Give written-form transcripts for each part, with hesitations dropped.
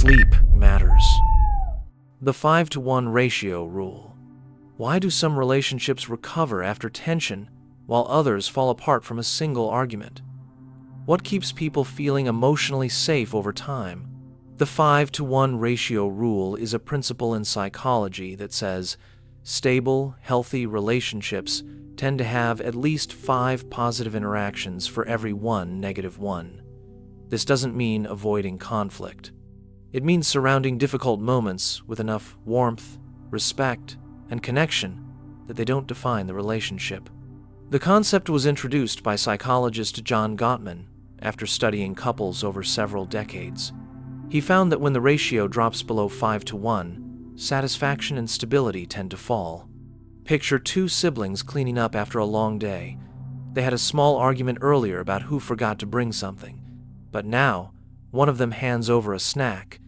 Sleep matters. The 5-to-1 ratio rule. Why do some relationships recover after tension while others fall apart from a single argument? What keeps people feeling emotionally safe over time? The 5-to-1 ratio rule is a principle in psychology that says stable, healthy relationships tend to have at least 5 positive interactions for every 1 negative one. This doesn't mean avoiding conflict. It means surrounding difficult moments with enough warmth, respect, and connection that they don't define the relationship. The concept was introduced by psychologist John Gottman after studying couples over several decades. He found that when the ratio drops below 5-to-1, satisfaction and stability tend to fall. Picture 2 siblings cleaning up after a long day. They had a small argument earlier about who forgot to bring something, but now one of them hands over a snack,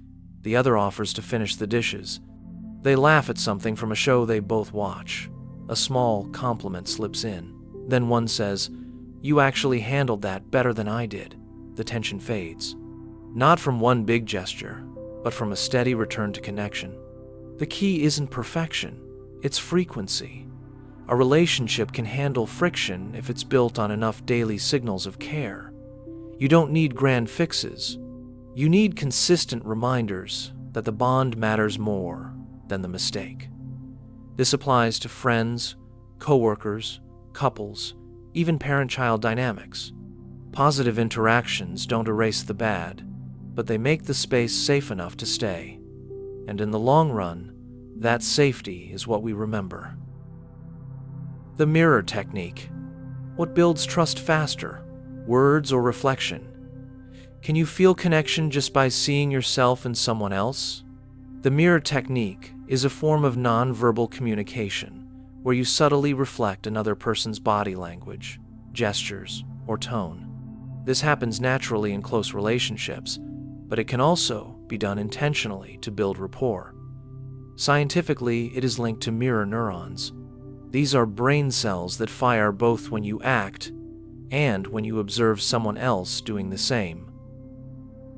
the other offers to finish the dishes. They laugh at something from a show they both watch. A small compliment slips in. Then one says, "You actually handled that better than I did." The tension fades. Not from one big gesture, but from a steady return to connection. The key isn't perfection, it's frequency. A relationship can handle friction if it's built on enough daily signals of care. You don't need grand fixes. You need consistent reminders that the bond matters more than the mistake. This applies to friends, coworkers, couples, even parent-child dynamics. Positive interactions don't erase the bad, but they make the space safe enough to stay. And in the long run, that safety is what we remember. The mirror technique. What builds trust faster, words or reflection? Can you feel connection just by seeing yourself in someone else? The mirror technique is a form of non-verbal communication where you subtly reflect another person's body language, gestures, or tone. This happens naturally in close relationships, but it can also be done intentionally to build rapport. Scientifically, it is linked to mirror neurons. These are brain cells that fire both when you act and when you observe someone else doing the same.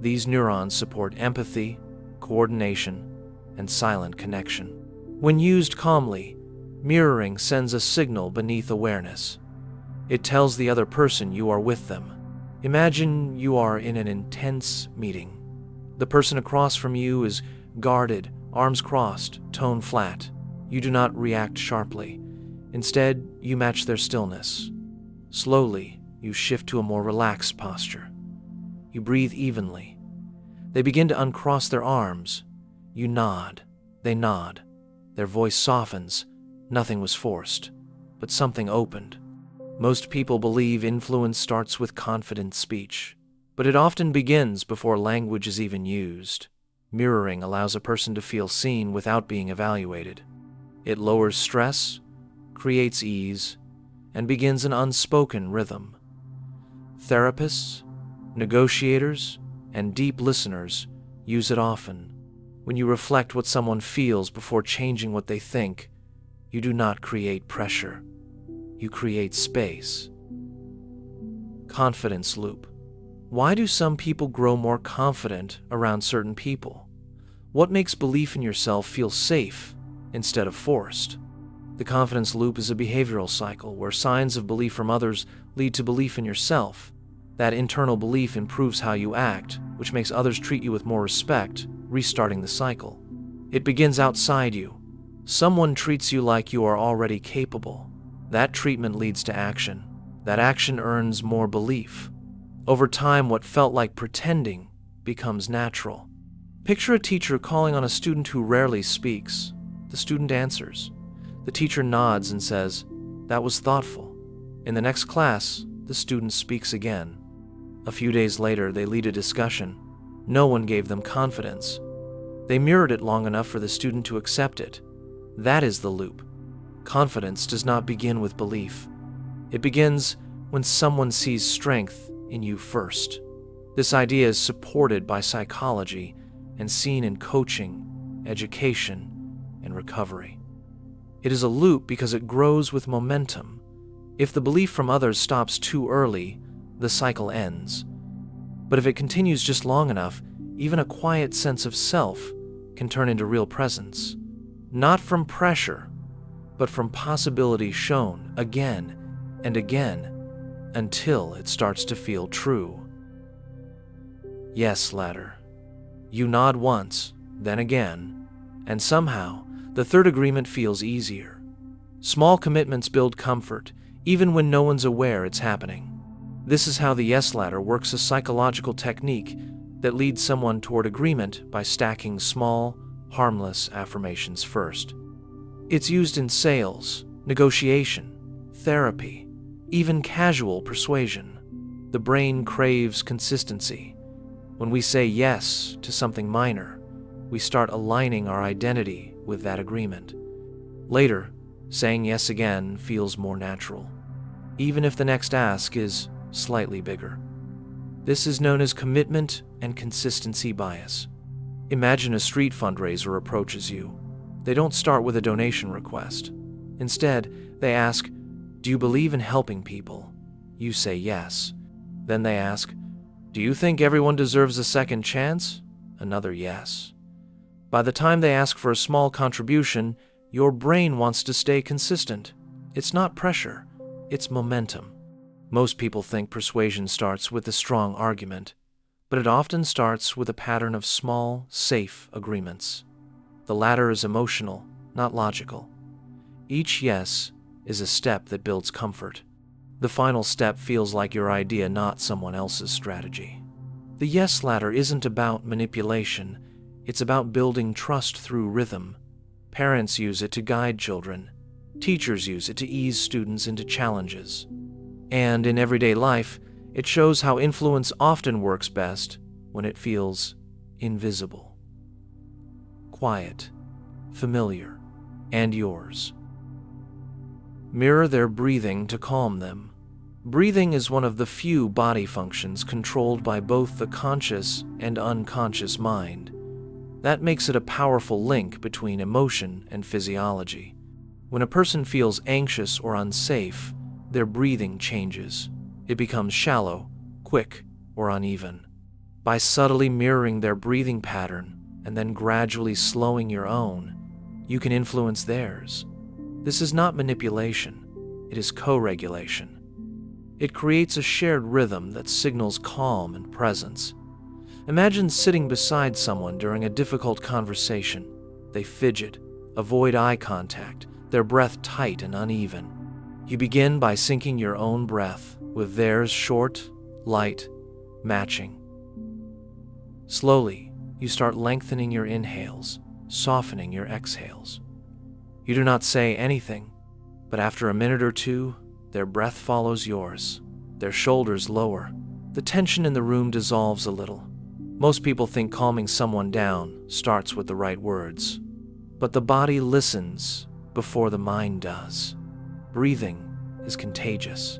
These neurons support empathy, coordination, and silent connection. When used calmly, mirroring sends a signal beneath awareness. It tells the other person you are with them. Imagine you are in an intense meeting. The person across from you is guarded, arms crossed, tone flat. You do not react sharply. Instead, you match their stillness. Slowly, you shift to a more relaxed posture. You breathe evenly. They begin to uncross their arms. You nod. They nod. Their voice softens. Nothing was forced, but something opened. Most people believe influence starts with confident speech, but it often begins before language is even used. Mirroring allows a person to feel seen without being evaluated. It lowers stress, creates ease, and begins an unspoken rhythm. Therapists, negotiators, and deep listeners use it often. When you reflect what someone feels before changing what they think, you do not create pressure. You create space. Confidence loop. Why do some people grow more confident around certain people? What makes belief in yourself feel safe instead of forced? The confidence loop is a behavioral cycle where signs of belief from others lead to belief in yourself. That internal belief improves how you act, which makes others treat you with more respect, restarting the cycle. It begins outside you. Someone treats you like you are already capable. That treatment leads to action. That action earns more belief. Over time, what felt like pretending becomes natural. Picture a teacher calling on a student who rarely speaks. The student answers. The teacher nods and says, "That was thoughtful." In the next class, the student speaks again. A few days later, they lead a discussion. No one gave them confidence. They mirrored it long enough for the student to accept it. That is the loop. Confidence does not begin with belief. It begins when someone sees strength in you first. This idea is supported by psychology and seen in coaching, education, and recovery. It is a loop because it grows with momentum. If the belief from others stops too early, the cycle ends. But if it continues just long enough, even a quiet sense of self, can turn into real presence. Not from pressure, but from possibility shown again and again until it starts to feel true. Yes ladder. You nod once, then again, and somehow the third agreement feels easier. Small commitments build comfort, even when no one's aware it's happening. This is how the yes ladder works, a psychological technique that leads someone toward agreement by stacking small, harmless affirmations first. It's used in sales, negotiation, therapy, even casual persuasion. The brain craves consistency. When we say yes to something minor, we start aligning our identity with that agreement. Later, saying yes again feels more natural, even if the next ask is slightly bigger. This is known as commitment and consistency bias. Imagine a street fundraiser approaches you. They don't start with a donation request. Instead, they ask, "Do you believe in helping people?" You say yes. Then they ask, "Do you think everyone deserves a second chance?" Another yes. By the time they ask for a small contribution, your brain wants to stay consistent. It's not pressure, it's momentum. Most people think persuasion starts with a strong argument, but it often starts with a pattern of small, safe agreements. The latter is emotional, not logical. Each yes is a step that builds comfort. The final step feels like your idea, not someone else's strategy. The yes ladder isn't about manipulation, it's about building trust through rhythm. Parents use it to guide children. Teachers use it to ease students into challenges. And in everyday life, it shows how influence often works best when it feels invisible, quiet, familiar, and yours. Mirror their breathing to calm them. Breathing is one of the few body functions controlled by both the conscious and unconscious mind. That makes it a powerful link between emotion and physiology. When a person feels anxious or unsafe, their breathing changes. It becomes shallow, quick, or uneven. By subtly mirroring their breathing pattern and then gradually slowing your own, you can influence theirs. This is not manipulation, it is co-regulation. It creates a shared rhythm that signals calm and presence. Imagine sitting beside someone during a difficult conversation. They fidget, avoid eye contact, their breath tight and uneven. You begin by syncing your own breath with theirs, short, light, matching. Slowly, you start lengthening your inhales, softening your exhales. You do not say anything, but after a minute or two, their breath follows yours. Their shoulders lower. The tension in the room dissolves a little. Most people think calming someone down starts with the right words, but the body listens before the mind does. Breathing is contagious.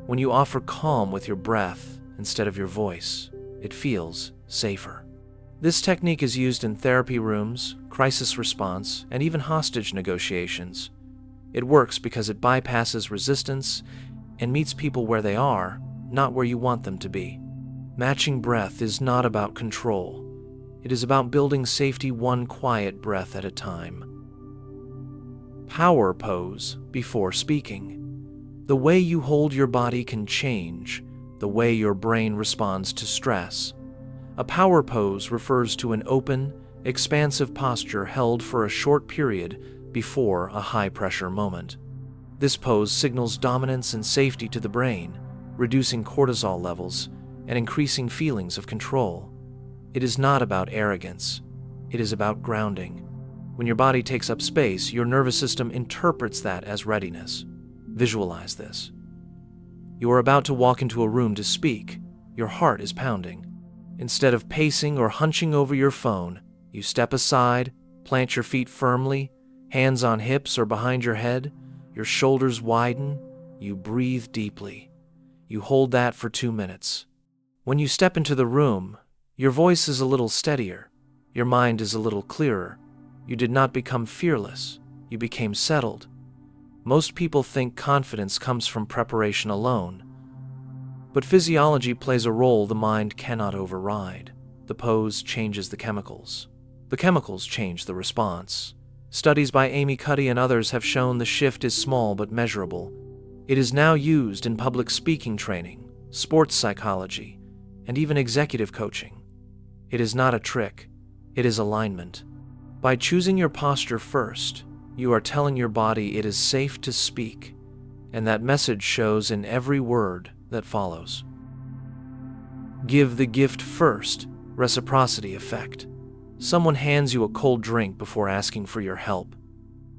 When you offer calm with your breath instead of your voice, it feels safer. This technique is used in therapy rooms, crisis response, and even hostage negotiations. It works because it bypasses resistance and meets people where they are, not where you want them to be. Matching breath is not about control. It is about building safety one quiet breath at a time. Power pose before speaking. The way you hold your body can change the way your brain responds to stress. A power pose refers to an open, expansive posture held for a short period before a high-pressure moment. This pose signals dominance and safety to the brain, reducing cortisol levels and increasing feelings of control. It is not about arrogance. It is about grounding. When your body takes up space, your nervous system interprets that as readiness. Visualize this. You are about to walk into a room to speak. Your heart is pounding. Instead of pacing or hunching over your phone, you step aside, plant your feet firmly, hands on hips or behind your head, your shoulders widen, you breathe deeply. You hold that for 2 minutes. When you step into the room, your voice is a little steadier, your mind is a little clearer. You did not become fearless, you became settled. Most people think confidence comes from preparation alone, but physiology plays a role the mind cannot override. The pose changes the chemicals. The chemicals change the response. Studies by Amy Cuddy and others have shown the shift is small but measurable. It is now used in public speaking training, sports psychology, and even executive coaching. It is not a trick, it is alignment. By choosing your posture first, you are telling your body it is safe to speak, and that message shows in every word that follows. Give the gift first, reciprocity effect. Someone hands you a cold drink before asking for your help.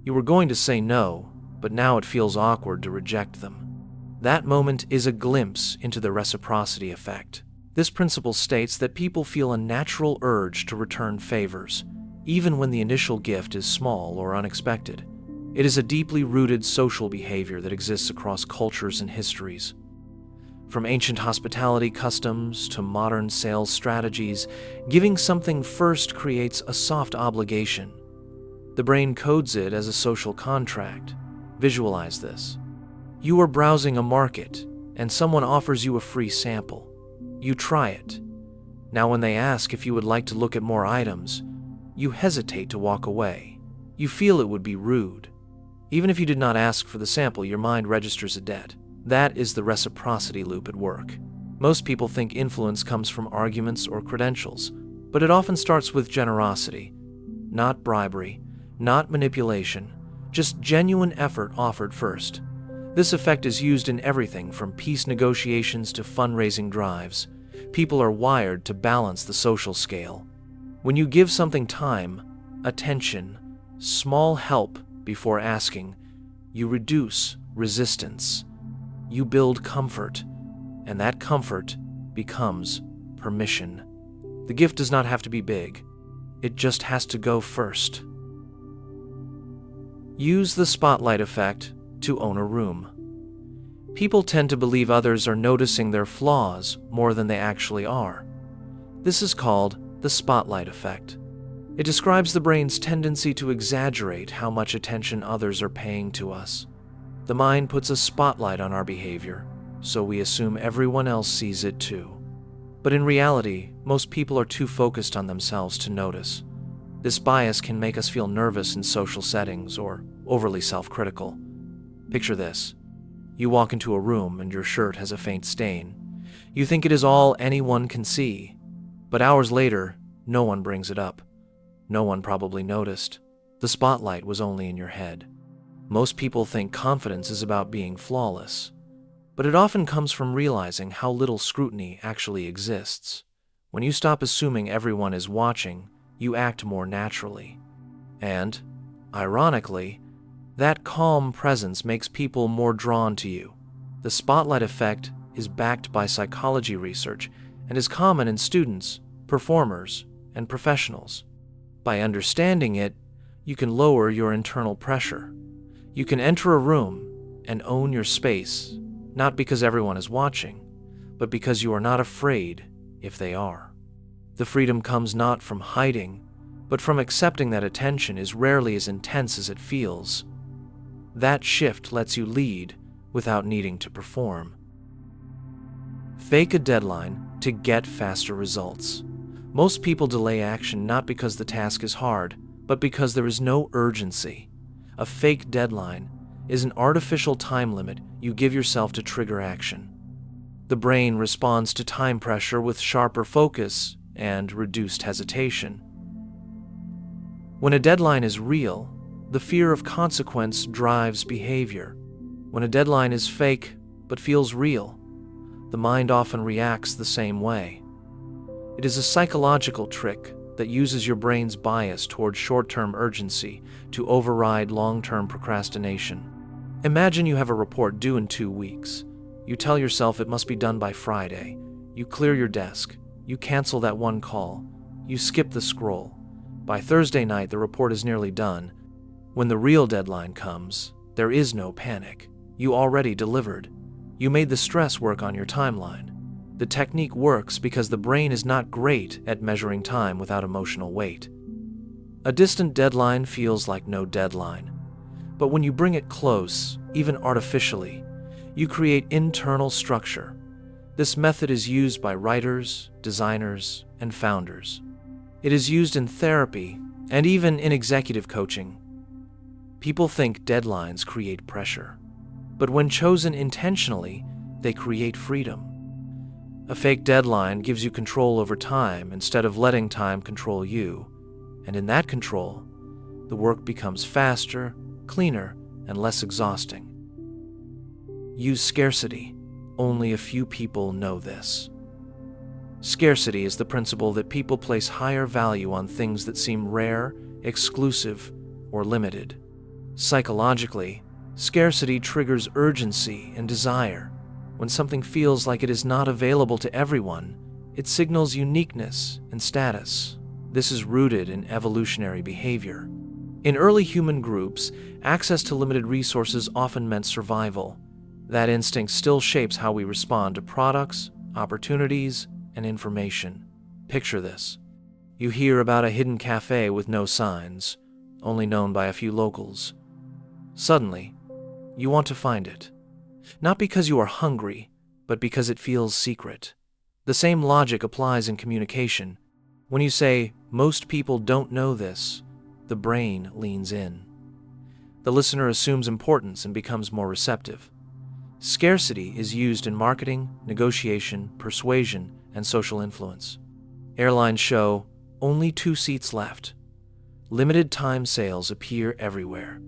You were going to say no, but now it feels awkward to reject them. That moment is a glimpse into the reciprocity effect. This principle states that people feel a natural urge to return favors, even when the initial gift is small or unexpected. It is a deeply rooted social behavior that exists across cultures and histories. From ancient hospitality customs to modern sales strategies, giving something first creates a soft obligation. The brain codes it as a social contract. Visualize this. You are browsing a market, and someone offers you a free sample. You try it. Now when they ask if you would like to look at more items, you hesitate to walk away. You feel it would be rude. Even if you did not ask for the sample, your mind registers a debt. That is the reciprocity loop at work. Most people think influence comes from arguments or credentials, but it often starts with generosity. Not bribery, not manipulation, just genuine effort offered first. This effect is used in everything from peace negotiations to fundraising drives. People are wired to balance the social scale. When you give something time, attention, small help before asking, you reduce resistance. You build comfort, and that comfort becomes permission. The gift does not have to be big. It just has to go first. Use the spotlight effect to own a room. People tend to believe others are noticing their flaws more than they actually are. This is called the spotlight effect. It describes the brain's tendency to exaggerate how much attention others are paying to us. The mind puts a spotlight on our behavior, so we assume everyone else sees it too. But in reality, most people are too focused on themselves to notice. This bias can make us feel nervous in social settings or overly self-critical. Picture this. You walk into a room and your shirt has a faint stain. You think it is all anyone can see, but hours later, no one brings it up. No one probably noticed. The spotlight was only in your head. Most people think confidence is about being flawless, but it often comes from realizing how little scrutiny actually exists. When you stop assuming everyone is watching, you act more naturally. And, ironically, that calm presence makes people more drawn to you. The spotlight effect is backed by psychology research and is common in students, performers, and professionals. By understanding it, you can lower your internal pressure. You can enter a room and own your space, not because everyone is watching, but because you are not afraid if they are. The freedom comes not from hiding, but from accepting that attention is rarely as intense as it feels. That shift lets you lead without needing to perform. Fake a deadline to get faster results. Most people delay action not because the task is hard, but because there is no urgency. A fake deadline is an artificial time limit you give yourself to trigger action. The brain responds to time pressure with sharper focus and reduced hesitation. When a deadline is real, the fear of consequence drives behavior. When a deadline is fake but feels real, the mind often reacts the same way. It is a psychological trick that uses your brain's bias toward short-term urgency to override long-term procrastination. Imagine you have a report due in 2 weeks. You tell yourself it must be done by Friday. You clear your desk. You cancel that one call. You skip the scroll. By Thursday night, the report is nearly done. When the real deadline comes, there is no panic. You already delivered. You made the stress work on your timeline. The technique works because the brain is not great at measuring time without emotional weight. A distant deadline feels like no deadline. But when you bring it close, even artificially, you create internal structure. This method is used by writers, designers, and founders. It is used in therapy and even in executive coaching. People think deadlines create pressure, but when chosen intentionally, they create freedom. A fake deadline gives you control over time instead of letting time control you, and in that control, the work becomes faster, cleaner, and less exhausting. Use scarcity. Only a few people know this. Scarcity is the principle that people place higher value on things that seem rare, exclusive, or limited. Psychologically, scarcity triggers urgency and desire. When something feels like it is not available to everyone, it signals uniqueness and status. This is rooted in evolutionary behavior. In early human groups, access to limited resources often meant survival. That instinct still shapes how we respond to products, opportunities, and information. Picture this. You hear about a hidden cafe with no signs, only known by a few locals. Suddenly, you want to find it. Not because you are hungry, but because it feels secret. The same logic applies in communication. When you say, "Most people don't know this," the brain leans in. The listener assumes importance and becomes more receptive. Scarcity is used in marketing, negotiation, persuasion, and social influence. Airlines show only 2 seats left. Limited time sales appear everywhere.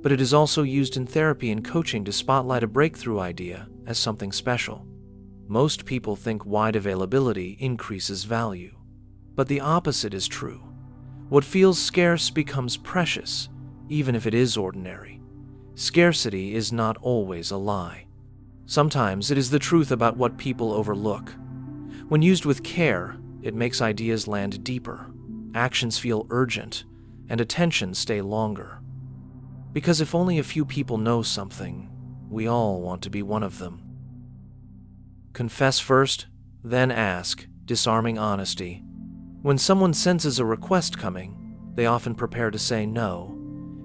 But it is also used in therapy and coaching to spotlight a breakthrough idea as something special. Most people think wide availability increases value. But the opposite is true. What feels scarce becomes precious, even if it is ordinary. Scarcity is not always a lie. Sometimes it is the truth about what people overlook. When used with care, it makes ideas land deeper, actions feel urgent, and attention stay longer. Because if only a few people know something, we all want to be one of them. Confess first, then ask. Disarming honesty. When someone senses a request coming, they often prepare to say no.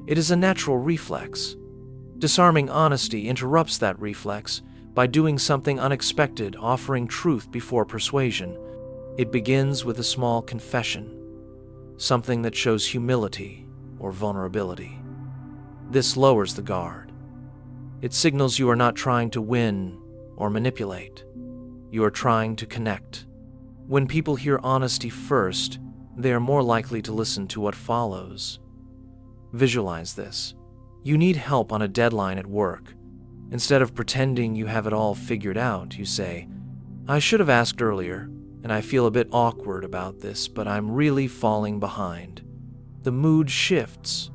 It is a natural reflex. Disarming honesty interrupts that reflex by doing something unexpected, offering truth before persuasion. It begins with a small confession, something that shows humility or vulnerability. This lowers the guard. It signals you are not trying to win or manipulate. You are trying to connect. When people hear honesty first, they are more likely to listen to what follows. Visualize this. You need help on a deadline at work. Instead of pretending you have it all figured out, you say, "I should have asked earlier, and I feel a bit awkward about this, but I'm really falling behind." The mood shifts.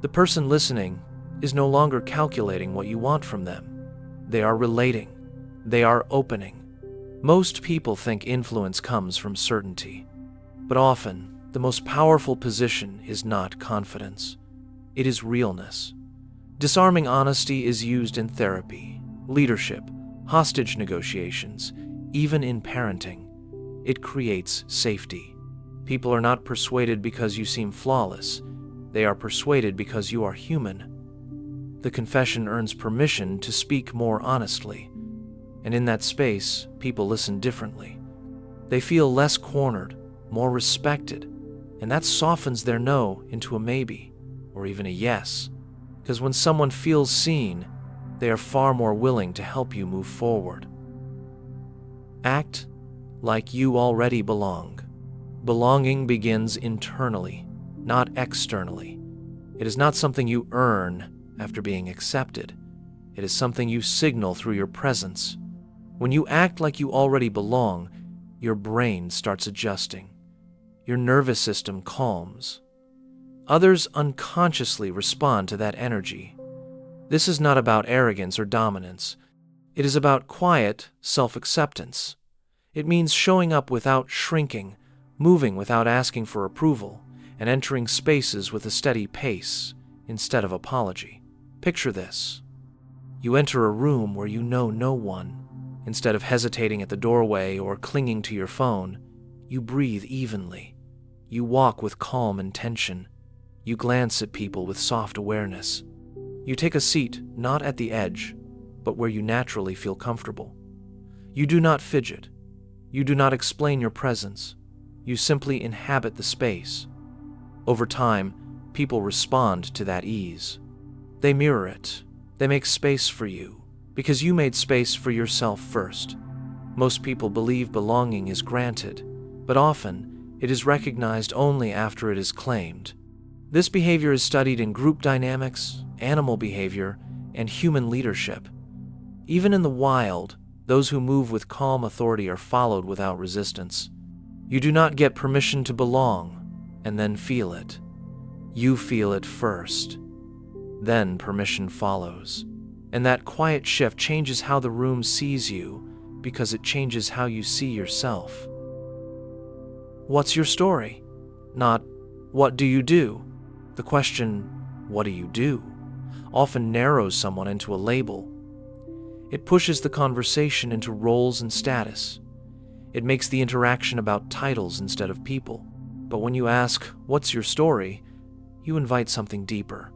The person listening is no longer calculating what you want from them. They are relating. They are opening. Most people think influence comes from certainty, but often the most powerful position is not confidence. It is realness. Disarming honesty is used in therapy, leadership, hostage negotiations, even in parenting. It creates safety. People are not persuaded because you seem flawless. They are persuaded because you are human. The confession earns permission to speak more honestly, and in that space, people listen differently. They feel less cornered, more respected, and that softens their no into a maybe, or even a yes. Because when someone feels seen, they are far more willing to help you move forward. Act like you already belong. Belonging begins internally, not externally. It is not something you earn after being accepted. It is something you signal through your presence. When you act like you already belong, your brain starts adjusting. Your nervous system calms. Others unconsciously respond to that energy. This is not about arrogance or dominance. It is about quiet self-acceptance. It means showing up without shrinking, moving without asking for approval, and entering spaces with a steady pace instead of apology. Picture this. You enter a room where you know no one. Instead of hesitating at the doorway or clinging to your phone, you breathe evenly. You walk with calm intention. You glance at people with soft awareness. You take a seat not at the edge, but where you naturally feel comfortable. You do not fidget. You do not explain your presence. You simply inhabit the space. Over time, people respond to that ease. They mirror it. They make space for you, because you made space for yourself first. Most people believe belonging is granted, but often it is recognized only after it is claimed. This behavior is studied in group dynamics, animal behavior, and human leadership. Even in the wild, those who move with calm authority are followed without resistance. You do not get permission to belong and then feel it. You feel it first. Then permission follows. And that quiet shift changes how the room sees you because it changes how you see yourself. What's your story? Not, what do you do? The question, what do you do, often narrows someone into a label. It pushes the conversation into roles and status. It makes the interaction about titles instead of people. But when you ask, what's your story, you invite something deeper.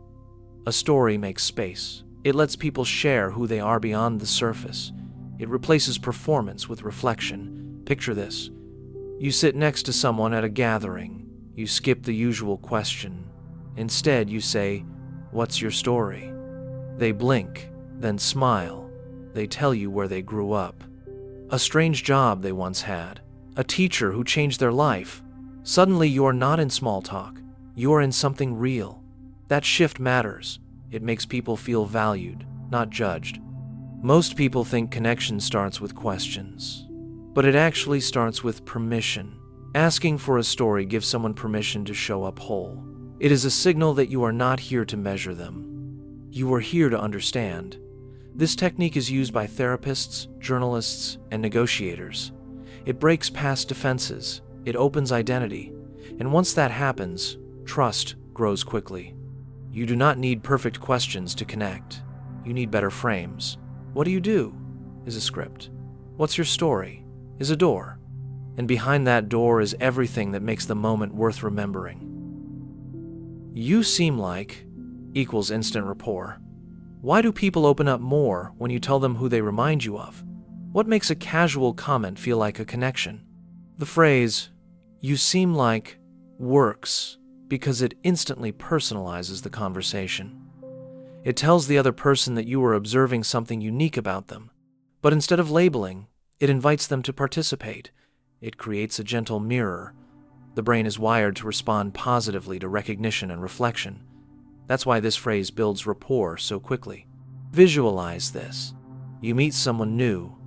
A story makes space. It lets people share who they are beyond the surface. It replaces performance with reflection. Picture this. You sit next to someone at a gathering. You skip the usual question. Instead, you say, what's your story? They blink, then smile. They tell you where they grew up. A strange job they once had. A teacher who changed their life. Suddenly, you are not in small talk. You are in something real. That shift matters. It makes people feel valued, not judged. Most people think connection starts with questions, but it actually starts with permission. Asking for a story gives someone permission to show up whole. It is a signal that you are not here to measure them. You are here to understand. This technique is used by therapists, journalists, and negotiators. It breaks past defenses. It opens identity. And once that happens, trust grows quickly. You do not need perfect questions to connect. You need better frames. What do you do? Is a script. What's your story? Is a door. And behind that door is everything that makes the moment worth remembering. You seem like equals instant rapport. Why do people open up more when you tell them who they remind you of? What makes a casual comment feel like a connection? The phrase, you seem like, works because it instantly personalizes the conversation. It tells the other person that you are observing something unique about them. But instead of labeling, it invites them to participate. It creates a gentle mirror. The brain is wired to respond positively to recognition and reflection. That's why this phrase builds rapport so quickly. Visualize this. You meet someone new,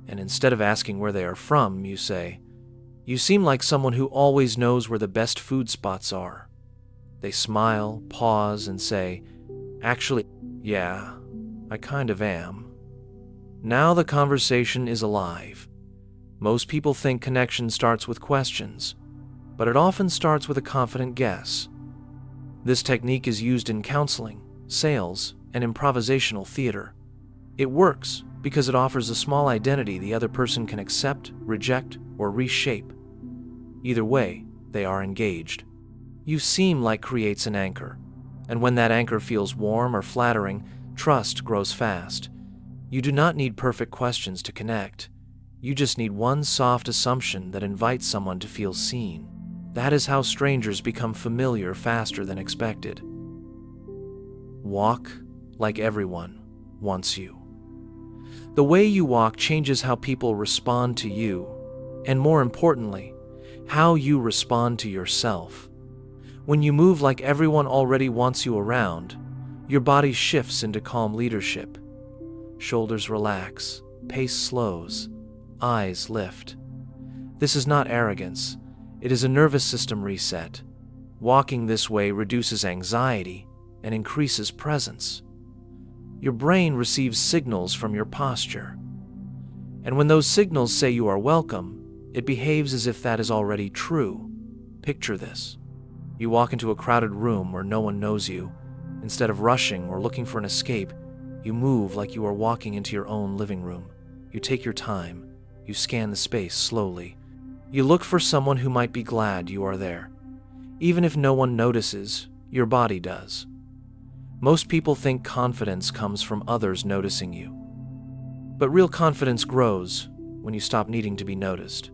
and instead of asking where they are from, you say, you seem like someone who always knows where the best food spots are. They smile, pause, and say, actually, yeah, I kind of am. Now the conversation is alive. Most people think connection starts with questions, but it often starts with a confident guess. This technique is used in counseling, sales, and improvisational theater. It works because it offers a small identity the other person can accept, reject, or reshape. Either way, they are engaged. You seem like creates an anchor, and when that anchor feels warm or flattering, trust grows fast. You do not need perfect questions to connect. You just need one soft assumption that invites someone to feel seen. That is how strangers become familiar faster than expected. Walk like everyone wants you. The way you walk changes how people respond to you, and more importantly, how you respond to yourself. When you move like everyone already wants you around, your body shifts into calm leadership. Shoulders relax, pace slows, eyes lift. This is not arrogance. It is a nervous system reset. Walking this way reduces anxiety and increases presence. Your brain receives signals from your posture. And when those signals say you are welcome, it behaves as if that is already true. Picture this. You walk into a crowded room where no one knows you. Instead of rushing or looking for an escape, you move like you are walking into your own living room. You take your time. You scan the space slowly. You look for someone who might be glad you are there. Even if no one notices, your body does. Most people think confidence comes from others noticing you. But real confidence grows when you stop needing to be noticed.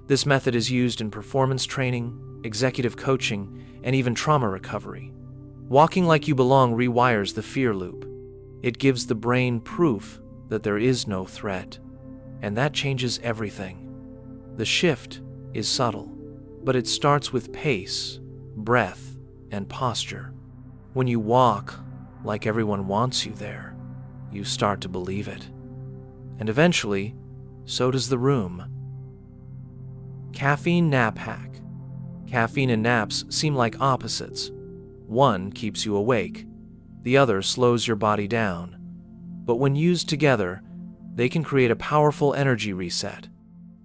This method is used in performance training, executive coaching, and even trauma recovery. Walking like you belong rewires the fear loop. It gives the brain proof that there is no threat, and that changes everything. The shift is subtle, but it starts with pace, breath, and posture. When you walk like everyone wants you there, you start to believe it. And eventually, so does the room. Caffeine Nap Hack. Caffeine and naps seem like opposites. One keeps you awake, the other slows your body down. But when used together, they can create a powerful energy reset.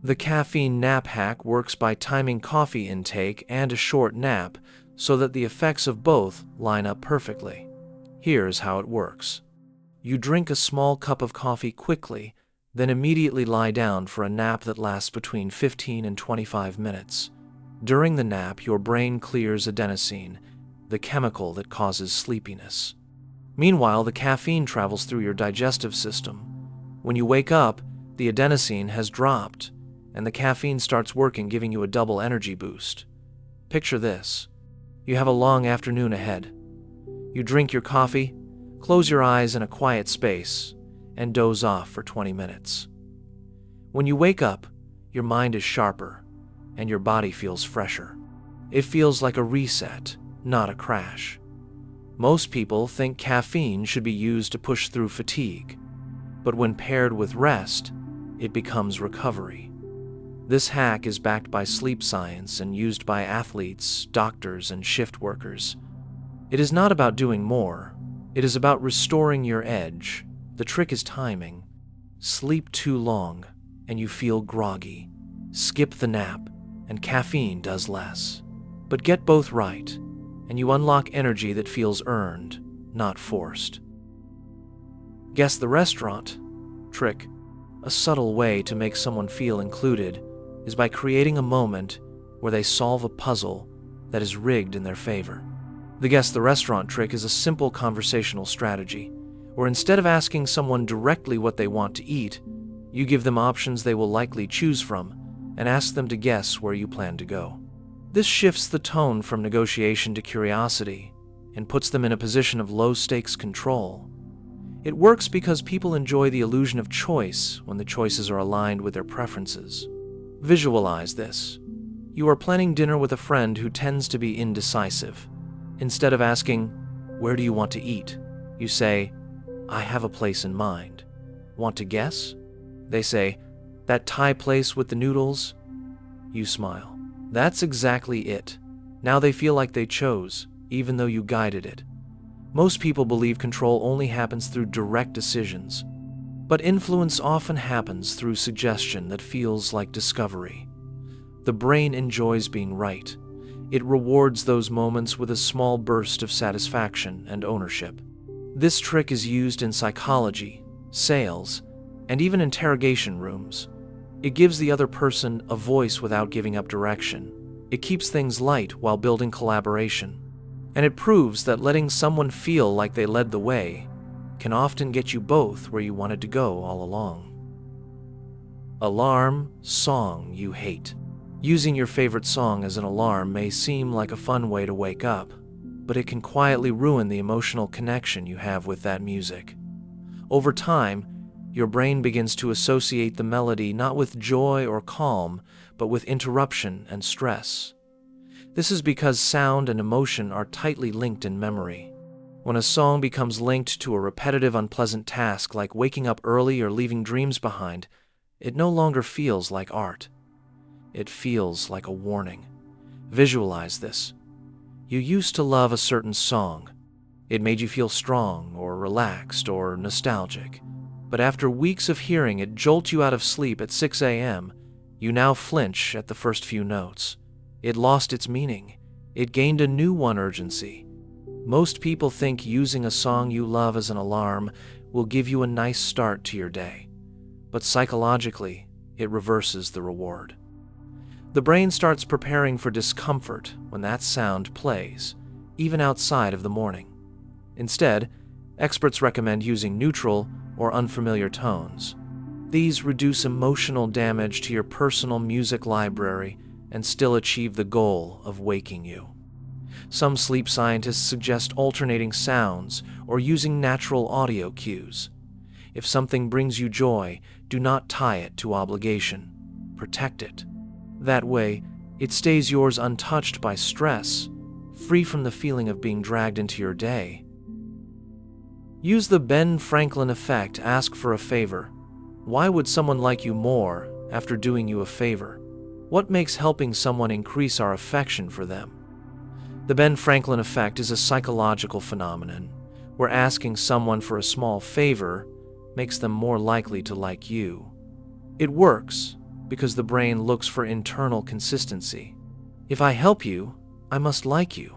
The Caffeine Nap Hack works by timing coffee intake and a short nap so that the effects of both line up perfectly. Here's how it works. You drink a small cup of coffee quickly, then immediately lie down for a nap that lasts between 15 and 25 minutes. During the nap, your brain clears adenosine, the chemical that causes sleepiness. Meanwhile, the caffeine travels through your digestive system. When you wake up, the adenosine has dropped, and the caffeine starts working, giving you a double energy boost. Picture this. You have a long afternoon ahead. You drink your coffee, close your eyes in a quiet space, and doze off for 20 minutes. When you wake up, your mind is sharper, and your body feels fresher. It feels like a reset, not a crash. Most people think caffeine should be used to push through fatigue, but when paired with rest, it becomes recovery. This hack is backed by sleep science and used by athletes, doctors, and shift workers. It is not about doing more. It is about restoring your edge. The trick is timing. Sleep too long, and you feel groggy. Skip the nap, and caffeine does less. But get both right, and you unlock energy that feels earned, not forced. Guess the restaurant. Trick. A subtle way to make someone feel included is by creating a moment where they solve a puzzle that is rigged in their favor. The guess the restaurant trick is a simple conversational strategy, where instead of asking someone directly what they want to eat, you give them options they will likely choose from and ask them to guess where you plan to go. This shifts the tone from negotiation to curiosity and puts them in a position of low-stakes control. It works because people enjoy the illusion of choice when the choices are aligned with their preferences. Visualize this. You are planning dinner with a friend who tends to be indecisive. Instead of asking, "Where do you want to eat?" you say, "I have a place in mind. Want to guess?" They say, "That Thai place with the noodles?" You smile. That's exactly it. Now they feel like they chose, even though you guided it. Most people believe control only happens through direct decisions, but influence often happens through suggestion that feels like discovery. The brain enjoys being right. It rewards those moments with a small burst of satisfaction and ownership. This trick is used in psychology, sales, and even interrogation rooms. It gives the other person a voice without giving up direction. It keeps things light while building collaboration. And it proves that letting someone feel like they led the way can often get you both where you wanted to go all along. Alarm song you hate. Using your favorite song as an alarm may seem like a fun way to wake up, but it can quietly ruin the emotional connection you have with that music. Over time, your brain begins to associate the melody not with joy or calm, but with interruption and stress. This is because sound and emotion are tightly linked in memory. When a song becomes linked to a repetitive, unpleasant task like waking up early or leaving dreams behind, it no longer feels like art. It feels like a warning. Visualize this. You used to love a certain song. It made you feel strong or relaxed or nostalgic. But after weeks of hearing it jolt you out of sleep at 6 a.m., you now flinch at the first few notes. It lost its meaning. It gained a new one urgency. Most people think using a song you love as an alarm will give you a nice start to your day. But psychologically, it reverses the reward. The brain starts preparing for discomfort when that sound plays, even outside of the morning. Instead, experts recommend using neutral or unfamiliar tones. These reduce emotional damage to your personal music library and still achieve the goal of waking you. Some sleep scientists suggest alternating sounds or using natural audio cues. If something brings you joy, do not tie it to obligation. Protect it. That way, it stays yours untouched by stress, free from the feeling of being dragged into your day. Use the Ben Franklin effect. Ask for a favor. Why would someone like you more after doing you a favor? What makes helping someone increase our affection for them? The Ben Franklin effect is a psychological phenomenon where asking someone for a small favor makes them more likely to like you. It works because the brain looks for internal consistency. If I help you, I must like you.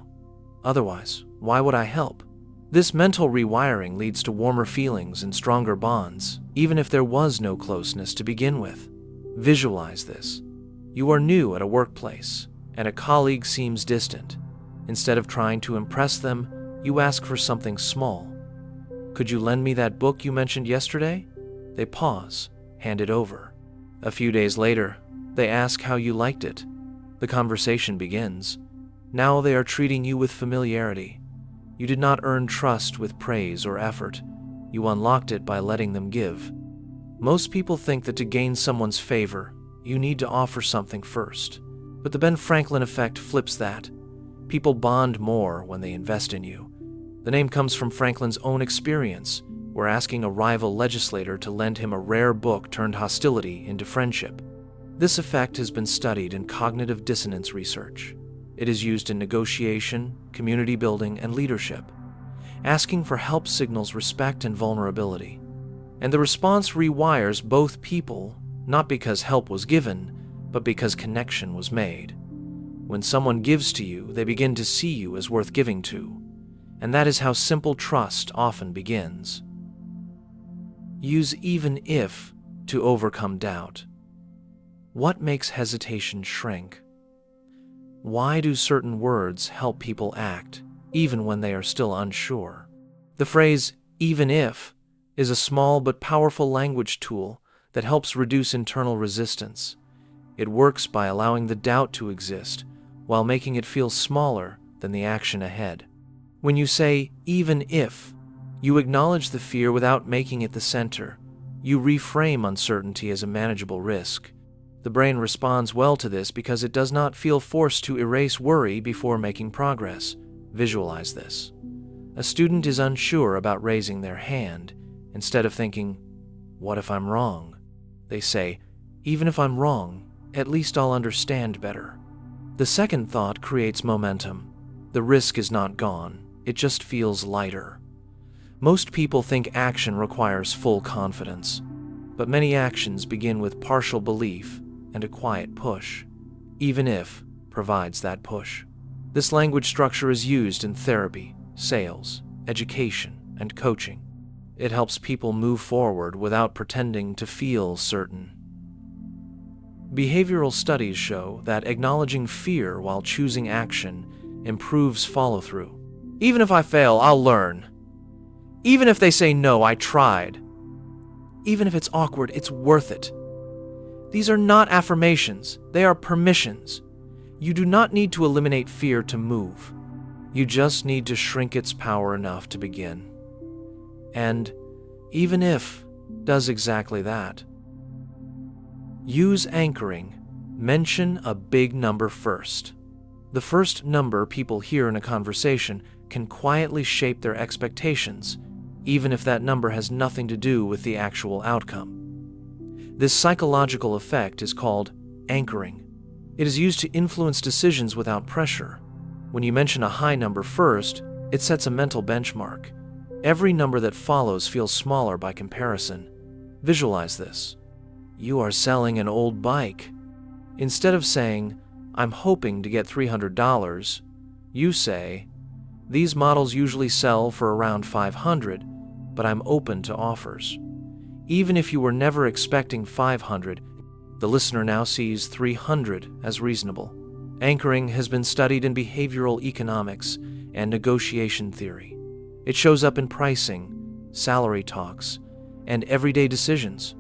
Otherwise, why would I help? This mental rewiring leads to warmer feelings and stronger bonds, even if there was no closeness to begin with. Visualize this. You are new at a workplace, and a colleague seems distant. Instead of trying to impress them, you ask for something small. Could you lend me that book you mentioned yesterday? They pause, hand it over. A few days later, they ask how you liked it. The conversation begins. Now they are treating you with familiarity. You did not earn trust with praise or effort. You unlocked it by letting them give. Most people think that to gain someone's favor, you need to offer something first. But the Ben Franklin effect flips that. People bond more when they invest in you. The name comes from Franklin's own experience, where asking a rival legislator to lend him a rare book turned hostility into friendship. This effect has been studied in cognitive dissonance research. It is used in negotiation, community building, and leadership. Asking for help signals respect and vulnerability. And the response rewires both people, not because help was given, but because connection was made. When someone gives to you, they begin to see you as worth giving to. And that is how simple trust often begins. Use even if to overcome doubt. What makes hesitation shrink? Why do certain words help people act, even when they are still unsure? The phrase, even if, is a small but powerful language tool that helps reduce internal resistance. It works by allowing the doubt to exist, while making it feel smaller than the action ahead. When you say, even if, you acknowledge the fear without making it the center. You reframe uncertainty as a manageable risk. The brain responds well to this because it does not feel forced to erase worry before making progress. Visualize this. A student is unsure about raising their hand. Instead of thinking, what if I'm wrong? They say, even if I'm wrong, at least I'll understand better. The second thought creates momentum. The risk is not gone, it just feels lighter. Most people think action requires full confidence, but many actions begin with partial belief and a quiet push. Even if provides that push. This language structure is used in therapy, sales, education, and coaching. It helps people move forward without pretending to feel certain. Behavioral studies show that acknowledging fear while choosing action improves follow-through. Even if I fail, I'll learn. Even if they say no, I tried. Even if it's awkward, it's worth it. These are not affirmations, they are permissions. You do not need to eliminate fear to move. You just need to shrink its power enough to begin. And even if does exactly that. Use anchoring. Mention a big number first. The first number people hear in a conversation can quietly shape their expectations, even if that number has nothing to do with the actual outcome. This psychological effect is called anchoring. It is used to influence decisions without pressure. When you mention a high number first, it sets a mental benchmark. Every number that follows feels smaller by comparison. Visualize this. You are selling an old bike. Instead of saying, I'm hoping to get $300, you say, these models usually sell for around $500, but I'm open to offers. Even if you were never expecting $500, the listener now sees $300 as reasonable. Anchoring has been studied in behavioral economics and negotiation theory. It shows up in pricing, salary talks, and everyday decisions.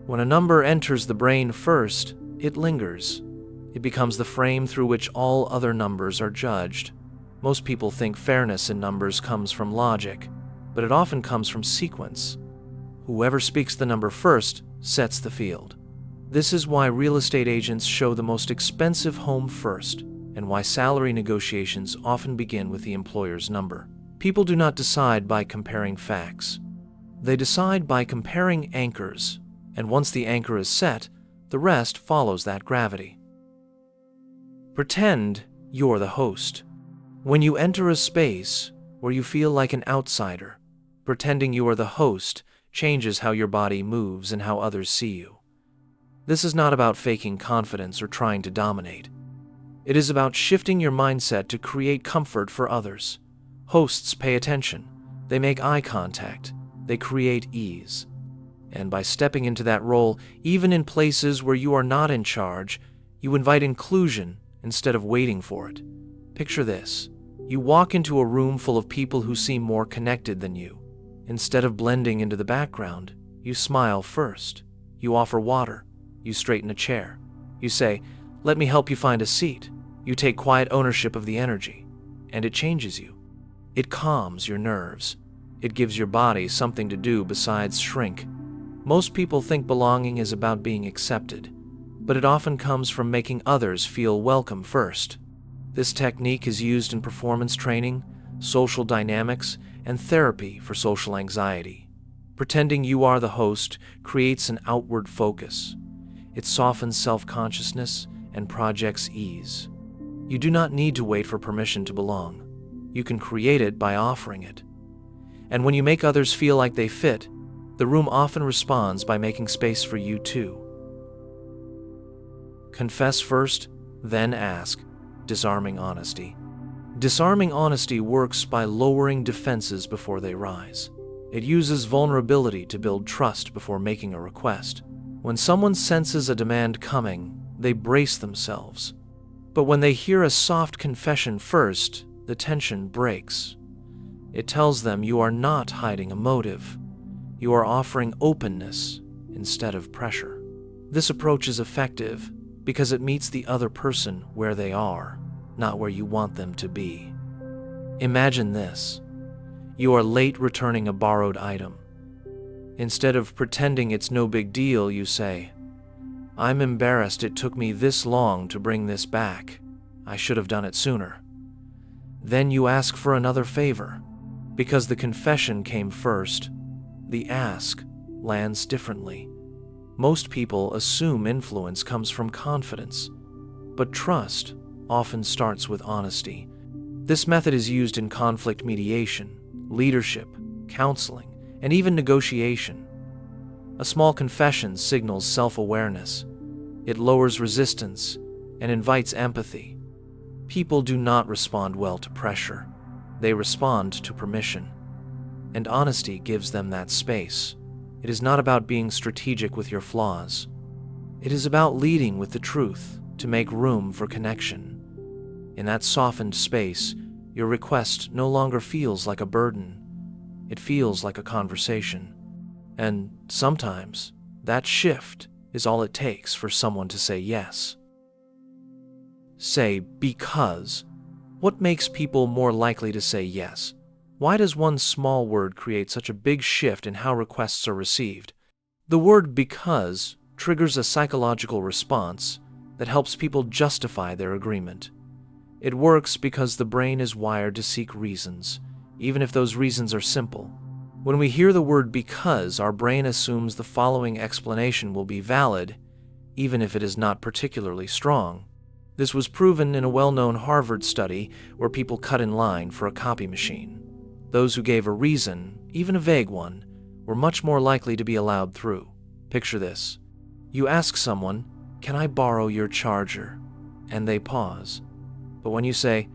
When a number enters the brain first, it lingers. It becomes the frame through which all other numbers are judged. Most people think fairness in numbers comes from logic, but it often comes from sequence. Whoever speaks the number first sets the field. This is why real estate agents show the most expensive home first, and why salary negotiations often begin with the employer's number. People do not decide by comparing facts. They decide by comparing anchors, and once the anchor is set, the rest follows that gravity. Pretend you're the host. When you enter a space where you feel like an outsider, pretending you are the host changes how your body moves and how others see you. This is not about faking confidence or trying to dominate. It is about shifting your mindset to create comfort for others. Hosts pay attention. They make eye contact. They create ease. And by stepping into that role, even in places where you are not in charge, you invite inclusion instead of waiting for it. Picture this. You walk into a room full of people who seem more connected than you. Instead of blending into the background, you smile first. You offer water. You straighten a chair. You say, "Let me help you find a seat." You take quiet ownership of the energy, and it changes you. It calms your nerves. It gives your body something to do besides shrink. Most people think belonging is about being accepted, but it often comes from making others feel welcome first. This technique is used in performance training, social dynamics, and therapy for social anxiety. Pretending you are the host creates an outward focus. It softens self-consciousness and projects ease. You do not need to wait for permission to belong. You can create it by offering it. And when you make others feel like they fit, the room often responds by making space for you too. Confess first, then ask. Disarming honesty. Disarming honesty works by lowering defenses before they rise. It uses vulnerability to build trust before making a request. When someone senses a demand coming, they brace themselves. But when they hear a soft confession first, the tension breaks. It tells them you are not hiding a motive. You are offering openness instead of pressure. This approach is effective because it meets the other person where they are, not where you want them to be. Imagine this. You are late returning a borrowed item. Instead of pretending it's no big deal, you say, "I'm embarrassed it took me this long to bring this back. I should have done it sooner." Then you ask for another favor. Because the confession came first, the ask lands differently. Most people assume influence comes from confidence, but trust often starts with honesty. This method is used in conflict mediation, leadership, counseling, and even negotiation. A small confession signals self-awareness. It lowers resistance and invites empathy. People do not respond well to pressure. They respond to permission. And honesty gives them that space. It is not about being strategic with your flaws. It is about leading with the truth to make room for connection. In that softened space, your request no longer feels like a burden. It feels like a conversation. And sometimes, that shift is all it takes for someone to say yes. Say because. What makes people more likely to say yes? Why does one small word create such a big shift in how requests are received? The word because triggers a psychological response that helps people justify their agreement. It works because the brain is wired to seek reasons, even if those reasons are simple. When we hear the word because, our brain assumes the following explanation will be valid, even if it is not particularly strong. This was proven in a well-known Harvard study where people cut in line for a copy machine. Those who gave a reason, even a vague one, were much more likely to be allowed through. Picture this. You ask someone, "Can I borrow your charger?" And they pause. But when you say,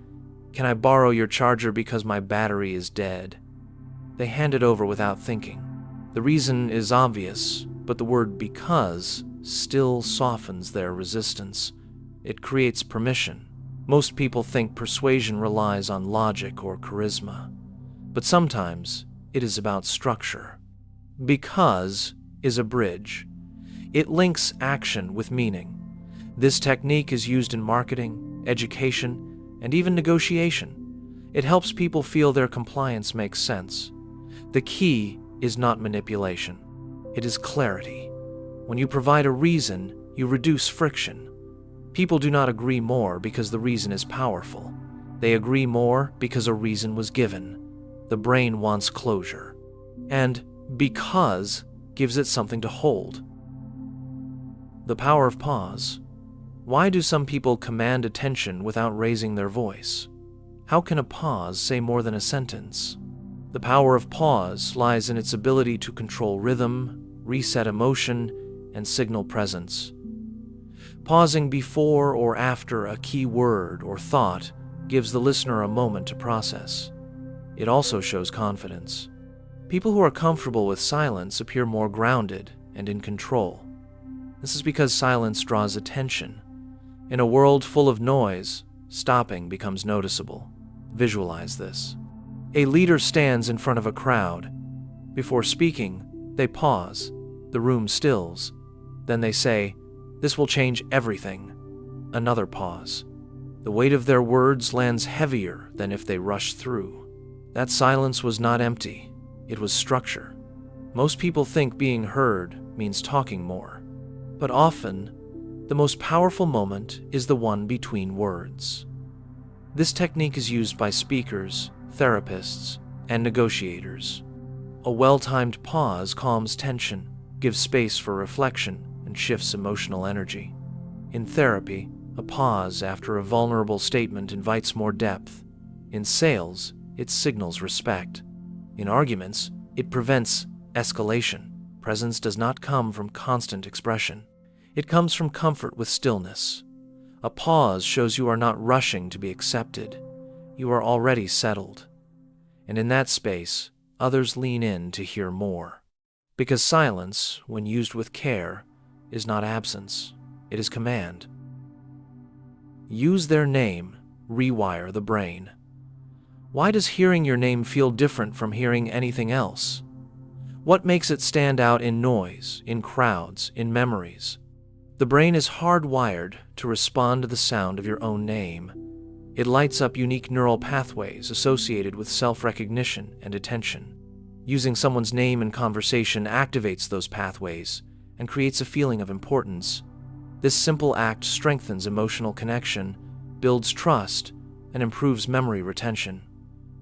"Can I borrow your charger because my battery is dead?" they hand it over without thinking. The reason is obvious, but the word because still softens their resistance. It creates permission. Most people think persuasion relies on logic or charisma, but sometimes it is about structure. Because is a bridge. It links action with meaning. This technique is used in marketing, education, and even negotiation. It helps people feel their compliance makes sense. The key is not manipulation. It is clarity. When you provide a reason, you reduce friction. People do not agree more because the reason is powerful. They agree more because a reason was given. The brain wants closure. And because gives it something to hold. The power of pause. Why do some people command attention without raising their voice? How can a pause say more than a sentence? The power of pause lies in its ability to control rhythm, reset emotion, and signal presence. Pausing before or after a key word or thought gives the listener a moment to process. It also shows confidence. People who are comfortable with silence appear more grounded and in control. This is because silence draws attention. In a world full of noise, stopping becomes noticeable. Visualize this. A leader stands in front of a crowd. Before speaking, they pause. The room stills. Then they say, "This will change everything." Another pause. The weight of their words lands heavier than if they rushed through. That silence was not empty. It was structure. Most people think being heard means talking more. But often, the most powerful moment is the one between words. This technique is used by speakers, therapists, and negotiators. A well-timed pause calms tension, gives space for reflection, and shifts emotional energy. In therapy, a pause after a vulnerable statement invites more depth. In sales, it signals respect. In arguments, it prevents escalation. Presence does not come from constant expression. It comes from comfort with stillness. A pause shows you are not rushing to be accepted. You are already settled. And in that space, others lean in to hear more. Because silence, when used with care, is not absence. It is command. Use their name, rewire the brain. Why does hearing your name feel different from hearing anything else? What makes it stand out in noise, in crowds, in memories? The brain is hardwired to respond to the sound of your own name. It lights up unique neural pathways associated with self-recognition and attention. Using someone's name in conversation activates those pathways and creates a feeling of importance. This simple act strengthens emotional connection, builds trust, and improves memory retention.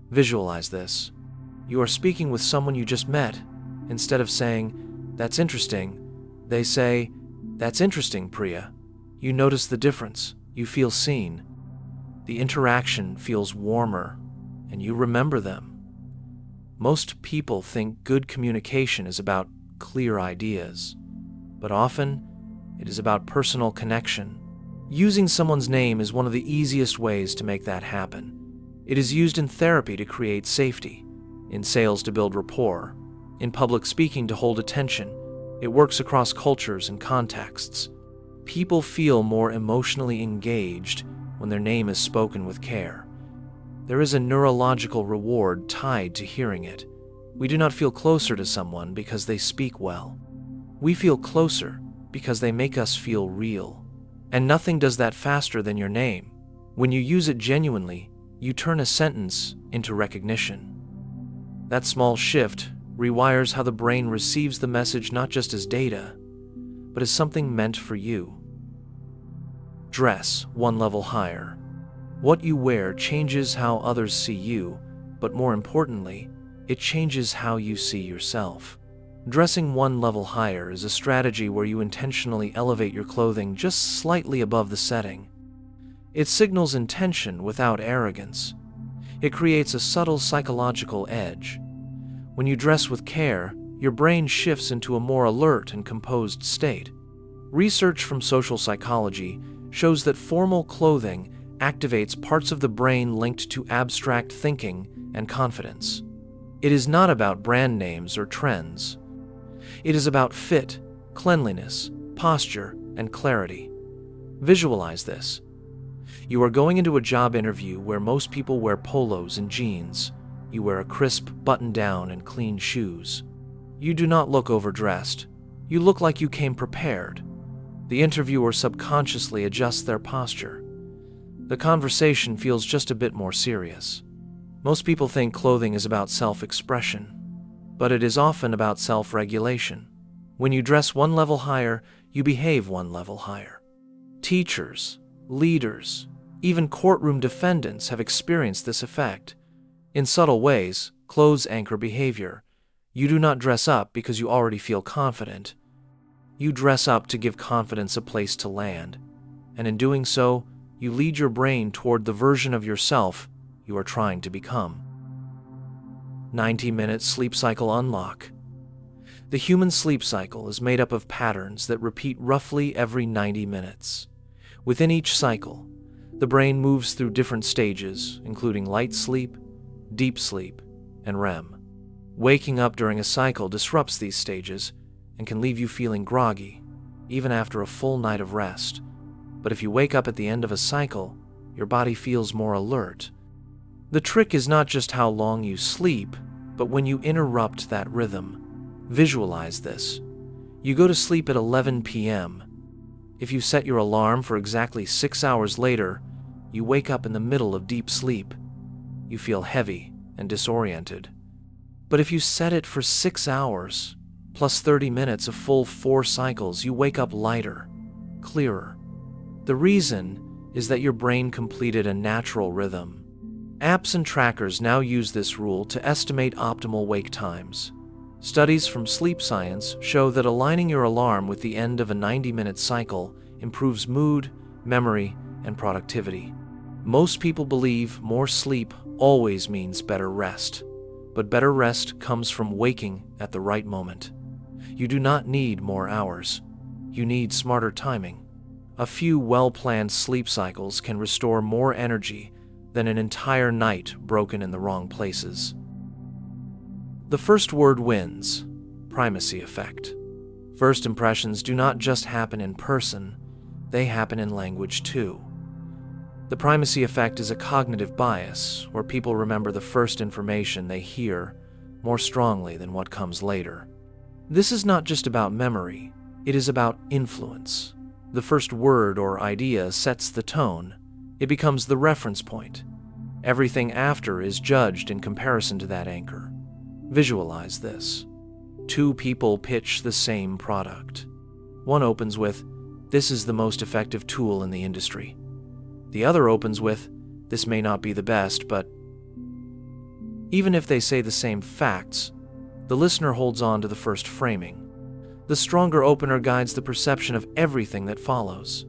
Visualize this. You are speaking with someone you just met. Instead of saying, "That's interesting," they say, "That's interesting, Priya." You notice the difference. You feel seen. The interaction feels warmer, and you remember them. Most people think good communication is about clear ideas, but often it is about personal connection. Using someone's name is one of the easiest ways to make that happen. It is used in therapy to create safety, in sales to build rapport, in public speaking to hold attention. It works across cultures and contexts. People feel more emotionally engaged when their name is spoken with care. There is a neurological reward tied to hearing it. We do not feel closer to someone because they speak well. We feel closer because they make us feel real. And nothing does that faster than your name. When you use it genuinely, you turn a sentence into recognition. That small shift rewires how the brain receives the message not just as data, but as something meant for you. Dress one level higher. What you wear changes how others see you, but more importantly, it changes how you see yourself. Dressing one level higher is a strategy where you intentionally elevate your clothing just slightly above the setting. It signals intention without arrogance. It creates a subtle psychological edge. When you dress with care, your brain shifts into a more alert and composed state. Research from social psychology shows that formal clothing activates parts of the brain linked to abstract thinking and confidence. It is not about brand names or trends. It is about fit, cleanliness, posture, and clarity. Visualize this. You are going into a job interview where most people wear polos and jeans. You wear a crisp button-down and clean shoes. You do not look overdressed. You look like you came prepared. The interviewer subconsciously adjusts their posture. The conversation feels just a bit more serious. Most people think clothing is about self-expression, but it is often about self-regulation. When you dress one level higher, you behave one level higher. Teachers, leaders, even courtroom defendants have experienced this effect. In subtle ways, clothes anchor behavior. You do not dress up because you already feel confident. You dress up to give confidence a place to land, and in doing so, you lead your brain toward the version of yourself you are trying to become. 90-minute sleep cycle unlock. The human sleep cycle is made up of patterns that repeat roughly every 90 minutes. Within each cycle, the brain moves through different stages, including light sleep, deep sleep, and REM. Waking up during a cycle disrupts these stages and can leave you feeling groggy, even after a full night of rest. But if you wake up at the end of a cycle, your body feels more alert. The trick is not just how long you sleep, but when you interrupt that rhythm. Visualize this. You go to sleep at 11 p.m. If you set your alarm for exactly 6 hours later, you wake up in the middle of deep sleep. You feel heavy and disoriented. But if you set it for 6 hours, plus 30 minutes of full 4 cycles, you wake up lighter, clearer. The reason is that your brain completed a natural rhythm. Apps and trackers now use this rule to estimate optimal wake times. Studies from sleep science show that aligning your alarm with the end of a 90-minute cycle improves mood, memory, and productivity. Most people believe more sleep always means better rest, but better rest comes from waking at the right moment. You do not need more hours. You need smarter timing. A few well-planned sleep cycles can restore more energy than an entire night broken in the wrong places. The first word wins. Primacy effect. First impressions do not just happen in person, they happen in language too. The primacy effect is a cognitive bias where people remember the first information they hear more strongly than what comes later. This is not just about memory, it is about influence. The first word or idea sets the tone. It becomes the reference point. Everything after is judged in comparison to that anchor. Visualize this. 2 people pitch the same product. One opens with, "This is the most effective tool in the industry." The other opens with, "This may not be the best, but..." Even if they say the same facts, the listener holds on to the first framing. The stronger opener guides the perception of everything that follows.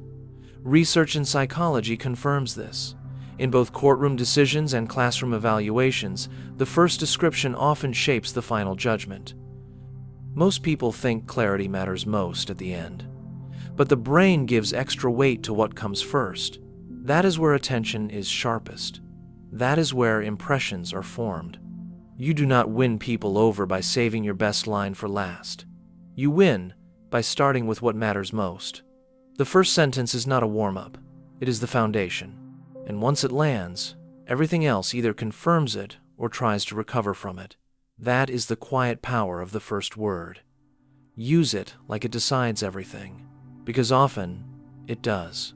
Research in psychology confirms this. In both courtroom decisions and classroom evaluations, the first description often shapes the final judgment. Most people think clarity matters most at the end, but the brain gives extra weight to what comes first. That is where attention is sharpest. That is where impressions are formed. You do not win people over by saving your best line for last. You win by starting with what matters most. The first sentence is not a warm-up. It is the foundation. And once it lands, everything else either confirms it or tries to recover from it. That is the quiet power of the first word. Use it like it decides everything, because often it does.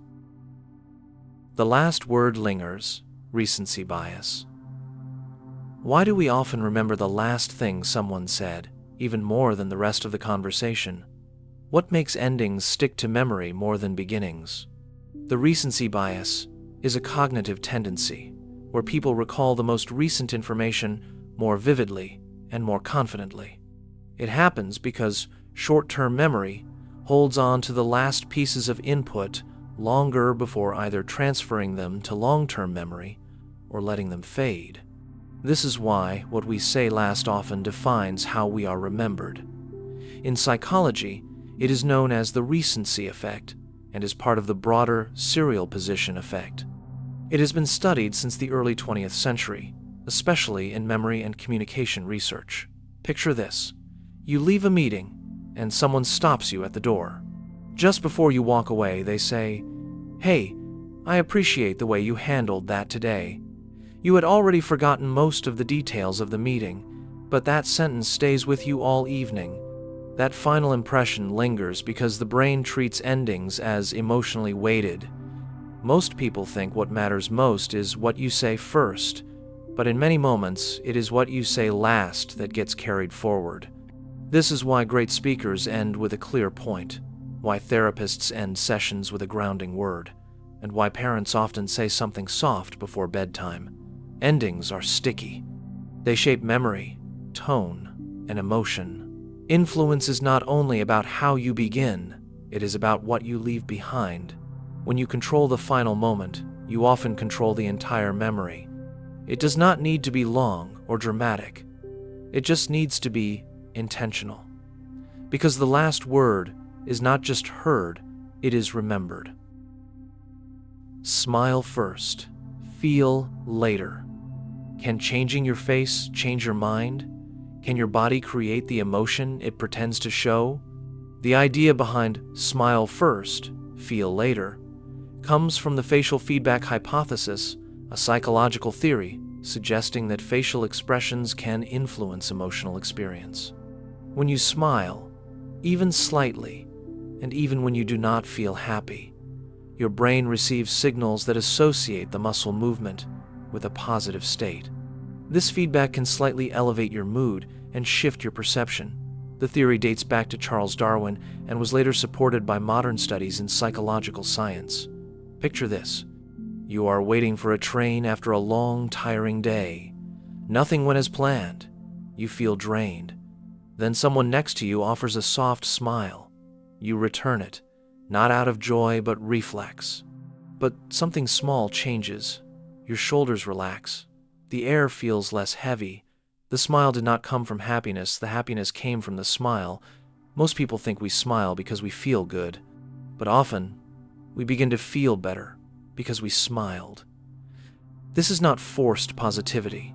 The last word lingers. Recency bias. Why do we often remember the last thing someone said, even more than the rest of the conversation? What makes endings stick to memory more than beginnings? The recency bias is a cognitive tendency where people recall the most recent information more vividly and more confidently. It happens because short-term memory holds on to the last pieces of input longer before either transferring them to long-term memory or letting them fade. This is why what we say last often defines how we are remembered. In psychology, it is known as the recency effect and is part of the broader serial position effect. It has been studied since the early 20th century, especially in memory and communication research. Picture this. You leave a meeting, and someone stops you at the door. Just before you walk away, they say, "Hey, I appreciate the way you handled that today." You had already forgotten most of the details of the meeting, but that sentence stays with you all evening. That final impression lingers because the brain treats endings as emotionally weighted. Most people think what matters most is what you say first, but in many moments, it is what you say last that gets carried forward. This is why great speakers end with a clear point, why therapists end sessions with a grounding word, and why parents often say something soft before bedtime. Endings are sticky. They shape memory, tone, and emotion. Influence is not only about how you begin, it is about what you leave behind. When you control the final moment, you often control the entire memory. It does not need to be long or dramatic. It just needs to be intentional. Because the last word is not just heard, it is remembered. Smile first, feel later. Can changing your face change your mind? Can your body create the emotion it pretends to show? The idea behind smile first, feel later, comes from the facial feedback hypothesis, a psychological theory suggesting that facial expressions can influence emotional experience. When you smile, even slightly, and even when you do not feel happy, your brain receives signals that associate the muscle movement with a positive state. This feedback can slightly elevate your mood and shift your perception. The theory dates back to Charles Darwin and was later supported by modern studies in psychological science. Picture this. You are waiting for a train after a long, tiring day. Nothing went as planned. You feel drained. Then someone next to you offers a soft smile. You return it, not out of joy but reflex. But something small changes. Your shoulders relax. The air feels less heavy. The smile did not come from happiness. The happiness came from the smile. Most people think we smile because we feel good, but often we begin to feel better because we smiled. This is not forced positivity.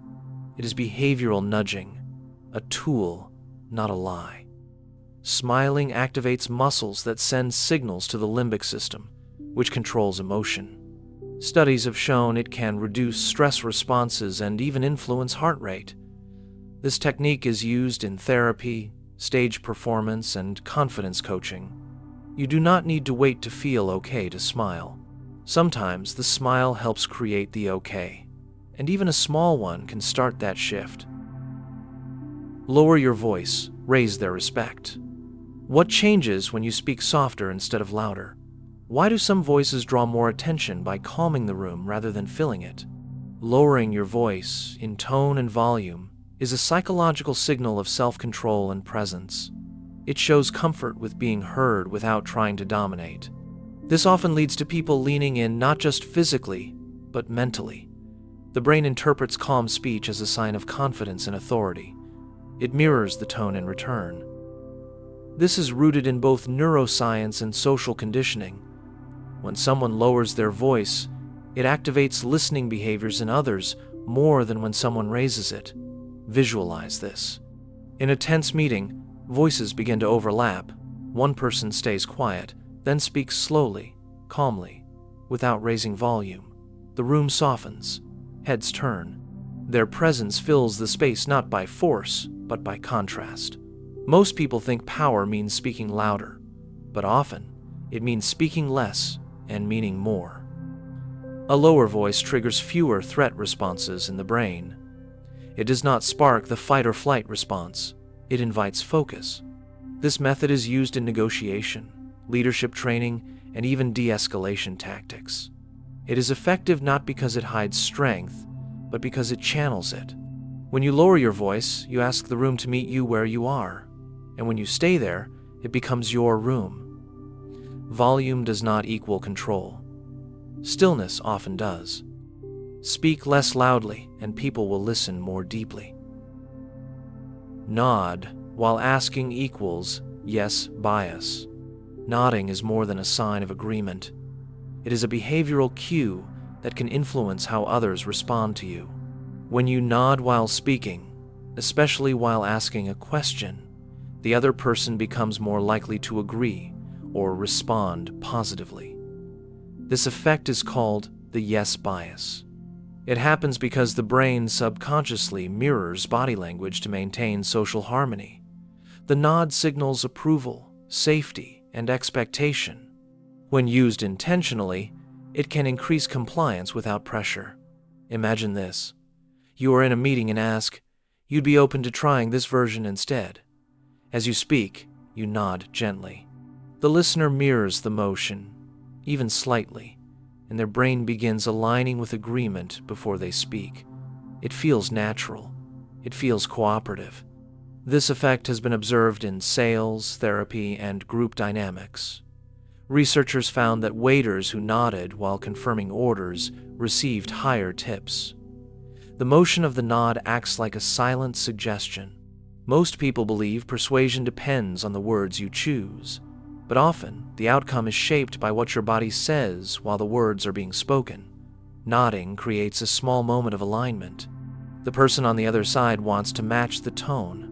It is behavioral nudging, a tool, not a lie. Smiling activates muscles that send signals to the limbic system, which controls emotion. Studies have shown it can reduce stress responses and even influence heart rate. This technique is used in therapy, stage performance, and confidence coaching. You do not need to wait to feel okay to smile. Sometimes the smile helps create the okay, and even a small one can start that shift. Lower your voice, raise their respect. What changes when you speak softer instead of louder? Why do some voices draw more attention by calming the room rather than filling it? Lowering your voice in tone and volume is a psychological signal of self-control and presence. It shows comfort with being heard without trying to dominate. This often leads to people leaning in not just physically, but mentally. The brain interprets calm speech as a sign of confidence and authority. It mirrors the tone in return. This is rooted in both neuroscience and social conditioning. When someone lowers their voice, it activates listening behaviors in others more than when someone raises it. Visualize this. In a tense meeting, voices begin to overlap. One person stays quiet, then speaks slowly, calmly, without raising volume. The room softens. Heads turn. Their presence fills the space not by force, but by contrast. Most people think power means speaking louder, but often it means speaking less and meaning more. A lower voice triggers fewer threat responses in the brain. It does not spark the fight or flight response. It invites focus. This method is used in negotiation, leadership training, and even de-escalation tactics. It is effective not because it hides strength, but because it channels it. When you lower your voice, you ask the room to meet you where you are, and when you stay there, it becomes your room. Volume does not equal control. Stillness often does. Speak less loudly, and people will listen more deeply. Nod while asking equals yes bias. Nodding is more than a sign of agreement. It is a behavioral cue that can influence how others respond to you. When you nod while speaking, especially while asking a question, the other person becomes more likely to agree or respond positively. This effect is called the yes bias. It happens because the brain subconsciously mirrors body language to maintain social harmony. The nod signals approval, safety, and expectation. When used intentionally, it can increase compliance without pressure. Imagine this. You are in a meeting and ask, "You'd be open to trying this version instead?" As you speak, you nod gently. The listener mirrors the motion, even slightly, and their brain begins aligning with agreement before they speak. It feels natural. It feels cooperative. This effect has been observed in sales, therapy, and group dynamics. Researchers found that waiters who nodded while confirming orders received higher tips. The motion of the nod acts like a silent suggestion. Most people believe persuasion depends on the words you choose, but often the outcome is shaped by what your body says while the words are being spoken. Nodding creates a small moment of alignment. The person on the other side wants to match the tone.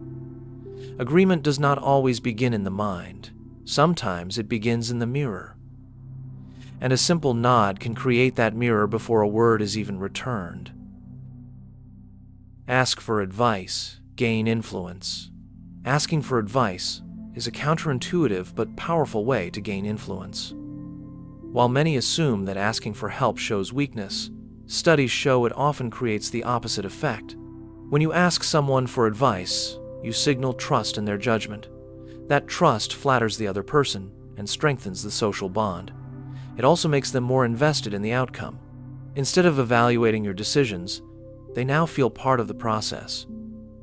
Agreement does not always begin in the mind. Sometimes it begins in the mirror. And a simple nod can create that mirror before a word is even returned. Ask for advice, gain influence. Asking for advice is a counterintuitive but powerful way to gain influence. While many assume that asking for help shows weakness, studies show it often creates the opposite effect. When you ask someone for advice, you signal trust in their judgment. That trust flatters the other person and strengthens the social bond. It also makes them more invested in the outcome. Instead of evaluating your decisions, they now feel part of the process.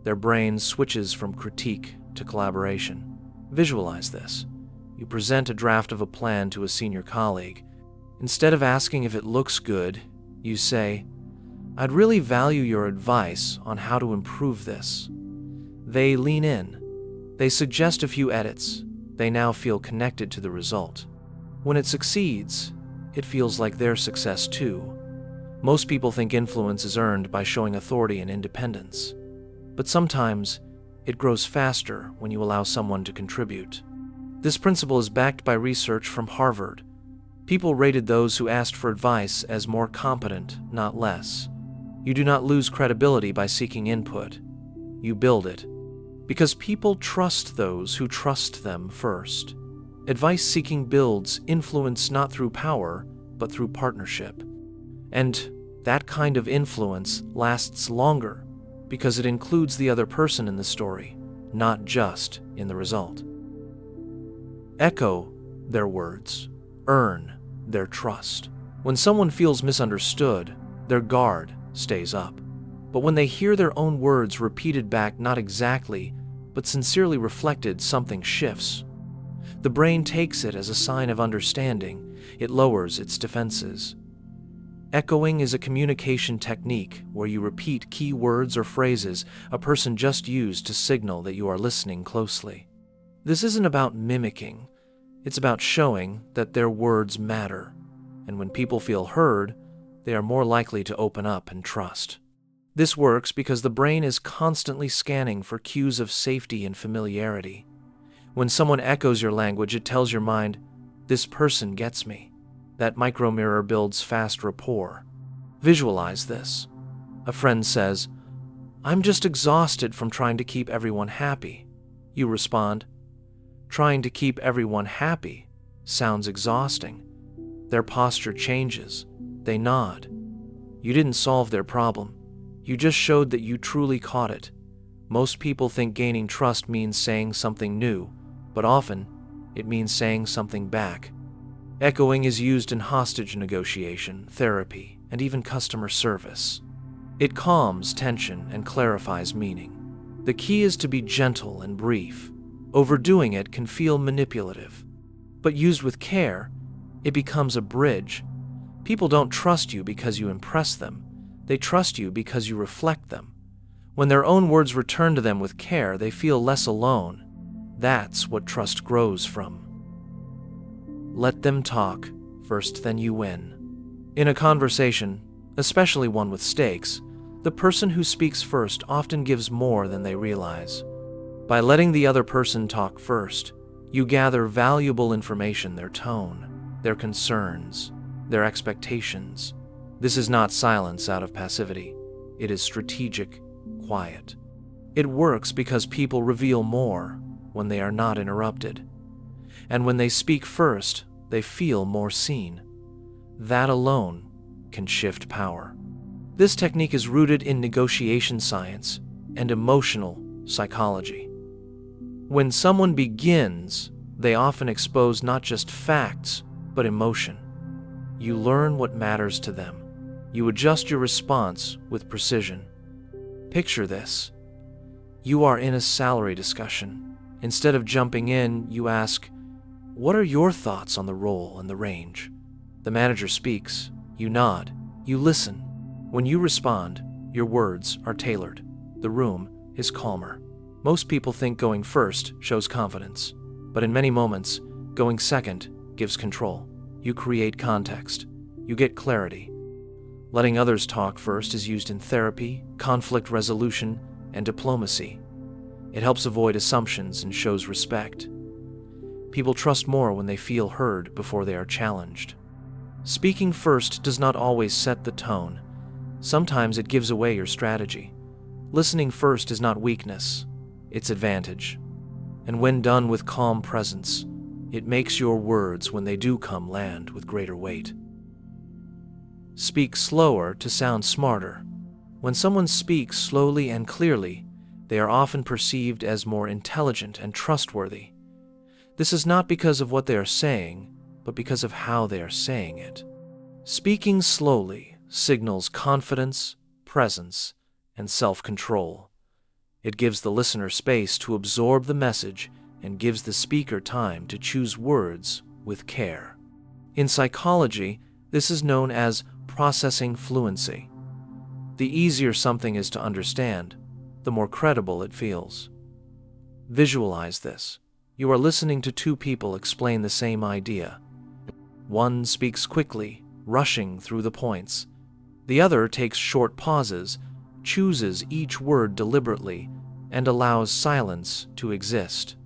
Their brain switches from critique to collaboration. Visualize this. You present a draft of a plan to a senior colleague. Instead of asking if it looks good, you say, "I'd really value your advice on how to improve this." They lean in. They suggest a few edits. They now feel connected to the result. When it succeeds, it feels like their success too. Most people think influence is earned by showing authority and independence. But sometimes, it grows faster when you allow someone to contribute. This principle is backed by research from Harvard. People rated those who asked for advice as more competent, not less. You do not lose credibility by seeking input. You build it. Because people trust those who trust them first. Advice seeking builds influence not through power, but through partnership. And that kind of influence lasts longer because it includes the other person in the story, not just in the result. Echo their words. Earn their trust. When someone feels misunderstood, their guard stays up. But when they hear their own words repeated back not exactly, but sincerely reflected, something shifts. The brain takes it as a sign of understanding. It lowers its defenses. Echoing is a communication technique where you repeat key words or phrases a person just used to signal that you are listening closely. This isn't about mimicking. It's about showing that their words matter. And when people feel heard, they are more likely to open up and trust. This works because the brain is constantly scanning for cues of safety and familiarity. When someone echoes your language, it tells your mind, "This person gets me." That micromirror builds fast rapport. Visualize this. A friend says, "I'm just exhausted from trying to keep everyone happy." You respond, "Trying to keep everyone happy sounds exhausting." Their posture changes. They nod. You didn't solve their problem. You just showed that you truly caught it. Most people think gaining trust means saying something new, but often it means saying something back. Echoing is used in hostage negotiation, therapy, and even customer service. It calms tension and clarifies meaning. The key is to be gentle and brief. Overdoing it can feel manipulative. But used with care, it becomes a bridge. People don't trust you because you impress them. They trust you because you reflect them. When their own words return to them with care, they feel less alone. That's what trust grows from. Let them talk first, then you win. In a conversation, especially one with stakes, the person who speaks first often gives more than they realize. By letting the other person talk first, you gather valuable information: their tone, their concerns, their expectations. This is not silence out of passivity. It is strategic, quiet. It works because people reveal more. when they are not interrupted. And when they speak first, they feel more seen. That alone can shift power. This technique is rooted in negotiation science and emotional psychology. When someone begins, they often expose not just facts, but emotion. You learn what matters to them. You adjust your response with precision. Picture this. You are in a salary discussion. Instead of jumping in, you ask, "What are your thoughts on the role and the range?" The manager speaks. You nod. You listen. When you respond, your words are tailored. The room is calmer. Most people think going first shows confidence, but in many moments, going second gives control. You create context. You get clarity. Letting others talk first is used in therapy, conflict resolution, and diplomacy. It helps avoid assumptions and shows respect. People trust more when they feel heard before they are challenged. Speaking first does not always set the tone. Sometimes it gives away your strategy. Listening first is not weakness, it's advantage. And when done with calm presence, it makes your words, when they do come, land with greater weight. Speak slower to sound smarter. When someone speaks slowly and clearly, they are often perceived as more intelligent and trustworthy. This is not because of what they are saying, but because of how they are saying it. Speaking slowly signals confidence, presence, and self-control. It gives the listener space to absorb the message and gives the speaker time to choose words with care. In psychology, this is known as processing fluency. The easier something is to understand, the more credible it feels. Visualize this. You are listening to two people explain the same idea. One speaks quickly, rushing through the points. The other takes short pauses, chooses each word deliberately, and allows silence to exist.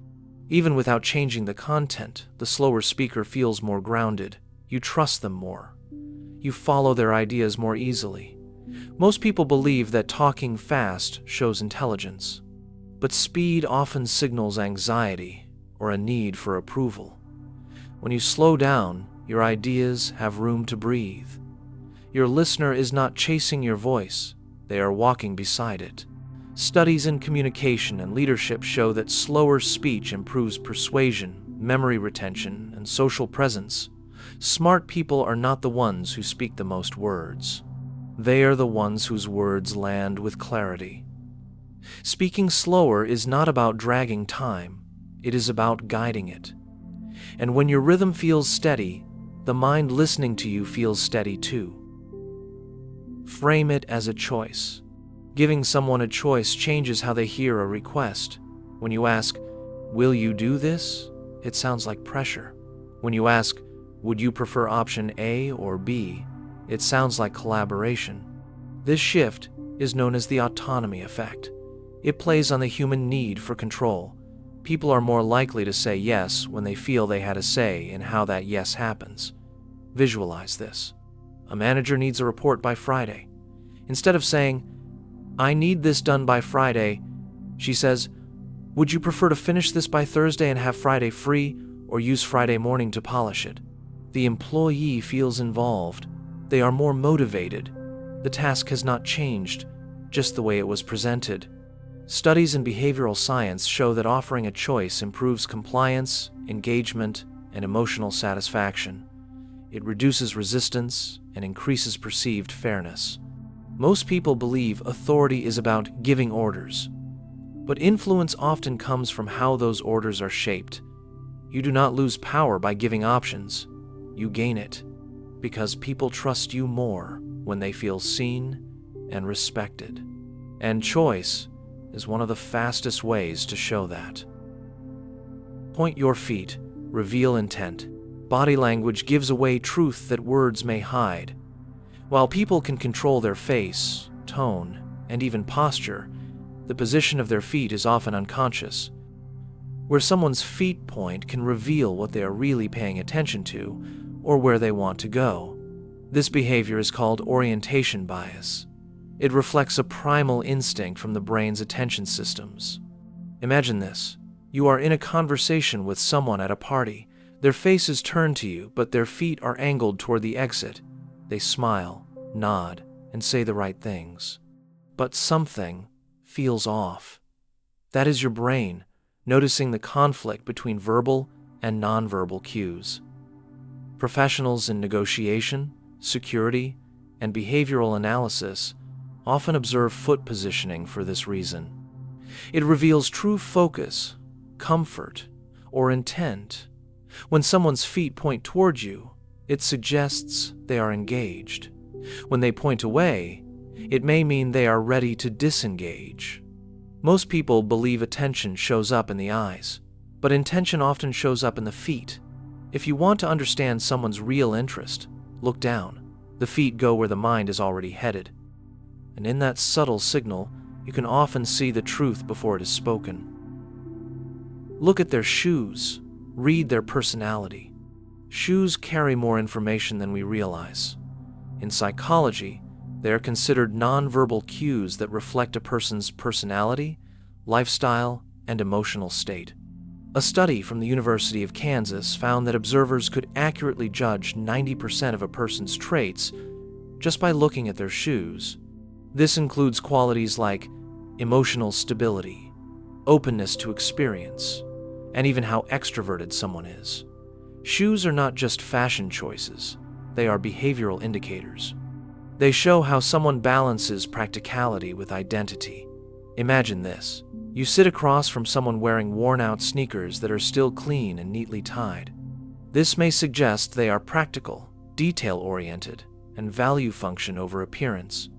Even without changing the content, the slower speaker feels more grounded. You trust them more. You follow their ideas more easily. Most people believe that talking fast shows intelligence, but speed often signals anxiety or a need for approval. When you slow down, your ideas have room to breathe. Your listener is not chasing your voice, they are walking beside it. Studies in communication and leadership show that slower speech improves persuasion, memory retention, and social presence. Smart people are not the ones who speak the most words. They are the ones whose words land with clarity. Speaking slower is not about dragging time, it is about guiding it. And when your rhythm feels steady, the mind listening to you feels steady too. Frame it as a choice. Giving someone a choice changes how they hear a request. When you ask, "Will you do this?" it sounds like pressure. When you ask, "Would you prefer option A or B?" it sounds like collaboration. This shift is known as the autonomy effect. It plays on the human need for control. People are more likely to say yes when they feel they had a say in how that yes happens. Visualize this. A manager needs a report by Friday. Instead of saying, "I need this done by Friday," she says, "Would you prefer to finish this by Thursday and have Friday free, or use Friday morning to polish it?" The employee feels involved. They are more motivated. The task has not changed, just the way it was presented. Studies in behavioral science show that offering a choice improves compliance, engagement, and emotional satisfaction. It reduces resistance and increases perceived fairness. Most people believe authority is about giving orders, but influence often comes from how those orders are shaped. You do not lose power by giving options. You gain it because people trust you more when they feel seen and respected. And choice is one of the fastest ways to show that. Point your feet, reveal intent. Body language gives away truth that words may hide. While people can control their face, tone, and even posture, the position of their feet is often unconscious. Where someone's feet point can reveal what they are really paying attention to or where they want to go. This behavior is called orientation bias. It reflects a primal instinct from the brain's attention systems. Imagine this. You are in a conversation with someone at a party. Their face is turned to you, but their feet are angled toward the exit. They smile, nod, and say the right things. But something feels off. That is your brain noticing the conflict between verbal and nonverbal cues. Professionals in negotiation, security, and behavioral analysis often observe foot positioning for this reason. It reveals true focus, comfort, or intent. When someone's feet point towards you, it suggests they are engaged. When they point away, it may mean they are ready to disengage. Most people believe attention shows up in the eyes, but intention often shows up in the feet. If you want to understand someone's real interest, look down. The feet go where the mind is already headed. And in that subtle signal, you can often see the truth before it is spoken. Look at their shoes. Read their personality. Shoes carry more information than we realize. In psychology, they are considered nonverbal cues that reflect a person's personality, lifestyle, and emotional state. A study from the University of Kansas found that observers could accurately judge 90% of a person's traits just by looking at their shoes. This includes qualities like emotional stability, openness to experience, and even how extroverted someone is. Shoes are not just fashion choices, they are behavioral indicators. They show how someone balances practicality with identity. Imagine this. You sit across from someone wearing worn-out sneakers that are still clean and neatly tied. This may suggest they are practical, detail-oriented, and value function over appearance.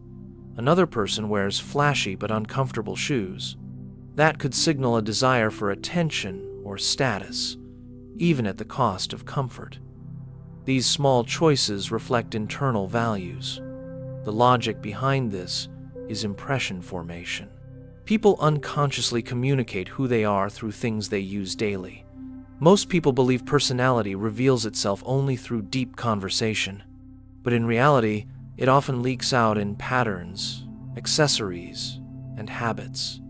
Another person wears flashy but uncomfortable shoes. That could signal a desire for attention or status, even at the cost of comfort. These small choices reflect internal values. The logic behind this is impression formation. People unconsciously communicate who they are through things they use daily. Most people believe personality reveals itself only through deep conversation, but in reality, it often leaks out in patterns, accessories, and habits.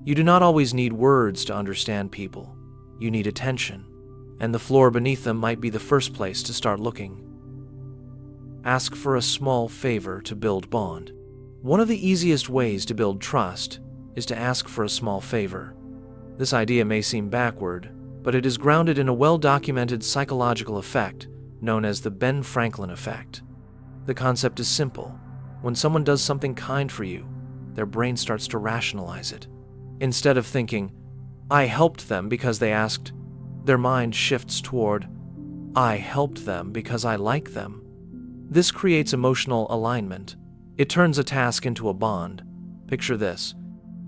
You do not always need words to understand people. You need attention, and the floor beneath them might be the first place to start looking. Ask for a small favor to build bond. One of the easiest ways to build trust is to ask for a small favor. This idea may seem backward, but it is grounded in a well-documented psychological effect known as the Ben Franklin effect. The concept is simple. When someone does something kind for you, their brain starts to rationalize it. Instead of thinking, "I helped them because they asked," their mind shifts toward, "I helped them because I like them." This creates emotional alignment. It turns a task into a bond. Picture this.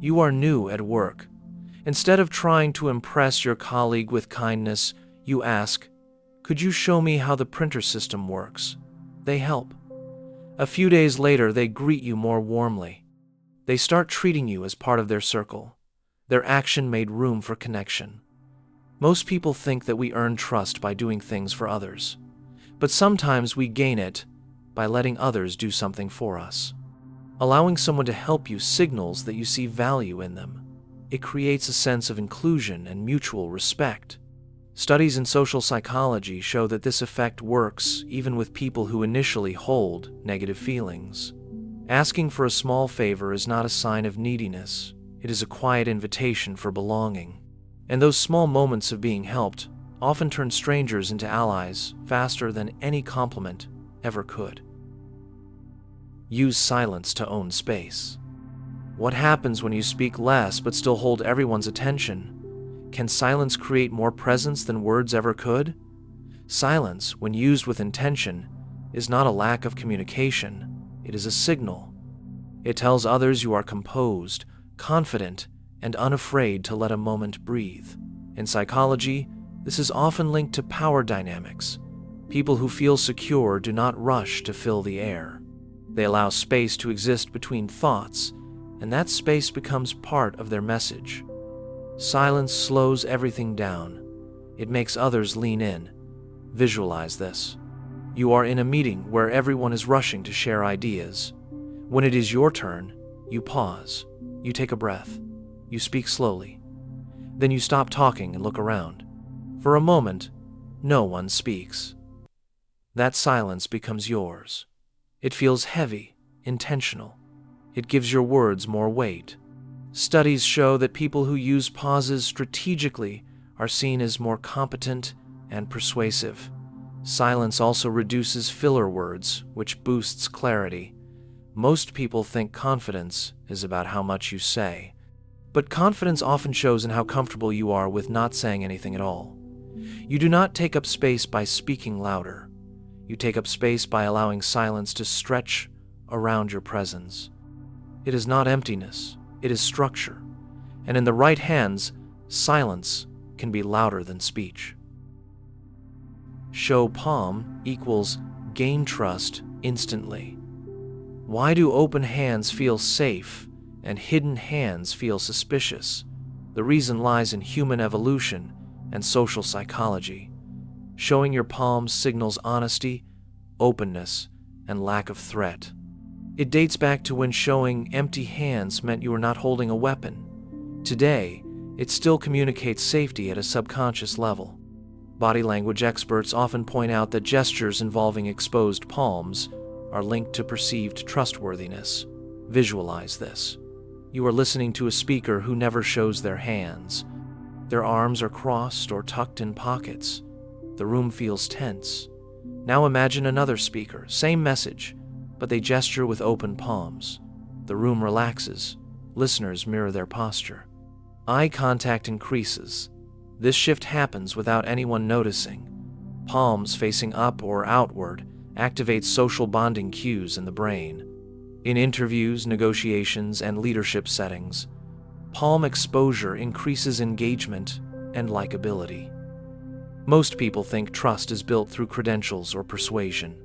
You are new at work. Instead of trying to impress your colleague with kindness, you ask, "Could you show me how the printer system works?" They help. A few days later, they greet you more warmly. They start treating you as part of their circle. Their action made room for connection. Most people think that we earn trust by doing things for others, but sometimes we gain it by letting others do something for us. Allowing someone to help you signals that you see value in them. It creates a sense of inclusion and mutual respect. Studies in social psychology show that this effect works even with people who initially hold negative feelings. Asking for a small favor is not a sign of neediness. It is a quiet invitation for belonging. And those small moments of being helped often turn strangers into allies faster than any compliment ever could. Use silence to own space. What happens when you speak less but still hold everyone's attention? Can silence create more presence than words ever could? Silence, when used with intention, is not a lack of communication. It is a signal. It tells others you are composed, confident, and unafraid to let a moment breathe. In psychology, this is often linked to power dynamics. People who feel secure do not rush to fill the air. They allow space to exist between thoughts, and that space becomes part of their message. Silence slows everything down. It makes others lean in. Visualize this. You are in a meeting where everyone is rushing to share ideas. When it is your turn, you pause. You take a breath. You speak slowly. Then you stop talking and look around. For a moment, no one speaks. That silence becomes yours. It feels heavy, intentional. It gives your words more weight. Studies show that people who use pauses strategically are seen as more competent and persuasive. Silence also reduces filler words, which boosts clarity. Most people think confidence is about how much you say, but confidence often shows in how comfortable you are with not saying anything at all. You do not take up space by speaking louder. You take up space by allowing silence to stretch around your presence. It is not emptiness, it is structure. And in the right hands, silence can be louder than speech. Show palm equals gain trust instantly. Why do open hands feel safe and hidden hands feel suspicious? The reason lies in human evolution and social psychology. Showing your palms signals honesty, openness, and lack of threat. It dates back to when showing empty hands meant you were not holding a weapon. Today, it still communicates safety at a subconscious level. Body language experts often point out that gestures involving exposed palms are linked to perceived trustworthiness. Visualize this. You are listening to a speaker who never shows their hands. Their arms are crossed or tucked in pockets. The room feels tense. Now imagine another speaker, same message, but they gesture with open palms. The room relaxes. Listeners mirror their posture. Eye contact increases. This shift happens without anyone noticing. Palms facing up or outward activate social bonding cues in the brain. In interviews, negotiations, and leadership settings, palm exposure increases engagement and likability. Most people think trust is built through credentials or persuasion,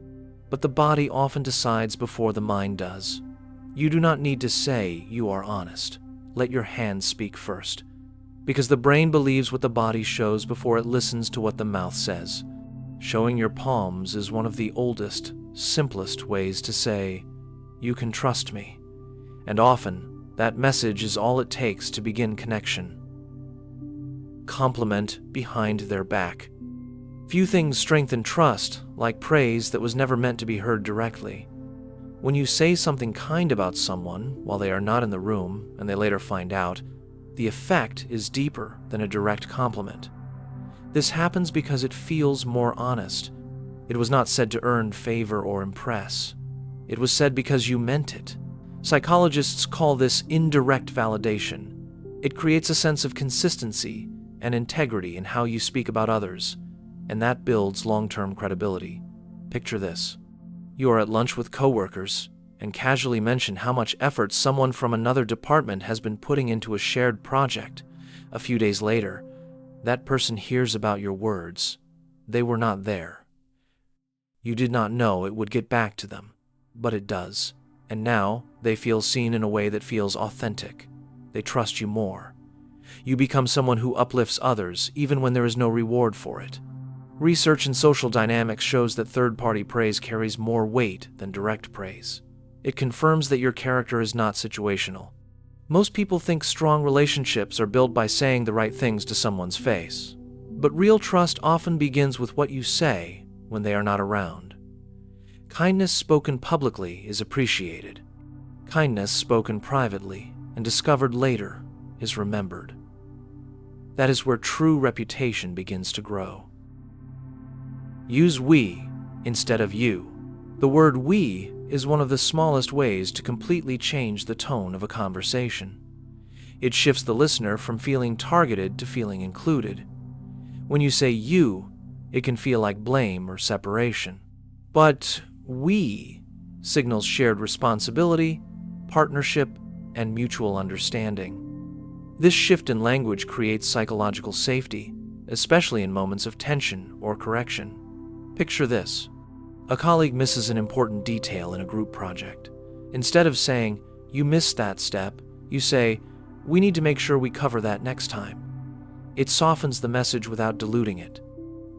but the body often decides before the mind does. You do not need to say you are honest. Let your hands speak first, because the brain believes what the body shows before it listens to what the mouth says. Showing your palms is one of the oldest, simplest ways to say, "You can trust me," and often that message is all it takes to begin connection. Compliment behind their back. Few things strengthen trust like praise that was never meant to be heard directly. When you say something kind about someone while they are not in the room and they later find out, the effect is deeper than a direct compliment. This happens because it feels more honest. It was not said to earn favor or impress. It was said because you meant it. Psychologists call this indirect validation. It creates a sense of consistency and integrity in how you speak about others, and that builds long-term credibility. Picture this. You are at lunch with coworkers and casually mention how much effort someone from another department has been putting into a shared project. A few days later, that person hears about your words. They were not there. You did not know it would get back to them, but it does. And now they feel seen in a way that feels authentic. They trust you more. You become someone who uplifts others even when there is no reward for it. Research in social dynamics shows that third-party praise carries more weight than direct praise. It confirms that your character is not situational. Most people think strong relationships are built by saying the right things to someone's face. But real trust often begins with what you say when they are not around. Kindness spoken publicly is appreciated. Kindness spoken privately and discovered later is remembered. That is where true reputation begins to grow. Use we instead of you. The word we is one of the smallest ways to completely change the tone of a conversation. It shifts the listener from feeling targeted to feeling included. When you say you, it can feel like blame or separation. But we signals shared responsibility, partnership, and mutual understanding. This shift in language creates psychological safety, especially in moments of tension or correction. Picture this. A colleague misses an important detail in a group project. Instead of saying, "You missed that step," you say, "We need to make sure we cover that next time." It softens the message without diluting it.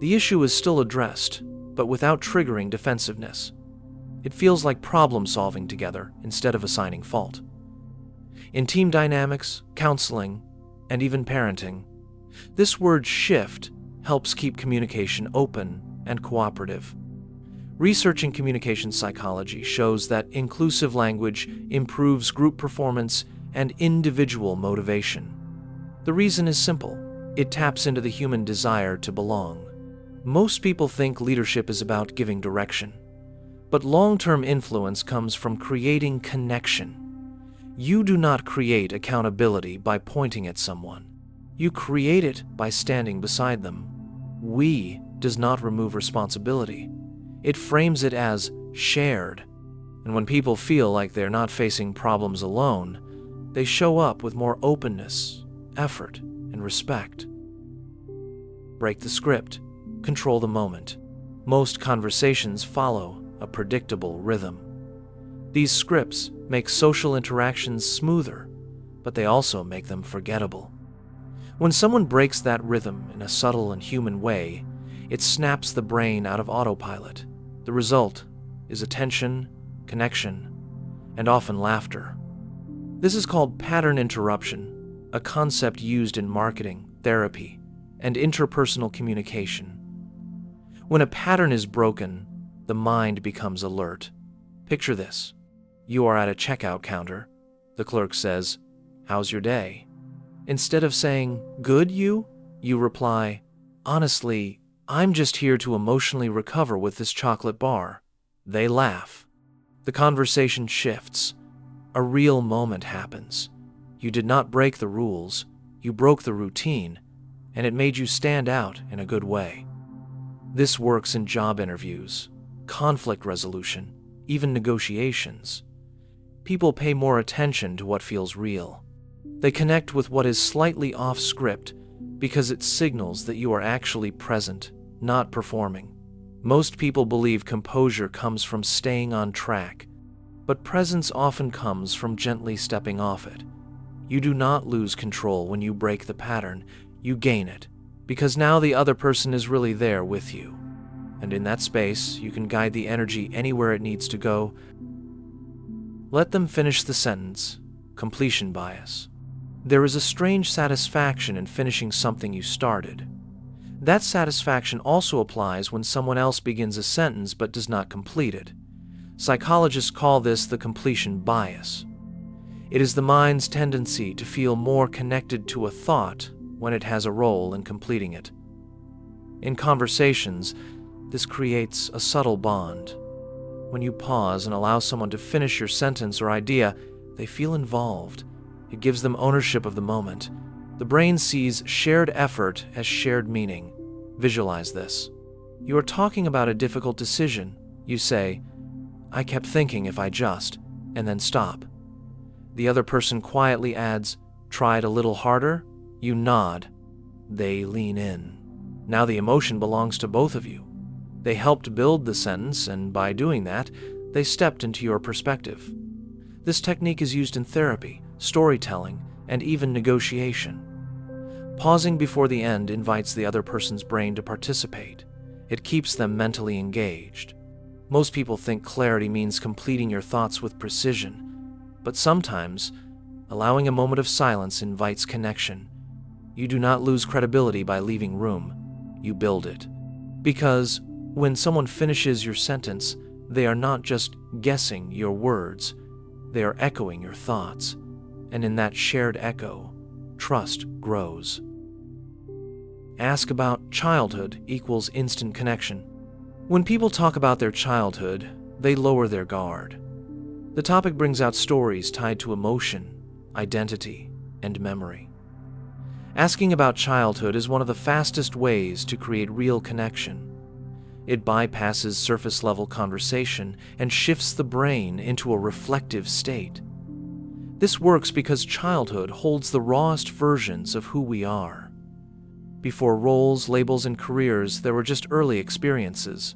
The issue is still addressed, but without triggering defensiveness. It feels like problem-solving together instead of assigning fault. In team dynamics, counseling, and even parenting, This word shift helps keep communication open and cooperative. Research in communication psychology shows that inclusive language improves group performance and individual motivation. The reason is simple. It taps into the human desire to belong. Most people think leadership is about giving direction, but long-term influence comes from creating connection. You do not create accountability by pointing at someone. You create it by standing beside them. We does not remove responsibility. It frames it as shared. And when people feel like they're not facing problems alone, they show up with more openness, effort, and respect. Break the script. Control the moment. Most conversations follow a predictable rhythm. These scripts make social interactions smoother, but they also make them forgettable. When someone breaks that rhythm in a subtle and human way, it snaps the brain out of autopilot. The result is attention, connection, and often laughter. This is called pattern interruption, a concept used in marketing, therapy, and interpersonal communication. When a pattern is broken, the mind becomes alert. Picture this. You are at a checkout counter. The clerk says, "How's your day?" Instead of saying, "Good, you reply, "Honestly, I'm just here to emotionally recover with this chocolate bar." They laugh. The conversation shifts. A real moment happens. You did not break the rules. You broke the routine, and it made you stand out in a good way. This works in job interviews, conflict resolution, even negotiations. People pay more attention to what feels real. They connect with what is slightly off script because it signals that you are actually present, not performing. Most people believe composure comes from staying on track, but presence often comes from gently stepping off it. You do not lose control when you break the pattern, you gain it, because now the other person is really there with you. And in that space, you can guide the energy anywhere it needs to go. Let them finish the sentence. Completion bias. There is a strange satisfaction in finishing something you started. That satisfaction also applies when someone else begins a sentence but does not complete it. Psychologists call this the completion bias. It is the mind's tendency to feel more connected to a thought when it has a role in completing it. In conversations, this creates a subtle bond. When you pause and allow someone to finish your sentence or idea, they feel involved. It gives them ownership of the moment. The brain sees shared effort as shared meaning. Visualize this. You are talking about a difficult decision. You say, "I kept thinking if I just," and then stop. The other person quietly adds, "Tried a little harder?" You nod. They lean in. Now the emotion belongs to both of you. They helped build the sentence, and by doing that, they stepped into your perspective. This technique is used in therapy, storytelling, and even negotiation. Pausing before the end invites the other person's brain to participate. It keeps them mentally engaged. Most people think clarity means completing your thoughts with precision, but sometimes, allowing a moment of silence invites connection. You do not lose credibility by leaving room. You build it. Because when someone finishes your sentence, they are not just guessing your words, they are echoing your thoughts. And in that shared echo, trust grows. Ask about childhood equals instant connection. When people talk about their childhood, they lower their guard. The topic brings out stories tied to emotion, identity, and memory. Asking about childhood is one of the fastest ways to create real connection. It bypasses surface-level conversation and shifts the brain into a reflective state. This works because childhood holds the rawest versions of who we are. Before roles, labels, and careers, there were just early experiences.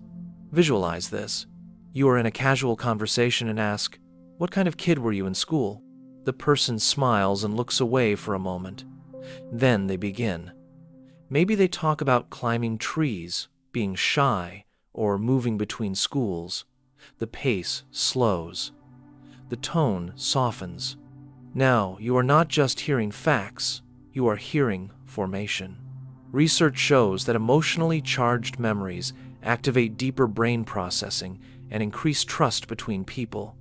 Visualize this. You are in a casual conversation and ask, "What kind of kid were you in school?" The person smiles and looks away for a moment. Then they begin. Maybe they talk about climbing trees, being shy, or moving between schools. The pace slows. The tone softens. Now, you are not just hearing facts, you are hearing formation. Research shows that emotionally charged memories activate deeper brain processing and increase trust between people.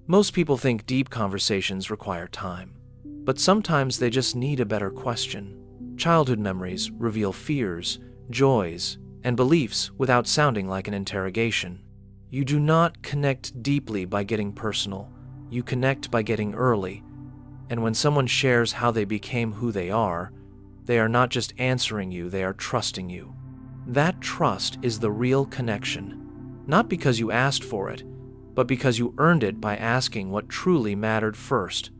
Most people think deep conversations require time, but sometimes they just need a better question. Childhood memories reveal fears, joys, and beliefs without sounding like an interrogation. You do not connect deeply by getting personal. You connect by getting early. And when someone shares how they became who they are not just answering you, they are trusting you. That trust is the real connection, not because you asked for it, but because you earned it by asking what truly mattered first.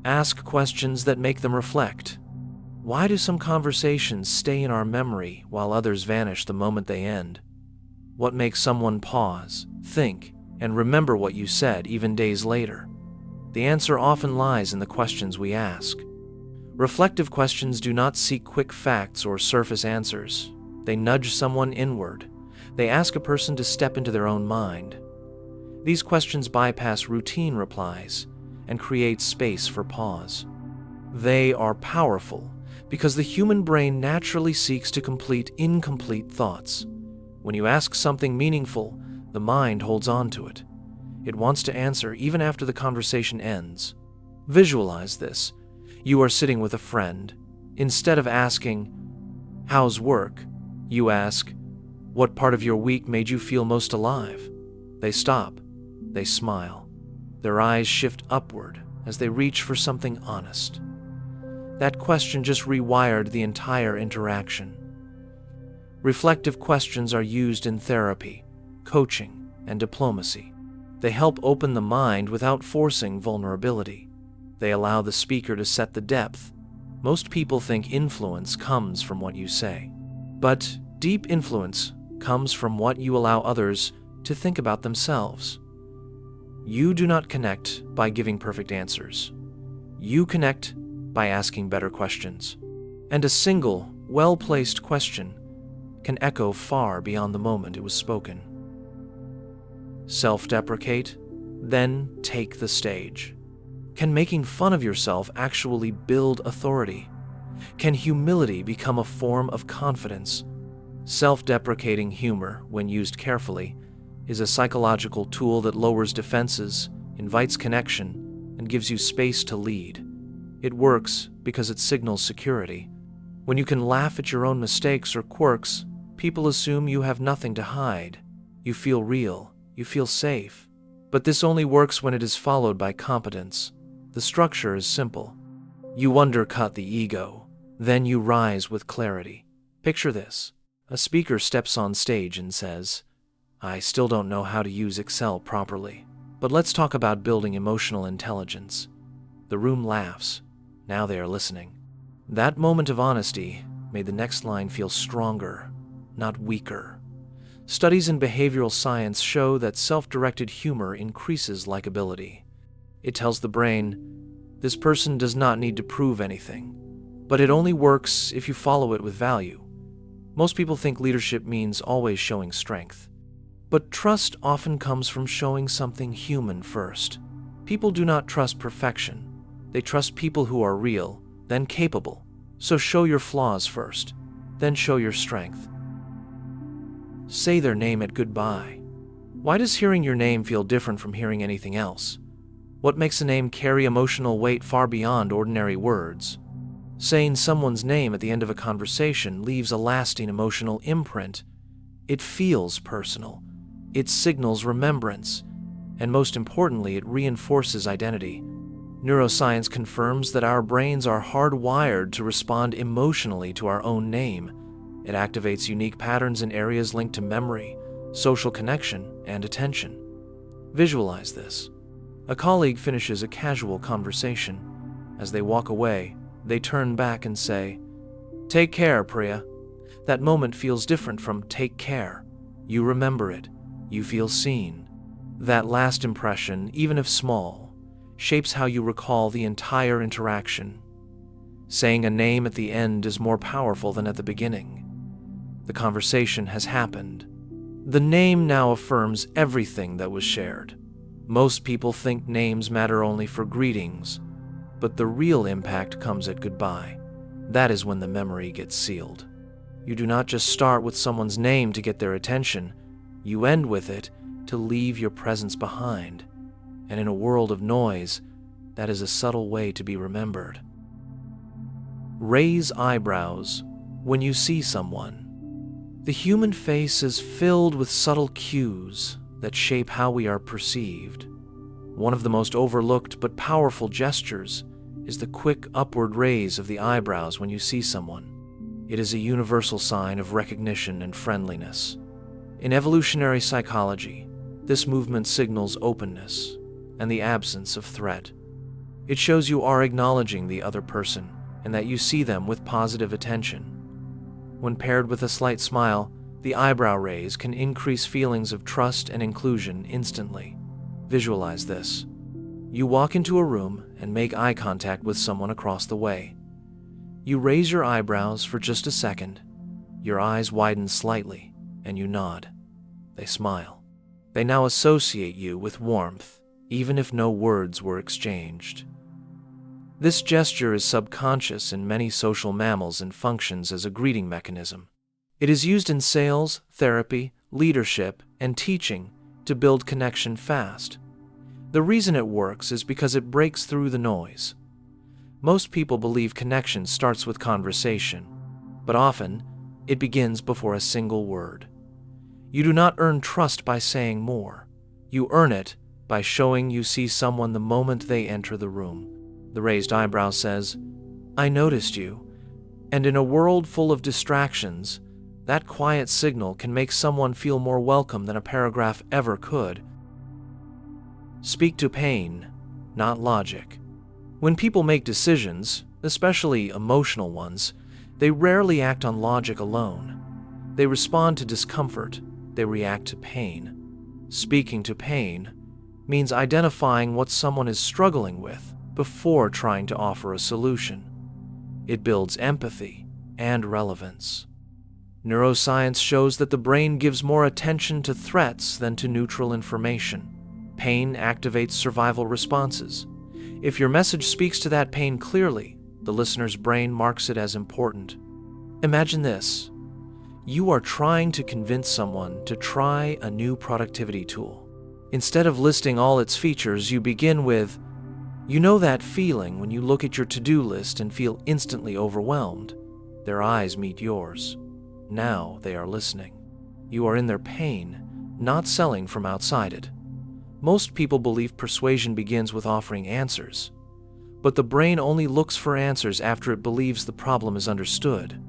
Ask questions that make them reflect. Why do some conversations stay in our memory while others vanish the moment they end? What makes someone pause, think, and remember what you said even days later? The answer often lies in the questions we ask. Reflective questions do not seek quick facts or surface answers. They nudge someone inward. They ask a person to step into their own mind. These questions bypass routine replies and create space for pause. They are powerful because the human brain naturally seeks to complete incomplete thoughts. When you ask something meaningful, the mind holds on to it. It wants to answer even after the conversation ends. Visualize this. You are sitting with a friend. Instead of asking, "How's work?" you ask, "What part of your week made you feel most alive?" They stop. They smile. Their eyes shift upward as they reach for something honest. That question just rewired the entire interaction. Reflective questions are used in therapy, coaching, and diplomacy. They help open the mind without forcing vulnerability. They allow the speaker to set the depth. Most people think influence comes from what you say. But deep influence comes from what you allow others to think about themselves. You do not connect by giving perfect answers. You connect by asking better questions. And a single, well-placed question can echo far beyond the moment it was spoken. Self-deprecate, then take the stage. Can making fun of yourself actually build authority? Can humility become a form of confidence? Self-deprecating humor, when used carefully, is a psychological tool that lowers defenses, invites connection, and gives you space to lead. It works because it signals security. When you can laugh at your own mistakes or quirks, people assume you have nothing to hide. You feel real. You feel safe. But this only works when it is followed by competence. The structure is simple. You undercut the ego, then you rise with clarity. Picture this. A speaker steps on stage and says, "I still don't know how to use Excel properly, but let's talk about building emotional intelligence." The room laughs. Now they are listening. That moment of honesty made the next line feel stronger, not weaker. Studies in behavioral science show that self-directed humor increases likability. It tells the brain, this person does not need to prove anything, but it only works if you follow it with value. Most people think leadership means always showing strength, but trust often comes from showing something human first. People do not trust perfection. They trust people who are real, then capable. So show your flaws first, then show your strength. Say their name at goodbye. Why does hearing your name feel different from hearing anything else? What makes a name carry emotional weight far beyond ordinary words? Saying someone's name at the end of a conversation leaves a lasting emotional imprint. It feels personal. It signals remembrance. And most importantly, it reinforces identity. Neuroscience confirms that our brains are hardwired to respond emotionally to our own name. It activates unique patterns in areas linked to memory, social connection, and attention. Visualize this. A colleague finishes a casual conversation. As they walk away, they turn back and say, "Take care, Priya." That moment feels different from "take care." You remember it. You feel seen. That last impression, even if small, shapes how you recall the entire interaction. Saying a name at the end is more powerful than at the beginning. The conversation has happened. The name now affirms everything that was shared. Most people think names matter only for greetings, but the real impact comes at goodbye. That is when the memory gets sealed. You do not just start with someone's name to get their attention, you end with it to leave your presence behind. And in a world of noise, that is a subtle way to be remembered. Raise eyebrows when you see someone. The human face is filled with subtle cues that shape how we are perceived. One of the most overlooked but powerful gestures is the quick upward raise of the eyebrows when you see someone. It is a universal sign of recognition and friendliness. In evolutionary psychology, this movement signals openness and the absence of threat. It shows you are acknowledging the other person and that you see them with positive attention. When paired with a slight smile, the eyebrow raise can increase feelings of trust and inclusion instantly. Visualize this. You walk into a room and make eye contact with someone across the way. You raise your eyebrows for just a second. Your eyes widen slightly, and you nod. They smile. They now associate you with warmth, even if no words were exchanged. This gesture is subconscious in many social mammals and functions as a greeting mechanism. It is used in sales, therapy, leadership, and teaching to build connection fast. The reason it works is because it breaks through the noise. Most people believe connection starts with conversation, but often it begins before a single word. You do not earn trust by saying more. You earn it by showing you see someone the moment they enter the room. The raised eyebrow says, "I noticed you," and in a world full of distractions, that quiet signal can make someone feel more welcome than a paragraph ever could. Speak to pain, not logic. When people make decisions, especially emotional ones, they rarely act on logic alone. They respond to discomfort, they react to pain. Speaking to pain means identifying what someone is struggling with before trying to offer a solution. It builds empathy and relevance. Neuroscience shows that the brain gives more attention to threats than to neutral information. Pain activates survival responses. If your message speaks to that pain clearly, the listener's brain marks it as important. Imagine this. You are trying to convince someone to try a new productivity tool. Instead of listing all its features, you begin with, "You know that feeling when you look at your to-do list and feel instantly overwhelmed?" Their eyes meet yours. Now they are listening. You are in their pain, not selling from outside it. Most people believe persuasion begins with offering answers, but the brain only looks for answers after it believes the problem is understood.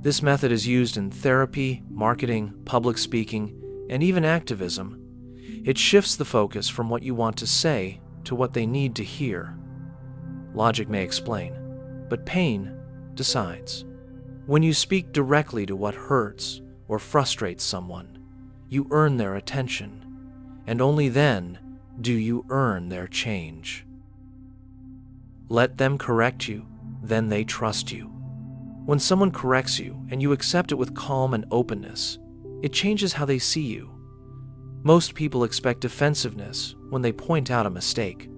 This method is used in therapy, marketing, public speaking, and even activism. It shifts the focus from what you want to say to what they need to hear. Logic may explain, but pain decides. When you speak directly to what hurts or frustrates someone, you earn their attention, and only then do you earn their change. Let them correct you, then they trust you. When someone corrects you and you accept it with calm and openness, it changes how they see you. Most people expect defensiveness when they point out a mistake,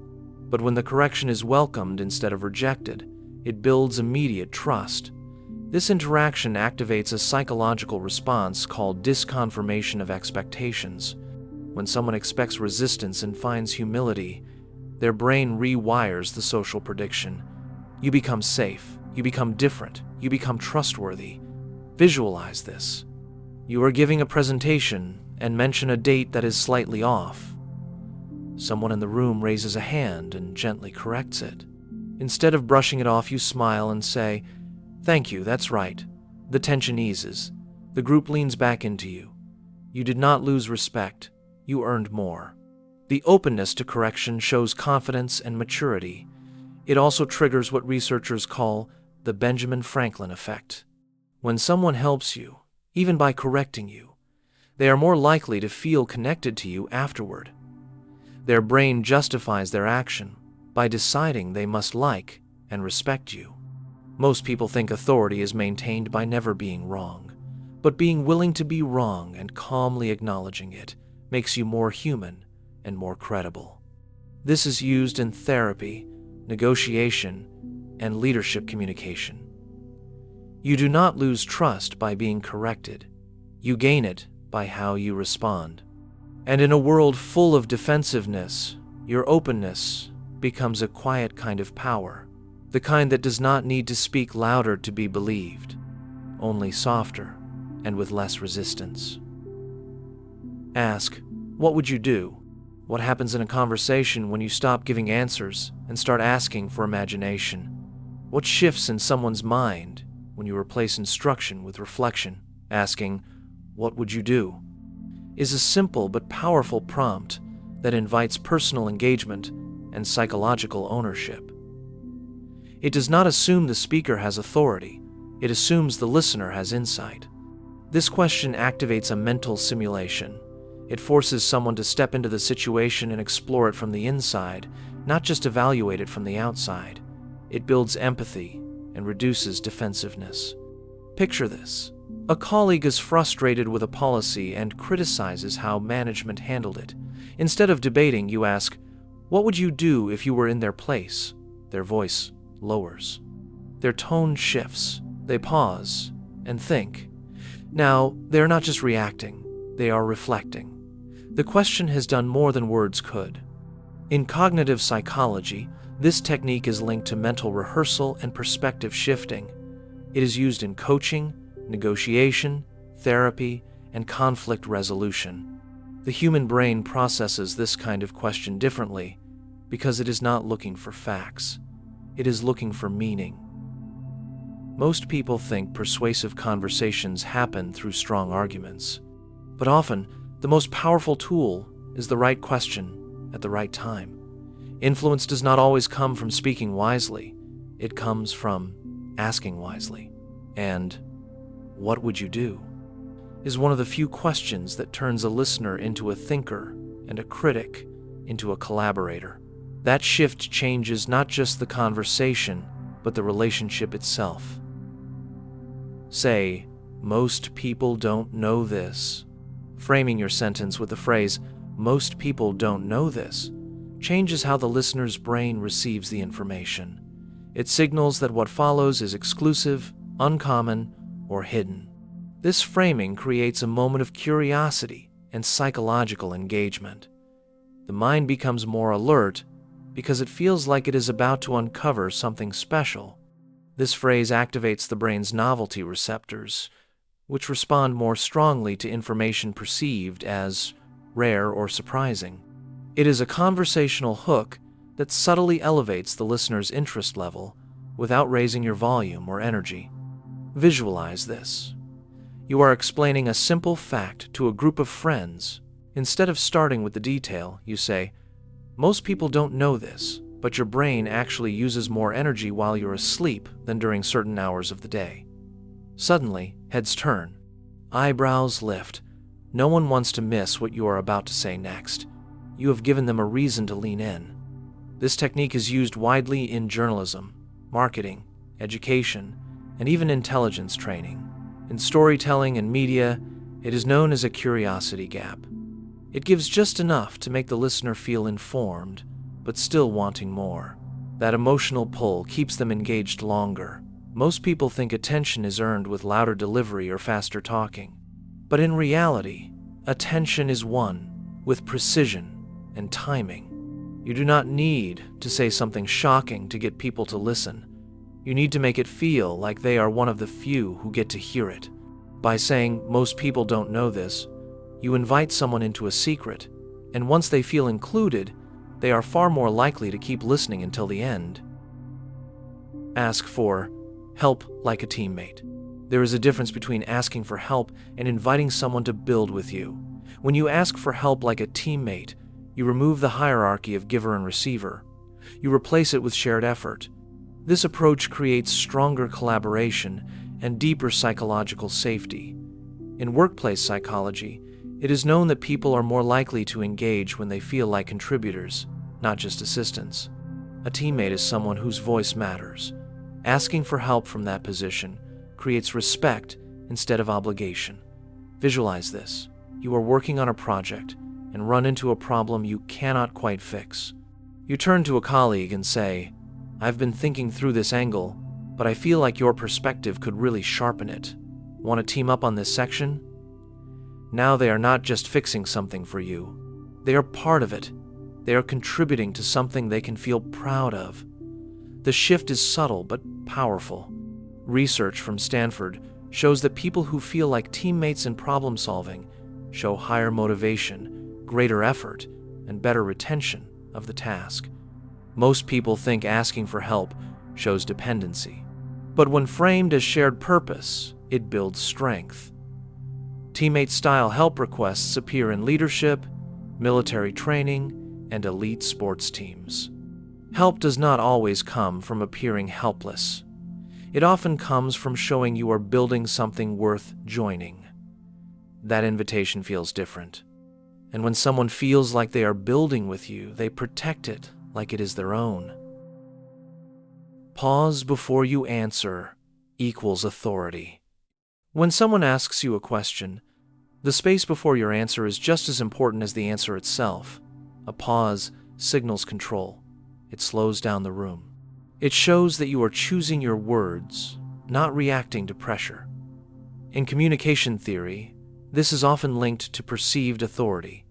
but when the correction is welcomed instead of rejected, it builds immediate trust. This interaction activates a psychological response called disconfirmation of expectations. When someone expects resistance and finds humility, their brain rewires the social prediction. You become safe, you become different, you become trustworthy. Visualize this. You are giving a presentation and mention a date that is slightly off. Someone in the room raises a hand and gently corrects it. Instead of brushing it off, you smile and say, "Thank you, that's right." The tension eases. The group leans back into you. You did not lose respect. You earned more. The openness to correction shows confidence and maturity. It also triggers what researchers call the Benjamin Franklin effect. When someone helps you, even by correcting you, they are more likely to feel connected to you afterward. Their brain justifies their action by deciding they must like and respect you. Most people think authority is maintained by never being wrong, but being willing to be wrong and calmly acknowledging it makes you more human and more credible. This is used in therapy, negotiation, and leadership communication. You do not lose trust by being corrected. You gain it by how you respond. And in a world full of defensiveness, your openness becomes a quiet kind of power, the kind that does not need to speak louder to be believed, only softer and with less resistance. Ask, what would you do? What happens in a conversation when you stop giving answers and start asking for imagination? What shifts in someone's mind when you replace instruction with reflection? Asking, what would you do? Is a simple but powerful prompt that invites personal engagement and psychological ownership. It does not assume the speaker has authority. It assumes the listener has insight. This question activates a mental simulation. It forces someone to step into the situation and explore it from the inside, not just evaluate it from the outside. It builds empathy and reduces defensiveness. Picture this. A colleague is frustrated with a policy and criticizes how management handled it. Instead of debating, you ask, what would you do if you were in their place? Their voice lowers. Their tone shifts. They pause and think. Now, they are not just reacting, they are reflecting. The question has done more than words could. In cognitive psychology, this technique is linked to mental rehearsal and perspective shifting. It is used in coaching, negotiation, therapy, and conflict resolution. The human brain processes this kind of question differently because it is not looking for facts. It is looking for meaning. Most people think persuasive conversations happen through strong arguments, but often the most powerful tool is the right question at the right time. Influence does not always come from speaking wisely. It comes from asking wisely. And what would you do? Is one of the few questions that turns a listener into a thinker and a critic into a collaborator. That shift changes not just the conversation, but the relationship itself. Say, most people don't know this. Framing your sentence with the phrase, most people don't know this, changes how the listener's brain receives the information. It signals that what follows is exclusive, uncommon, or hidden. This framing creates a moment of curiosity and psychological engagement. The mind becomes more alert because it feels like it is about to uncover something special. This phrase activates the brain's novelty receptors, which respond more strongly to information perceived as rare or surprising. It is a conversational hook that subtly elevates the listener's interest level without raising your volume or energy. Visualize this. You are explaining a simple fact to a group of friends. Instead of starting with the detail, you say, most people don't know this, but your brain actually uses more energy while you're asleep than during certain hours of the day. Suddenly, heads turn. Eyebrows lift. No one wants to miss what you are about to say next. You have given them a reason to lean in. This technique is used widely in journalism, marketing, education, and even intelligence training. In storytelling and media, it is known as a curiosity gap. It gives just enough to make the listener feel informed, but still wanting more. That emotional pull keeps them engaged longer. Most people think attention is earned with louder delivery or faster talking. But in reality, attention is won with precision and timing. You do not need to say something shocking to get people to listen. You need to make it feel like they are one of the few who get to hear it. By saying, most people don't know this, you invite someone into a secret, and once they feel included, they are far more likely to keep listening until the end. Ask for help like a teammate. There is a difference between asking for help and inviting someone to build with you. When you ask for help like a teammate, you remove the hierarchy of giver and receiver. You replace it with shared effort. This approach creates stronger collaboration and deeper psychological safety. In workplace psychology, it is known that people are more likely to engage when they feel like contributors, not just assistants. A teammate is someone whose voice matters. Asking for help from that position creates respect instead of obligation. Visualize this. You are working on a project and run into a problem you cannot quite fix. You turn to a colleague and say, I've been thinking through this angle, but I feel like your perspective could really sharpen it. Want to team up on this section? Now they are not just fixing something for you. They are part of it. They are contributing to something they can feel proud of. The shift is subtle but powerful. Research from Stanford shows that people who feel like teammates in problem solving show higher motivation, greater effort, and better retention of the task. Most people think asking for help shows dependency, but when framed as shared purpose, it builds strength. Teammate-style help requests appear in leadership, military training, and elite sports teams. Help does not always come from appearing helpless. It often comes from showing you are building something worth joining. That invitation feels different. And when someone feels like they are building with you, they protect it like it is their own. Pause before you answer equals authority. When someone asks you a question, the space before your answer is just as important as the answer itself. A pause signals control. It slows down the room. It shows that you are choosing your words, not reacting to pressure. In communication theory, this is often linked to perceived authority.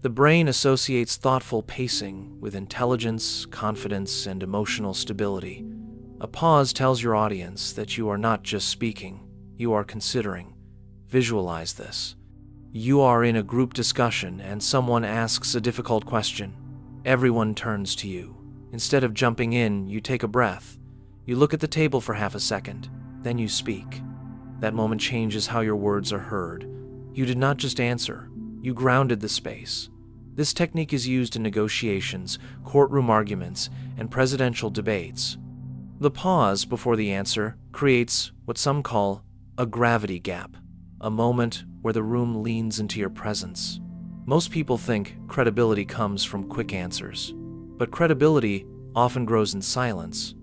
The brain associates thoughtful pacing with intelligence, confidence, and emotional stability. A pause tells your audience that you are not just speaking, you are considering. Visualize this. You are in a group discussion and someone asks a difficult question. Everyone turns to you. Instead of jumping in, you take a breath. You look at the table for half a second, then you speak. That moment changes how your words are heard. You did not just answer, you grounded the space. This technique is used in negotiations, courtroom arguments, and presidential debates. The pause before the answer creates what some call a gravity gap, a moment where the room leans into your presence. Most people think credibility comes from quick answers, but credibility often grows in silence.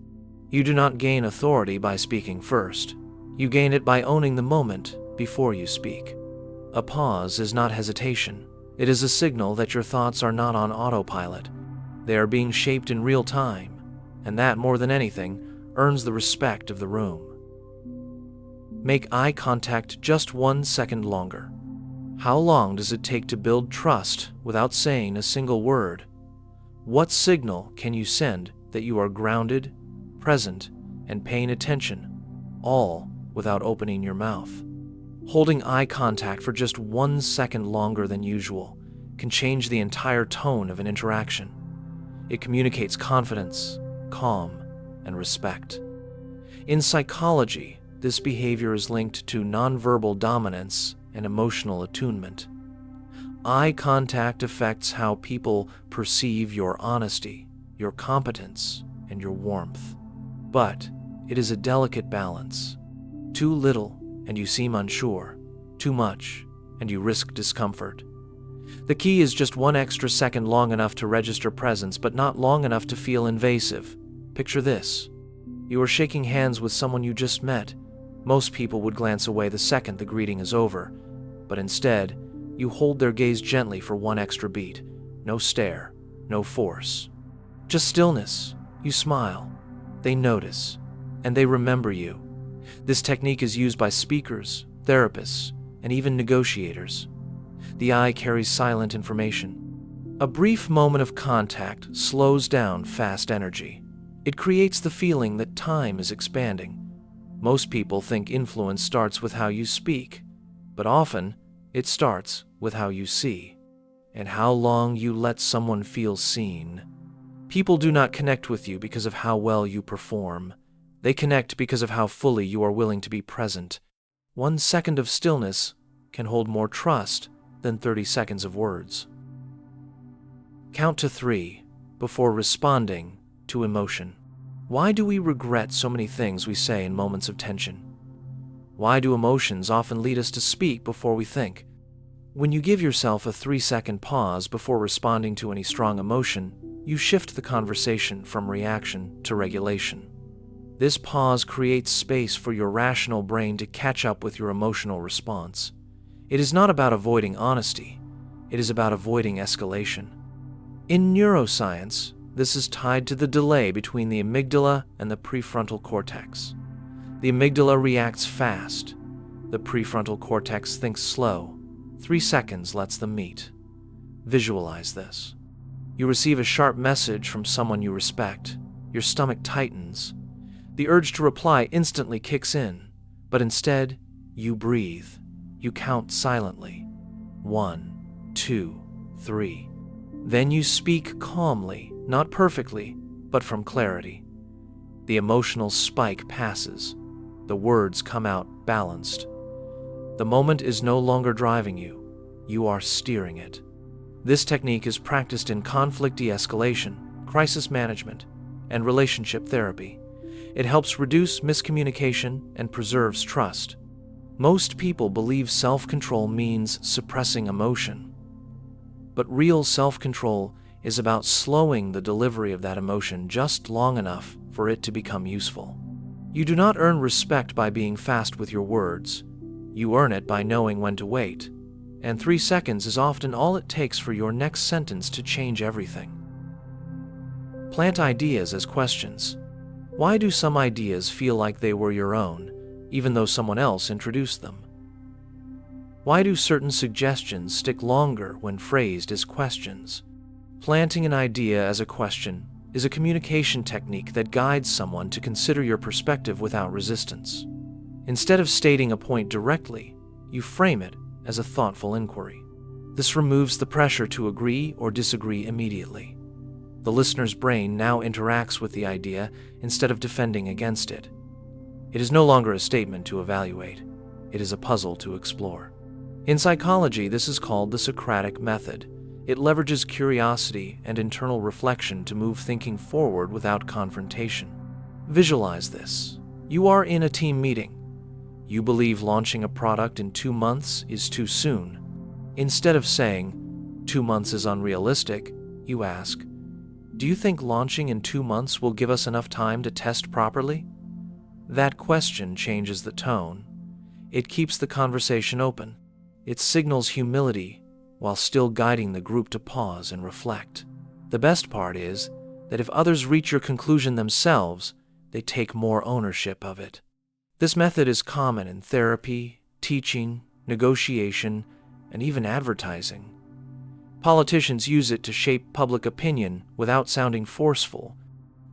You do not gain authority by speaking first. You gain it by owning the moment before you speak. A pause is not hesitation. It is a signal that your thoughts are not on autopilot. They are being shaped in real time, and that, more than anything, earns the respect of the room. Make eye contact just 1 second longer. How long does it take to build trust without saying a single word? What signal can you send that you are grounded, present, and paying attention, all without opening your mouth? Holding eye contact for just 1 second longer than usual can change the entire tone of an interaction. It communicates confidence, calm, and respect. In psychology, this behavior is linked to nonverbal dominance and emotional attunement. Eye contact affects how people perceive your honesty, your competence, and your warmth. But it is a delicate balance. Too little, and you seem unsure. Too much, and you risk discomfort. The key is just 1 extra second long enough to register presence, but not long enough to feel invasive. Picture this. You are shaking hands with someone you just met. Most people would glance away the second the greeting is over, but instead, you hold their gaze gently for 1 extra beat. No stare, no force. Just stillness. You smile. They notice, and they remember you. This technique is used by speakers, therapists, and even negotiators. The eye carries silent information. A brief moment of contact slows down fast energy. It creates the feeling that time is expanding. Most people think influence starts with how you speak, but often it starts with how you see and how long you let someone feel seen. People do not connect with you because of how well you perform. They connect because of how fully you are willing to be present. 1 second of stillness can hold more trust than 30 seconds of words. Count to 3 before responding to emotion. Why do we regret so many things we say in moments of tension? Why do emotions often lead us to speak before we think? When you give yourself a 3-second pause before responding to any strong emotion, you shift the conversation from reaction to regulation. This pause creates space for your rational brain to catch up with your emotional response. It is not about avoiding honesty. It is about avoiding escalation. In neuroscience, this is tied to the delay between the amygdala and the prefrontal cortex. The amygdala reacts fast. The prefrontal cortex thinks slow. 3 seconds lets them meet. Visualize this. You receive a sharp message from someone you respect. Your stomach tightens. The urge to reply instantly kicks in, but instead, you breathe. You count silently. 1, 2, 3. Then you speak calmly, not perfectly, but from clarity. The emotional spike passes. The words come out balanced. The moment is no longer driving you. You are steering it. This technique is practiced in conflict de-escalation, crisis management, and relationship therapy. It helps reduce miscommunication and preserves trust. Most people believe self-control means suppressing emotion. But real self-control is about slowing the delivery of that emotion just long enough for it to become useful. You do not earn respect by being fast with your words. You earn it by knowing when to wait. And 3 seconds is often all it takes for your next sentence to change everything. Plant ideas as questions. Why do some ideas feel like they were your own, even though someone else introduced them? Why do certain suggestions stick longer when phrased as questions? Planting an idea as a question is a communication technique that guides someone to consider your perspective without resistance. Instead of stating a point directly, you frame it as a thoughtful inquiry. This removes the pressure to agree or disagree immediately. The listener's brain now interacts with the idea instead of defending against it. It is no longer a statement to evaluate. It is a puzzle to explore. In psychology, this is called the Socratic method. It leverages curiosity and internal reflection to move thinking forward without confrontation. Visualize this. You are in a team meeting. You believe launching a product in 2 months is too soon. Instead of saying, 2 months is unrealistic, you ask, do you think launching in 2 months will give us enough time to test properly? That question changes the tone. It keeps the conversation open. It signals humility while still guiding the group to pause and reflect. The best part is that if others reach your conclusion themselves, they take more ownership of it. This method is common in therapy, teaching, negotiation, and even advertising. Politicians use it to shape public opinion without sounding forceful.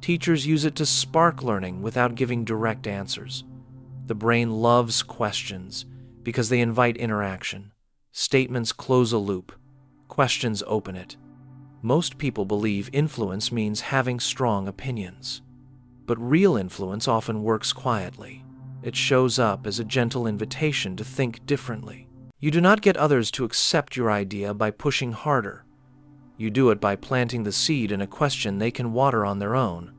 Teachers use it to spark learning without giving direct answers. The brain loves questions because they invite interaction. Statements close a loop. Questions open it. Most people believe influence means having strong opinions. But real influence often works quietly. It shows up as a gentle invitation to think differently. You do not get others to accept your idea by pushing harder. You do it by planting the seed in a question they can water on their own.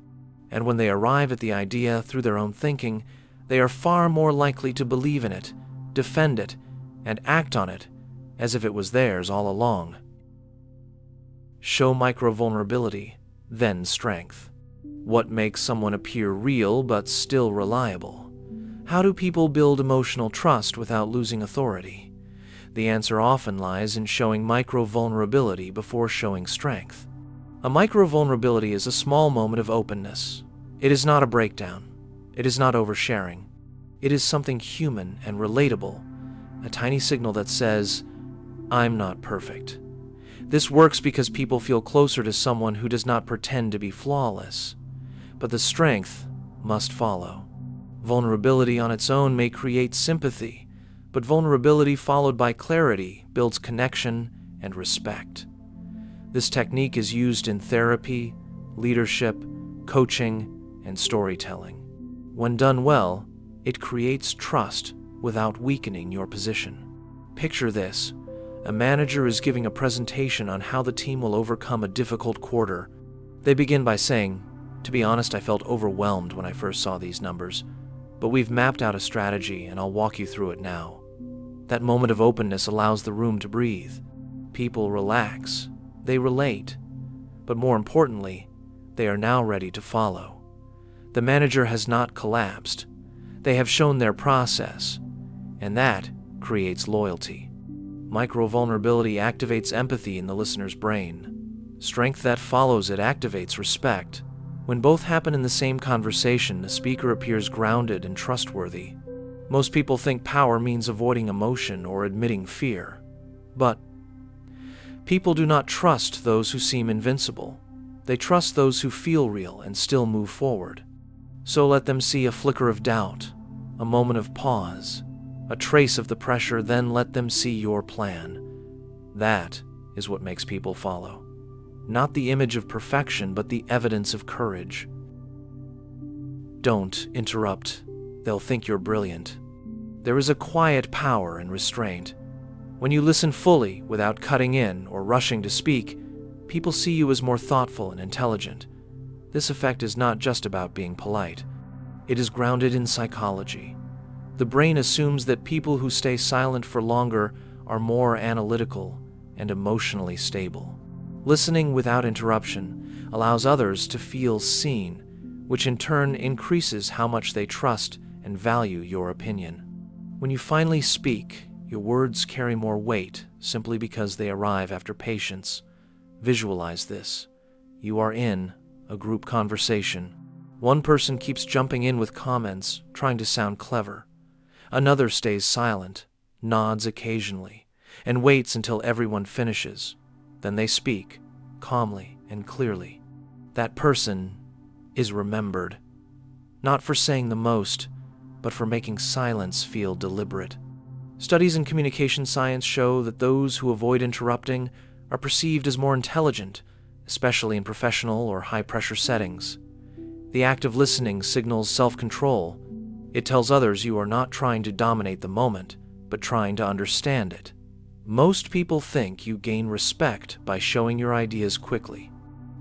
And when they arrive at the idea through their own thinking, they are far more likely to believe in it, defend it, and act on it as if it was theirs all along. Show micro-vulnerability, then strength. What makes someone appear real but still reliable? How do people build emotional trust without losing authority? The answer often lies in showing micro-vulnerability before showing strength. A micro-vulnerability is a small moment of openness. It is not a breakdown. It is not oversharing. It is something human and relatable, a tiny signal that says, I'm not perfect. This works because people feel closer to someone who does not pretend to be flawless. But the strength must follow. Vulnerability on its own may create sympathy, but vulnerability followed by clarity builds connection and respect. This technique is used in therapy, leadership, coaching, and storytelling. When done well, it creates trust without weakening your position. Picture this. A manager is giving a presentation on how the team will overcome a difficult quarter. They begin by saying, "To be honest, I felt overwhelmed when I first saw these numbers, but we've mapped out a strategy and I'll walk you through it now." That moment of openness allows the room to breathe. People relax. They relate. But more importantly, they are now ready to follow. The manager has not collapsed. They have shown their process, and that creates loyalty. Micro-vulnerability activates empathy in the listener's brain. Strength that follows it activates respect. When both happen in the same conversation, the speaker appears grounded and trustworthy. Most people think power means avoiding emotion or admitting fear. But people do not trust those who seem invincible. They trust those who feel real and still move forward. So let them see a flicker of doubt, a moment of pause, a trace of the pressure, then let them see your plan. That is what makes people follow. Not the image of perfection, but the evidence of courage. Don't interrupt. They'll think you're brilliant. There is a quiet power in restraint. When you listen fully, without cutting in or rushing to speak, people see you as more thoughtful and intelligent. This effect is not just about being polite. It is grounded in psychology. The brain assumes that people who stay silent for longer are more analytical and emotionally stable. Listening without interruption allows others to feel seen, which in turn increases how much they trust and value your opinion. When you finally speak, your words carry more weight simply because they arrive after patience. Visualize this. You are in a group conversation. One person keeps jumping in with comments, trying to sound clever. Another stays silent, nods occasionally, and waits until everyone finishes. Then they speak, calmly and clearly. That person is remembered, not for saying the most, but for making silence feel deliberate. Studies in communication science show that those who avoid interrupting are perceived as more intelligent, especially in professional or high-pressure settings. The act of listening signals self-control. It tells others you are not trying to dominate the moment, but trying to understand it. Most people think you gain respect by showing your ideas quickly.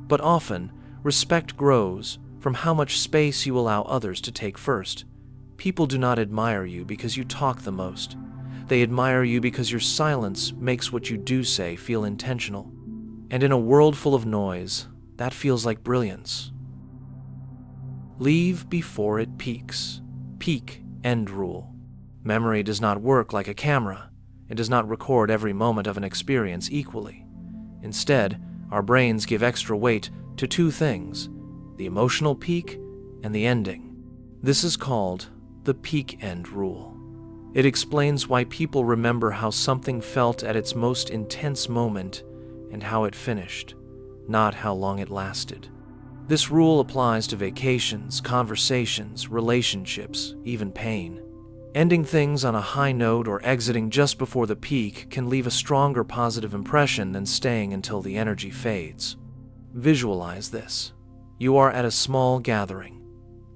But often, respect grows from how much space you allow others to take first. People do not admire you because you talk the most. They admire you because your silence makes what you do say feel intentional. And in a world full of noise, that feels like brilliance. Leave before it peaks. Peak end rule. Memory does not work like a camera. It does not record every moment of an experience equally. Instead, our brains give extra weight to two things: the emotional peak and the ending. This is called the peak end rule. It explains why people remember how something felt at its most intense moment and how it finished, not how long it lasted. This rule applies to vacations, conversations, relationships, even pain. Ending things on a high note or exiting just before the peak can leave a stronger positive impression than staying until the energy fades. Visualize this. You are at a small gathering.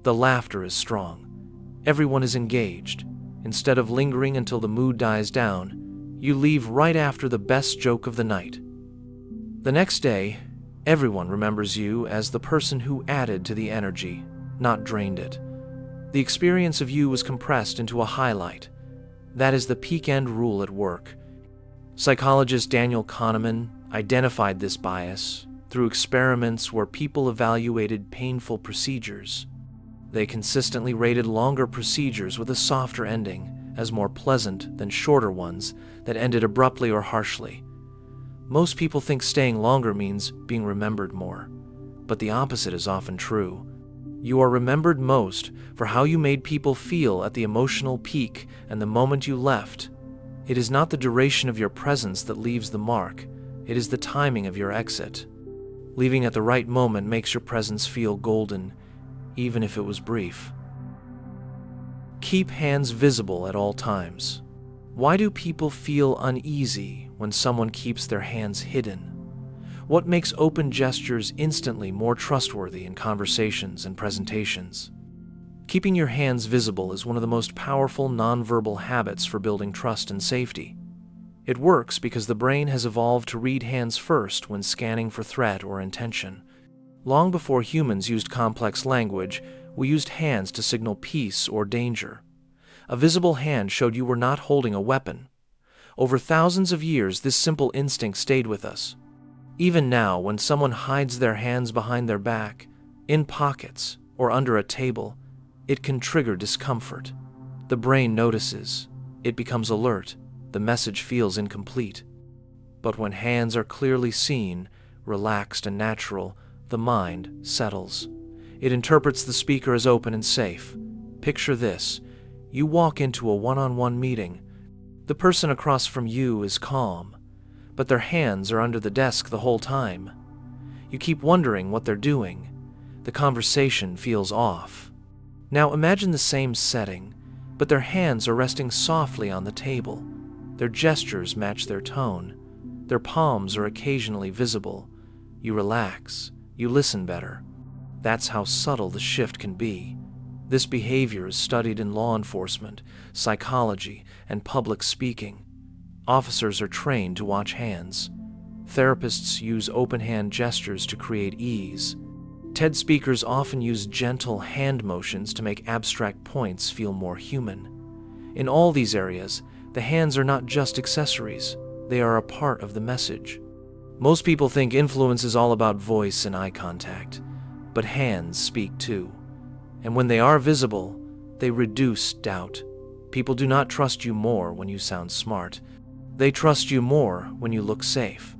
The laughter is strong. Everyone is engaged. Instead of lingering until the mood dies down, you leave right after the best joke of the night. The next day, everyone remembers you as the person who added to the energy, not drained it. The experience of you was compressed into a highlight. That is the peak end rule at work. Psychologist Daniel Kahneman identified this bias through experiments where people evaluated painful procedures. They consistently rated longer procedures with a softer ending as more pleasant than shorter ones that ended abruptly or harshly. Most people think staying longer means being remembered more, but the opposite is often true. You are remembered most for how you made people feel at the emotional peak and the moment you left. It is not the duration of your presence that leaves the mark. It is the timing of your exit. Leaving at the right moment makes your presence feel golden, even if it was brief. Keep hands visible at all times. Why do people feel uneasy when someone keeps their hands hidden? What makes open gestures instantly more trustworthy in conversations and presentations? Keeping your hands visible is one of the most powerful nonverbal habits for building trust and safety. It works because the brain has evolved to read hands first when scanning for threat or intention. Long before humans used complex language, we used hands to signal peace or danger. A visible hand showed you were not holding a weapon. Over thousands of years, this simple instinct stayed with us. Even now, when someone hides their hands behind their back, in pockets, or under a table, it can trigger discomfort. The brain notices. It becomes alert. The message feels incomplete. But when hands are clearly seen, relaxed and natural, the mind settles. It interprets the speaker as open and safe. Picture this. You walk into a one-on-one meeting. The person across from you is calm, but their hands are under the desk the whole time. You keep wondering what they're doing. The conversation feels off. Now imagine the same setting, but their hands are resting softly on the table. Their gestures match their tone. Their palms are occasionally visible. You relax. You listen better. That's how subtle the shift can be. This behavior is studied in law enforcement, psychology, and public speaking. Officers are trained to watch hands. Therapists use open hand gestures to create ease. TED speakers often use gentle hand motions to make abstract points feel more human. In all these areas, the hands are not just accessories, they are a part of the message. Most people think influence is all about voice and eye contact, but hands speak too. And when they are visible, they reduce doubt. People do not trust you more when you sound smart. They trust you more when you look safe.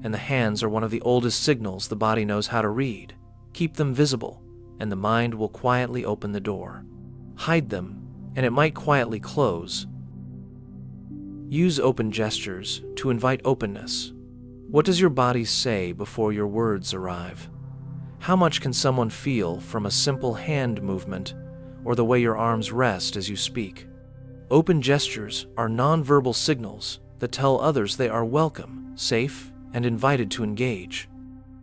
And the hands are one of the oldest signals the body knows how to read. Keep them visible, and the mind will quietly open the door. Hide them, and it might quietly close. Use open gestures to invite openness. What does your body say before your words arrive? How much can someone feel from a simple hand movement or the way your arms rest as you speak? Open gestures are nonverbal signals that tell others they are welcome, safe, and invited to engage.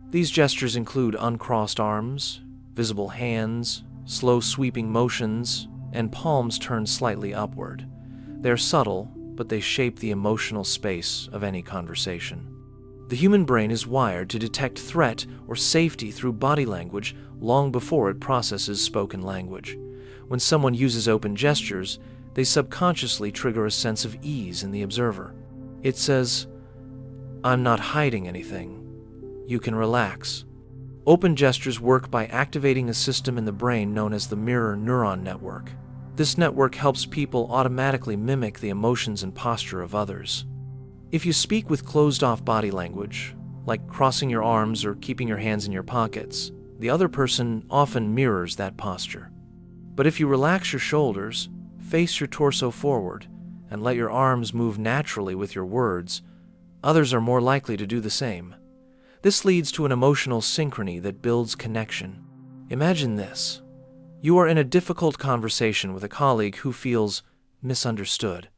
These gestures include uncrossed arms, visible hands, slow sweeping motions, and palms turned slightly upward. They're subtle, but they shape the emotional space of any conversation. The human brain is wired to detect threat or safety through body language long before it processes spoken language. When someone uses open gestures, they subconsciously trigger a sense of ease in the observer. It says, "I'm not hiding anything. You can relax." Open gestures work by activating a system in the brain known as the mirror neuron network. This network helps people automatically mimic the emotions and posture of others. If you speak with closed-off body language, like crossing your arms or keeping your hands in your pockets, the other person often mirrors that posture. But if you relax your shoulders, face your torso forward, and let your arms move naturally with your words, others are more likely to do the same. This leads to an emotional synchrony that builds connection. Imagine this. You are in a difficult conversation with a colleague who feels misunderstood.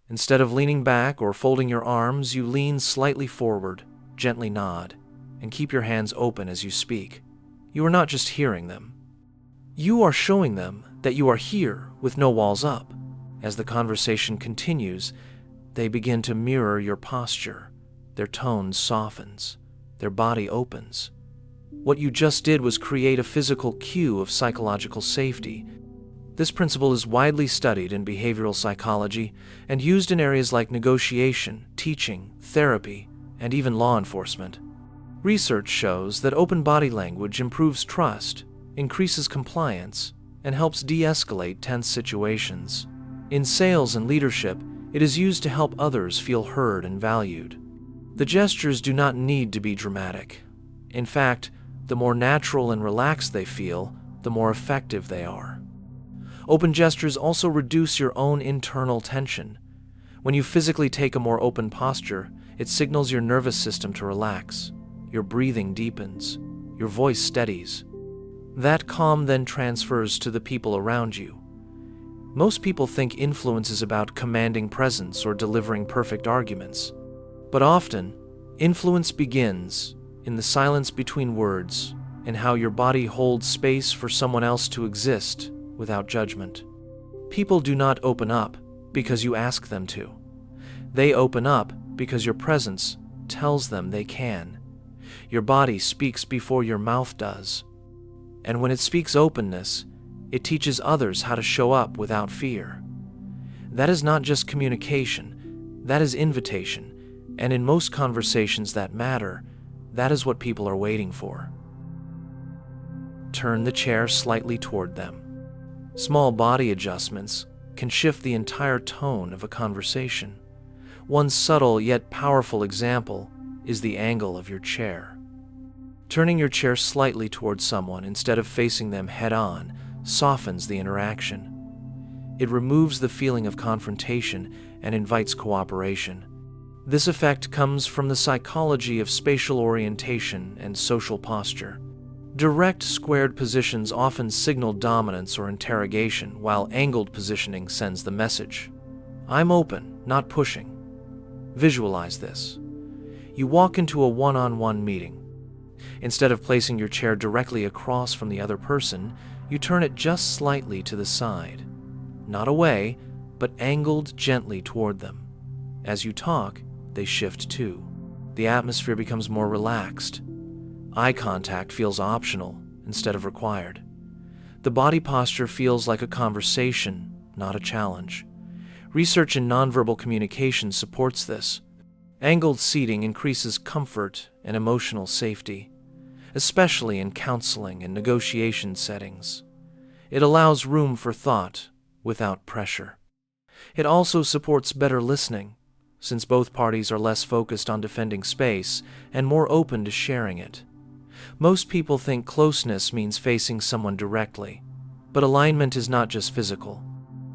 Instead of leaning back or folding your arms, you lean slightly forward, gently nod, and keep your hands open as you speak. You are not just hearing them. You are showing them that you are here with no walls up. As the conversation continues, they begin to mirror your posture. Their tone softens. Their body opens. What you just did was create a physical cue of psychological safety. This principle is widely studied in behavioral psychology and used in areas like negotiation, teaching, therapy, and even law enforcement. Research shows that open body language improves trust, increases compliance, and helps de-escalate tense situations. In sales and leadership, it is used to help others feel heard and valued. The gestures do not need to be dramatic. In fact, the more natural and relaxed they feel, the more effective they are. Open gestures also reduce your own internal tension. When you physically take a more open posture, it signals your nervous system to relax. Your breathing deepens. Your voice steadies. That calm then transfers to the people around you. Most people think influence is about commanding presence or delivering perfect arguments. But often, influence begins in the silence between words and how your body holds space for someone else to exist without judgment. People do not open up because you ask them to. They open up because your presence tells them they can. Your body speaks before your mouth does. And when it speaks openness, it teaches others how to show up without fear. That is not just communication, that is invitation. And in most conversations that matter, that is what people are waiting for. Turn the chair slightly toward them. Small body adjustments can shift the entire tone of a conversation. One subtle yet powerful example is the angle of your chair. Turning your chair slightly towards someone instead of facing them head-on softens the interaction. It removes the feeling of confrontation and invites cooperation. This effect comes from the psychology of spatial orientation and social posture. Direct squared positions often signal dominance or interrogation, while angled positioning sends the message, "I'm open, not pushing." Visualize this. You walk into a one-on-one meeting. Instead of placing your chair directly across from the other person, you turn it just slightly to the side. Not away, but angled gently toward them. As you talk, they shift too. The atmosphere becomes more relaxed. Eye contact feels optional instead of required. The body posture feels like a conversation, not a challenge. Research in nonverbal communication supports this. Angled seating increases comfort and emotional safety, especially in counseling and negotiation settings. It allows room for thought without pressure. It also supports better listening, since both parties are less focused on defending space and more open to sharing it. Most people think closeness means facing someone directly, but alignment is not just physical.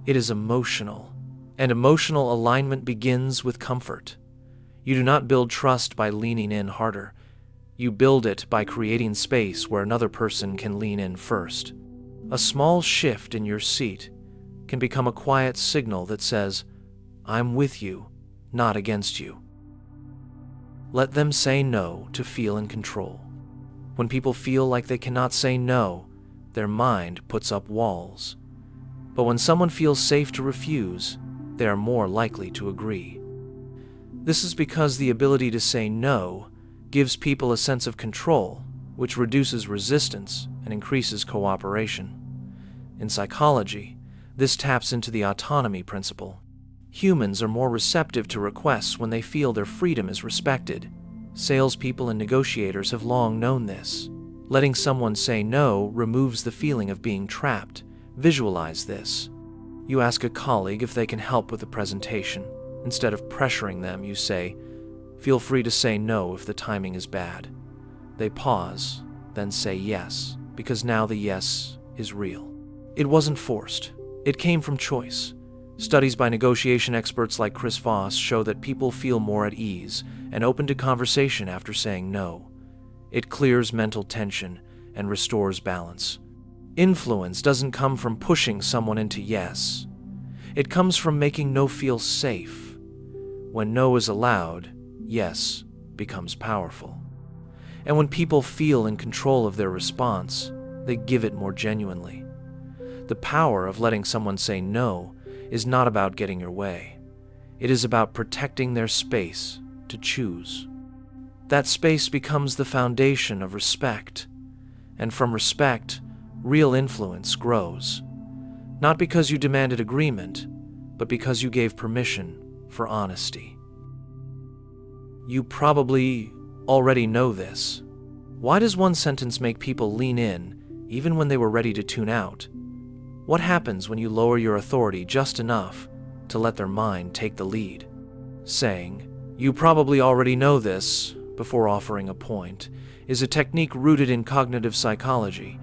It is emotional, and emotional alignment begins with comfort. You do not build trust by leaning in harder. You build it by creating space where another person can lean in first. A small shift in your seat can become a quiet signal that says, "I'm with you, not against you." Let them say no to feel in control. When people feel like they cannot say no, their mind puts up walls. But when someone feels safe to refuse, they are more likely to agree. This is because the ability to say no gives people a sense of control, which reduces resistance and increases cooperation. In psychology, this taps into the autonomy principle. Humans are more receptive to requests when they feel their freedom is respected. Salespeople and negotiators have long known this. Letting someone say no removes the feeling of being trapped. Visualize this. You ask a colleague if they can help with a presentation. Instead of pressuring them, you say, "Feel free to say no if the timing is bad." They pause, then say yes, because now the yes is real. It wasn't forced. It came from choice. Studies by negotiation experts like Chris Voss show that people feel more at ease and open to conversation after saying no. It clears mental tension and restores balance. Influence doesn't come from pushing someone into yes. It comes from making no feel safe. When no is allowed, yes becomes powerful. And when people feel in control of their response, they give it more genuinely. The power of letting someone say no is not about getting your way. It is about protecting their space to choose. That space becomes the foundation of respect, and from respect, real influence grows. Not because you demanded agreement, but because you gave permission for honesty. You probably already know this. Why does one sentence make people lean in, even when they were ready to tune out? What happens when you lower your authority just enough to let their mind take the lead? Saying, "You probably already know this," before offering a point, is a technique rooted in cognitive psychology.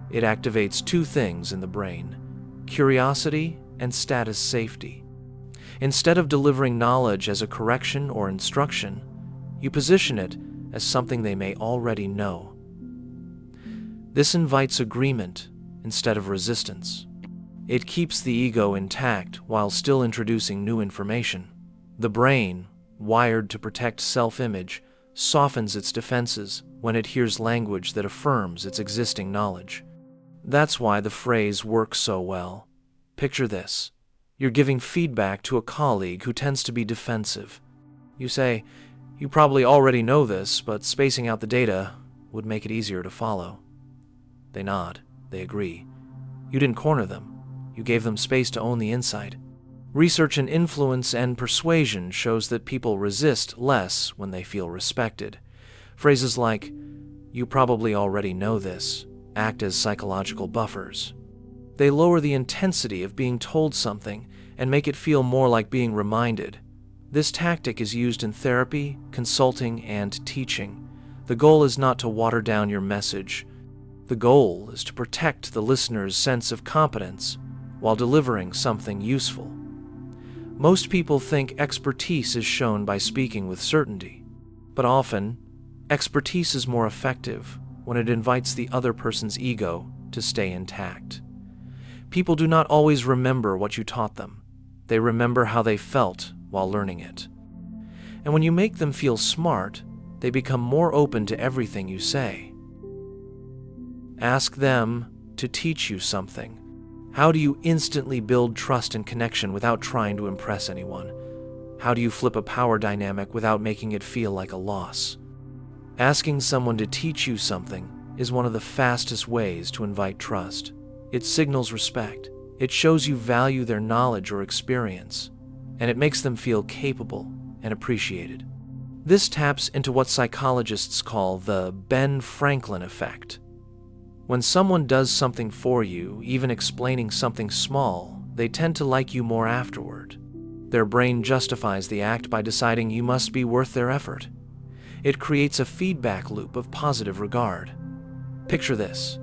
It activates two things in the brain: curiosity and status safety. Instead of delivering knowledge as a correction or instruction, you position it as something they may already know. This invites agreement instead of resistance. It keeps the ego intact while still introducing new information. The brain, wired to protect self-image, softens its defenses when it hears language that affirms its existing knowledge. That's why the phrase works so well. Picture this. You're giving feedback to a colleague who tends to be defensive. You say, "You probably already know this, but spacing out the data would make it easier to follow." They nod. They agree. You didn't corner them. You gave them space to own the insight. Research in influence and persuasion shows that people resist less when they feel respected. Phrases like, "You probably already know this," act as psychological buffers. They lower the intensity of being told something and make it feel more like being reminded. This tactic is used in therapy, consulting, and teaching. The goal is not to water down your message. The goal is to protect the listener's sense of competence while delivering something useful. Most people think expertise is shown by speaking with certainty, but often, expertise is more effective when it invites the other person's ego to stay intact. People do not always remember what you taught them. They remember how they felt while learning it. And when you make them feel smart, they become more open to everything you say. Ask them to teach you something. How do you instantly build trust and connection without trying to impress anyone? How do you flip a power dynamic without making it feel like a loss? Asking someone to teach you something is one of the fastest ways to invite trust. It signals respect. It shows you value their knowledge or experience, and it makes them feel capable and appreciated. This taps into what psychologists call the Ben Franklin effect. When someone does something for you, even explaining something small, they tend to like you more afterward. Their brain justifies the act by deciding you must be worth their effort. It creates a feedback loop of positive regard. Picture this.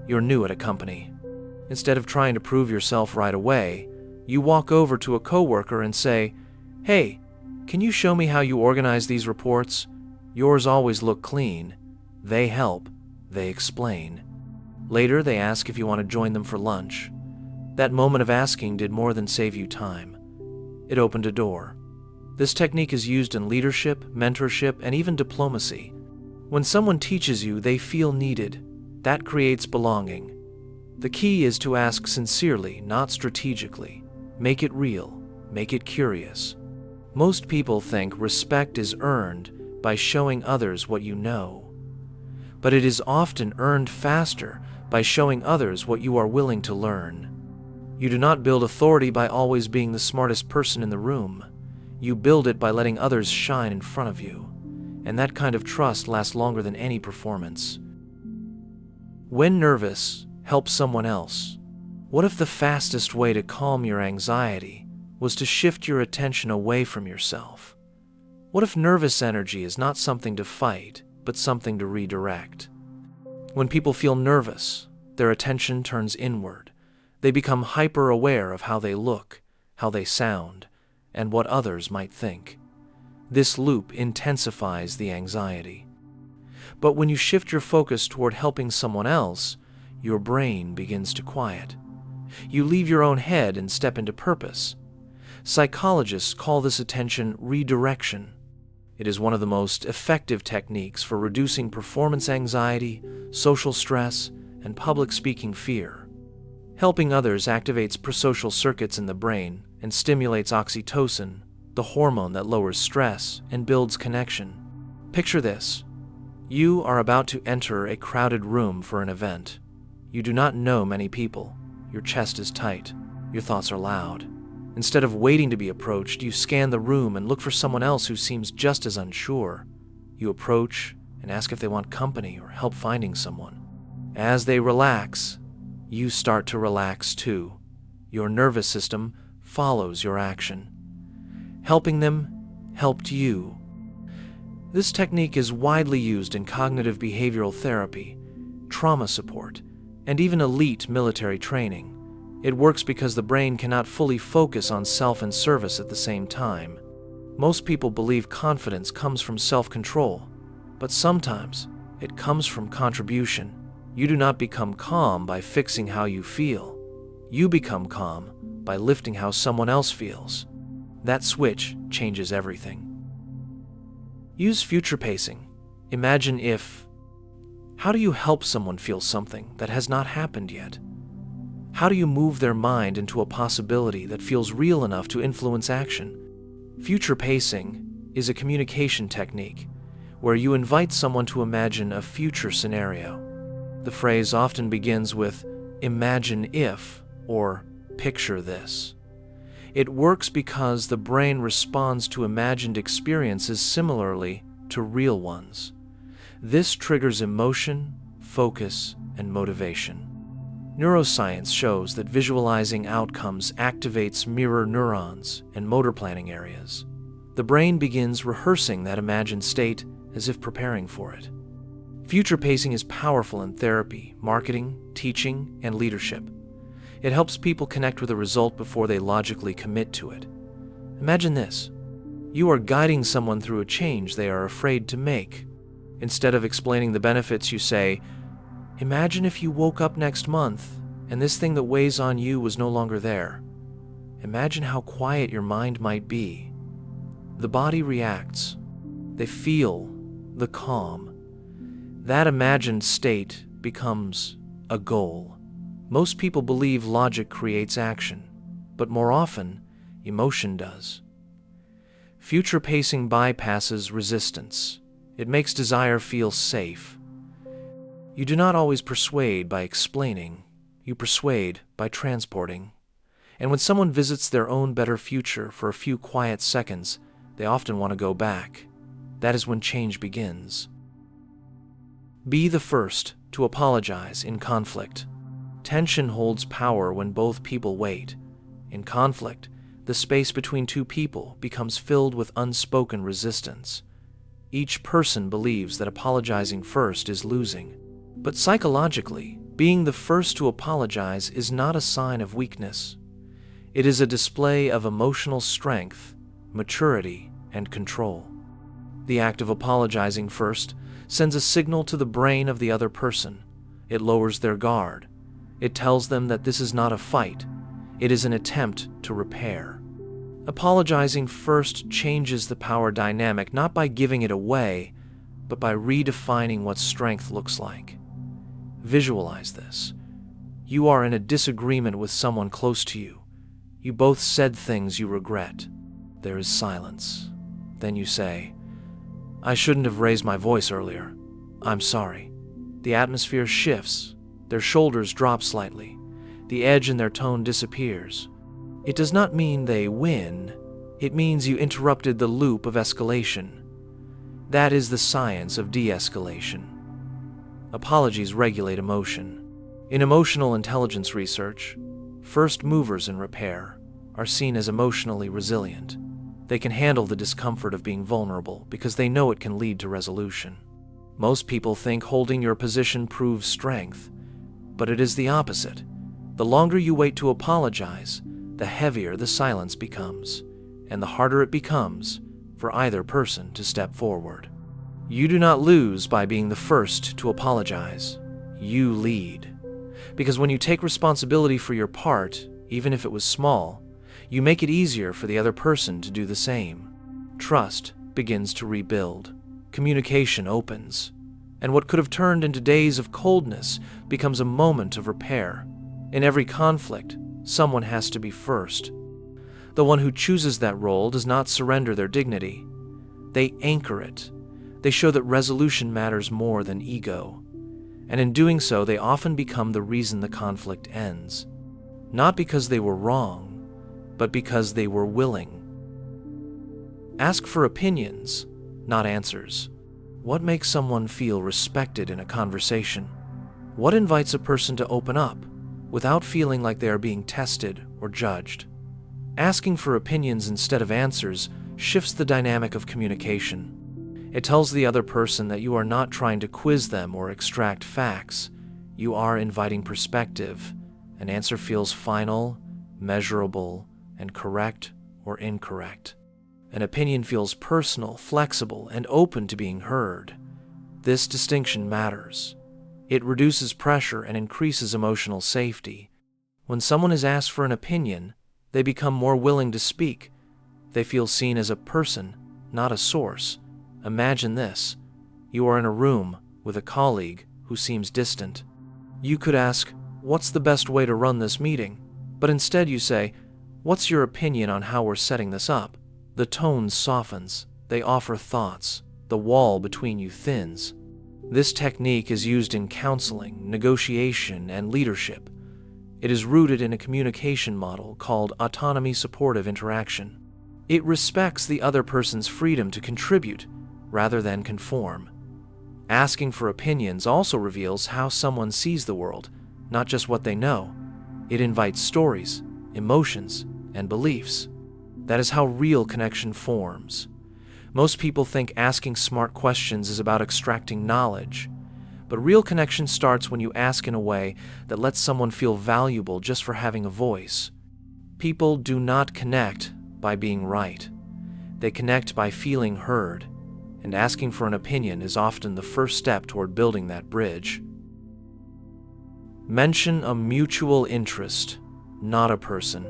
You're new at a company. Instead of trying to prove yourself right away, you walk over to a coworker and say, "Hey, can you show me how you organize these reports? Yours always look clean." They help. They explain. Later, they ask if you want to join them for lunch. That moment of asking did more than save you time. It opened a door. This technique is used in leadership, mentorship, and even diplomacy. When someone teaches you, they feel needed. That creates belonging. The key is to ask sincerely, not strategically. Make it real. Make it curious. Most people think respect is earned by showing others what you know. But it is often earned faster by showing others what you are willing to learn. You do not build authority by always being the smartest person in the room. You build it by letting others shine in front of you. And that kind of trust lasts longer than any performance. When nervous, help someone else. What if the fastest way to calm your anxiety was to shift your attention away from yourself? What if nervous energy is not something to fight, but something to redirect? When people feel nervous, their attention turns inward. They become hyper-aware of how they look, how they sound, and what others might think. This loop intensifies the anxiety. But when you shift your focus toward helping someone else, your brain begins to quiet. You leave your own head and step into purpose. Psychologists call this attention redirection. It is one of the most effective techniques for reducing performance anxiety, social stress, and public speaking fear. Helping others activates prosocial circuits in the brain and stimulates oxytocin, the hormone that lowers stress and builds connection. Picture this. You are about to enter a crowded room for an event. You do not know many people. Your chest is tight. Your thoughts are loud. Instead of waiting to be approached, you scan the room and look for someone else who seems just as unsure. You approach and ask if they want company or help finding someone. As they relax, you start to relax too. Your nervous system follows your action. Helping them helped you. This technique is widely used in cognitive behavioral therapy, trauma support, and even elite military training. It works because the brain cannot fully focus on self and service at the same time. Most people believe confidence comes from self-control, but sometimes it comes from contribution. You do not become calm by fixing how you feel. You become calm by lifting how someone else feels. That switch changes everything. Use future pacing. Imagine if. How do you help someone feel something that has not happened yet? How do you move their mind into a possibility that feels real enough to influence action? Future pacing is a communication technique where you invite someone to imagine a future scenario. The phrase often begins with, "Imagine if," or "Picture this." It works because the brain responds to imagined experiences similarly to real ones. This triggers emotion, focus, and motivation. Neuroscience shows that visualizing outcomes activates mirror neurons and motor planning areas. The brain begins rehearsing that imagined state as if preparing for it. Future pacing is powerful in therapy, marketing, teaching, and leadership. It helps people connect with a result before they logically commit to it. Imagine this. You are guiding someone through a change they are afraid to make. Instead of explaining the benefits, you say, "Imagine if you woke up next month and this thing that weighs on you was no longer there. Imagine how quiet your mind might be." The body reacts. They feel the calm. That imagined state becomes a goal. Most people believe logic creates action, but more often, emotion does. Future pacing bypasses resistance. It makes desire feel safe. You do not always persuade by explaining. You persuade by transporting. And when someone visits their own better future for a few quiet seconds, they often want to go back. That is when change begins. Be the first to apologize in conflict. Tension holds power when both people wait. In conflict, the space between two people becomes filled with unspoken resistance. Each person believes that apologizing first is losing. But psychologically, being the first to apologize is not a sign of weakness. It is a display of emotional strength, maturity, and control. The act of apologizing first sends a signal to the brain of the other person. It lowers their guard. It tells them that this is not a fight. It is an attempt to repair. Apologizing first changes the power dynamic not by giving it away, but by redefining what strength looks like. Visualize this. You are in a disagreement with someone close to you. You both said things you regret. There is silence. Then you say, "I shouldn't have raised my voice earlier. I'm sorry." The atmosphere shifts. Their shoulders drop slightly. The edge in their tone disappears. It does not mean they win. It means you interrupted the loop of escalation. That is the science of de-escalation. Apologies regulate emotion. In emotional intelligence research, first movers in repair are seen as emotionally resilient. They can handle the discomfort of being vulnerable because they know it can lead to resolution. Most people think holding your position proves strength, but it is the opposite. The longer you wait to apologize, the heavier the silence becomes, and the harder it becomes for either person to step forward. You do not lose by being the first to apologize. You lead. Because when you take responsibility for your part, even if it was small, you make it easier for the other person to do the same. Trust begins to rebuild. Communication opens. And what could have turned into days of coldness becomes a moment of repair. In every conflict, someone has to be first. The one who chooses that role does not surrender their dignity. They anchor it. They show that resolution matters more than ego. And in doing so, they often become the reason the conflict ends. Not because they were wrong, but because they were willing. Ask for opinions, not answers. What makes someone feel respected in a conversation? What invites a person to open up without feeling like they are being tested or judged? Asking for opinions instead of answers shifts the dynamic of communication. It tells the other person that you are not trying to quiz them or extract facts. You are inviting perspective. An answer feels final, measurable, and correct or incorrect. An opinion feels personal, flexible, and open to being heard. This distinction matters. It reduces pressure and increases emotional safety. When someone is asked for an opinion, they become more willing to speak. They feel seen as a person, not a source. Imagine this. You are in a room with a colleague who seems distant. You could ask, "What's the best way to run this meeting?" But instead you say, "What's your opinion on how we're setting this up?" The tone softens. They offer thoughts. The wall between you thins. This technique is used in counseling, negotiation, and leadership. It is rooted in a communication model called autonomy supportive interaction. It respects the other person's freedom to contribute rather than conform. Asking for opinions also reveals how someone sees the world, not just what they know. It invites stories, emotions, and beliefs. That is how real connection forms. Most people think asking smart questions is about extracting knowledge. But real connection starts when you ask in a way that lets someone feel valuable just for having a voice. People do not connect by being right. They connect by feeling heard, and asking for an opinion is often the first step toward building that bridge. Mention a mutual interest, not a person.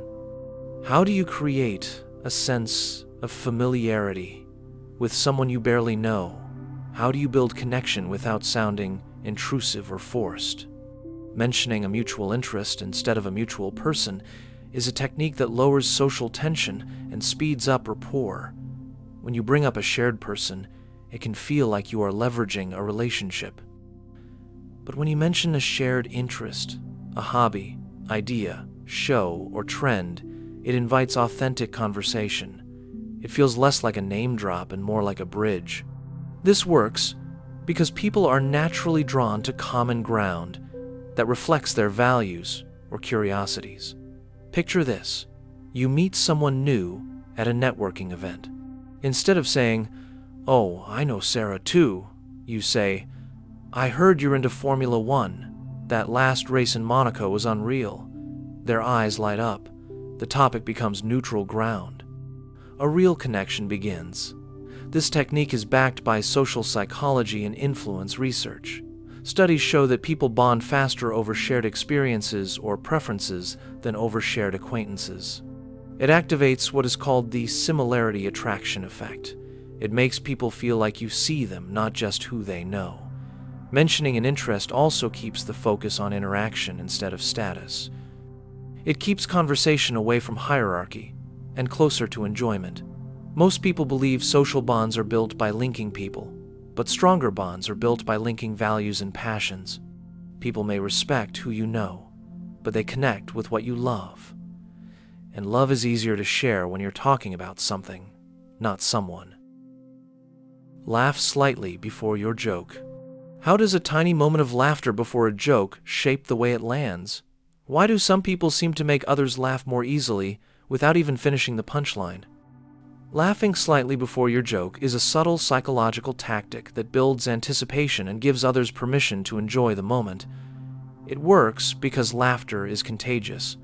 How do you create a sense of familiarity with someone you barely know? How do you build connection without sounding intrusive or forced? Mentioning a mutual interest instead of a mutual person is a technique that lowers social tension and speeds up rapport. When you bring up a shared person, it can feel like you are leveraging a relationship. But when you mention a shared interest, a hobby, idea, show, or trend, it invites authentic conversation. It feels less like a name drop and more like a bridge. This works because people are naturally drawn to common ground that reflects their values or curiosities. Picture this: you meet someone new at a networking event. Instead of saying, "Oh, I know Sarah too," you say, "I heard you're into Formula One. That last race in Monaco was unreal." Their eyes light up. The topic becomes neutral ground. A real connection begins. This technique is backed by social psychology and influence research. Studies show that people bond faster over shared experiences or preferences than over shared acquaintances. It activates what is called the similarity attraction effect. It makes people feel like you see them, not just who they know. Mentioning an interest also keeps the focus on interaction instead of status. It keeps conversation away from hierarchy and closer to enjoyment. Most people believe social bonds are built by linking people, but stronger bonds are built by linking values and passions. People may respect who you know, but they connect with what you love. And love is easier to share when you're talking about something, not someone. Laugh slightly before your joke. How does a tiny moment of laughter before a joke shape the way it lands? Why do some people seem to make others laugh more easily without even finishing the punchline? Laughing slightly before your joke is a subtle psychological tactic that builds anticipation and gives others permission to enjoy the moment. It works because laughter is contagious.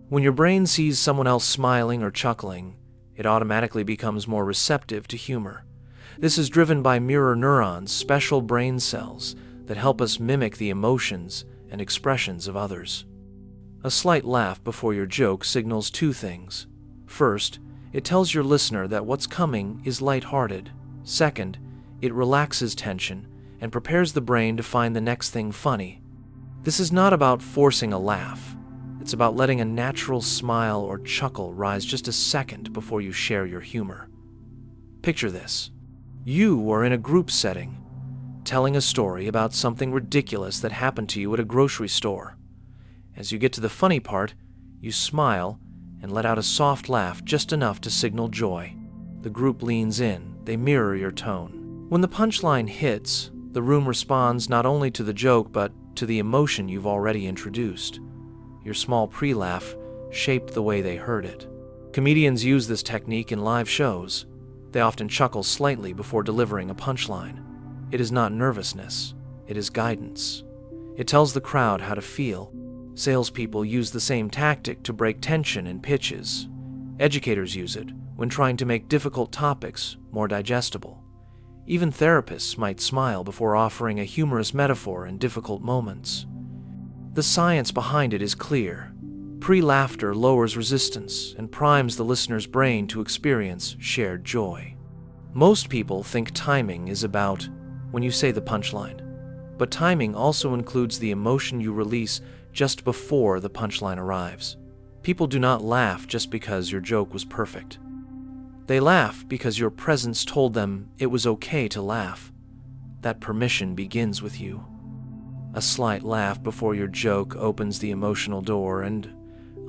When your brain sees someone else smiling or chuckling, it automatically becomes more receptive to humor. This is driven by mirror neurons, special brain cells that help us mimic the emotions and expressions of others. A slight laugh before your joke signals two things. First, it tells your listener that what's coming is lighthearted. Second, it relaxes tension and prepares the brain to find the next thing funny. This is not about forcing a laugh. It's about letting a natural smile or chuckle rise just a second before you share your humor. Picture this. You are in a group setting, telling a story about something ridiculous that happened to you at a grocery store. As you get to the funny part, you smile and let out a soft laugh just enough to signal joy. The group leans in, they mirror your tone. When the punchline hits, the room responds not only to the joke but to the emotion you've already introduced. Your small pre-laugh shaped the way they heard it. Comedians use this technique in live shows. They often chuckle slightly before delivering a punchline. It is not nervousness, it is guidance. It tells the crowd how to feel. Salespeople use the same tactic to break tension in pitches. Educators use it when trying to make difficult topics more digestible. Even therapists might smile before offering a humorous metaphor in difficult moments. The science behind it is clear. Pre-laughter lowers resistance and primes the listener's brain to experience shared joy. Most people think timing is about when you say the punchline, but timing also includes the emotion you release just before the punchline arrives. People do not laugh just because your joke was perfect. They laugh because your presence told them it was okay to laugh. That permission begins with you. A slight laugh before your joke opens the emotional door, and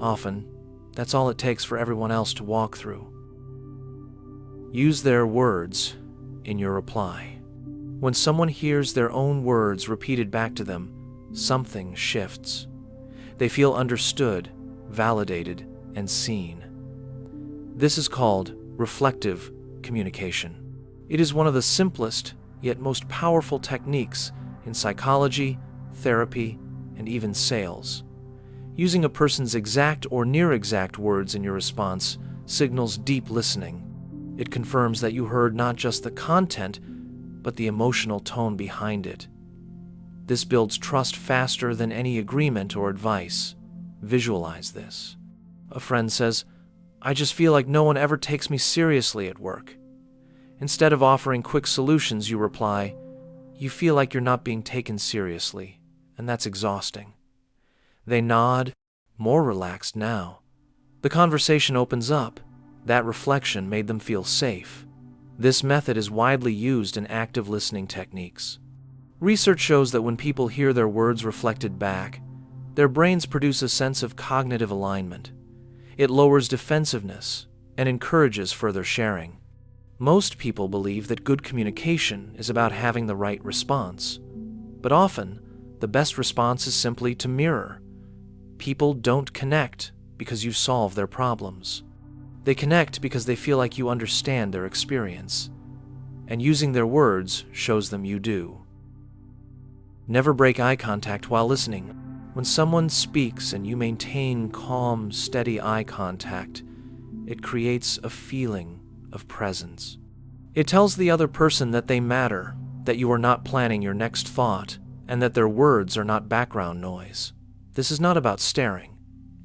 often, that's all it takes for everyone else to walk through. Use their words in your reply. When someone hears their own words repeated back to them, something shifts. They feel understood, validated, and seen. This is called reflective communication. It is one of the simplest, yet most powerful techniques in psychology, therapy, and even sales. Using a person's exact or near-exact words in your response signals deep listening. It confirms that you heard not just the content, but the emotional tone behind it. This builds trust faster than any agreement or advice. Visualize this. A friend says, "I just feel like no one ever takes me seriously at work." Instead of offering quick solutions, you reply, "You feel like you're not being taken seriously, and that's exhausting." They nod, more relaxed now. The conversation opens up. That reflection made them feel safe. This method is widely used in active listening techniques. Research shows that when people hear their words reflected back, their brains produce a sense of cognitive alignment. It lowers defensiveness and encourages further sharing. Most people believe that good communication is about having the right response, but often the best response is simply to mirror. People don't connect because you solve their problems. They connect because they feel like you understand their experience, and using their words shows them you do. Never break eye contact while listening. When someone speaks and you maintain calm, steady eye contact, it creates a feeling of presence. It tells the other person that they matter, that you are not planning your next thought, and that their words are not background noise. This is not about staring.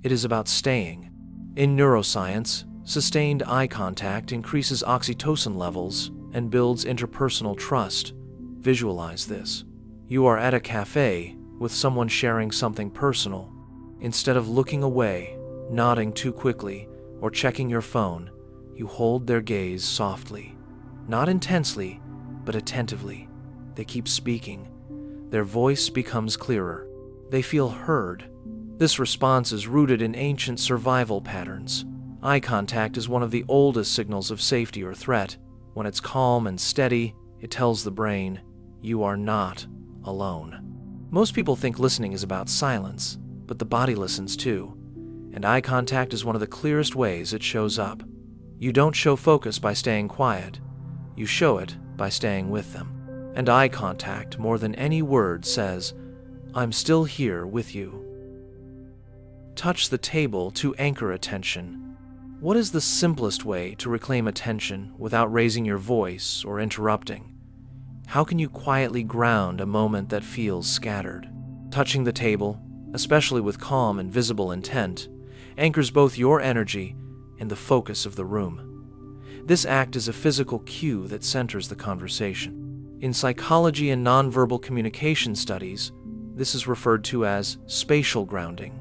It is about staying. In neuroscience, sustained eye contact increases oxytocin levels and builds interpersonal trust. Visualize this. You are at a cafe with someone sharing something personal. Instead of looking away, nodding too quickly, or checking your phone, you hold their gaze softly. Not intensely, but attentively. They keep speaking. Their voice becomes clearer. They feel heard. This response is rooted in ancient survival patterns. Eye contact is one of the oldest signals of safety or threat. When it's calm and steady, it tells the brain, you are not alone. Most people think listening is about silence, but the body listens too, and eye contact is one of the clearest ways it shows up. You don't show focus by staying quiet. You show it by staying with them. And eye contact, more than any word, says, I'm still here with you. Touch the table to anchor attention. What is the simplest way to reclaim attention without raising your voice or interrupting? How can you quietly ground a moment that feels scattered? Touching the table, especially with calm and visible intent, anchors both your energy and the focus of the room. This act is a physical cue that centers the conversation. In psychology and nonverbal communication studies, this is referred to as spatial grounding.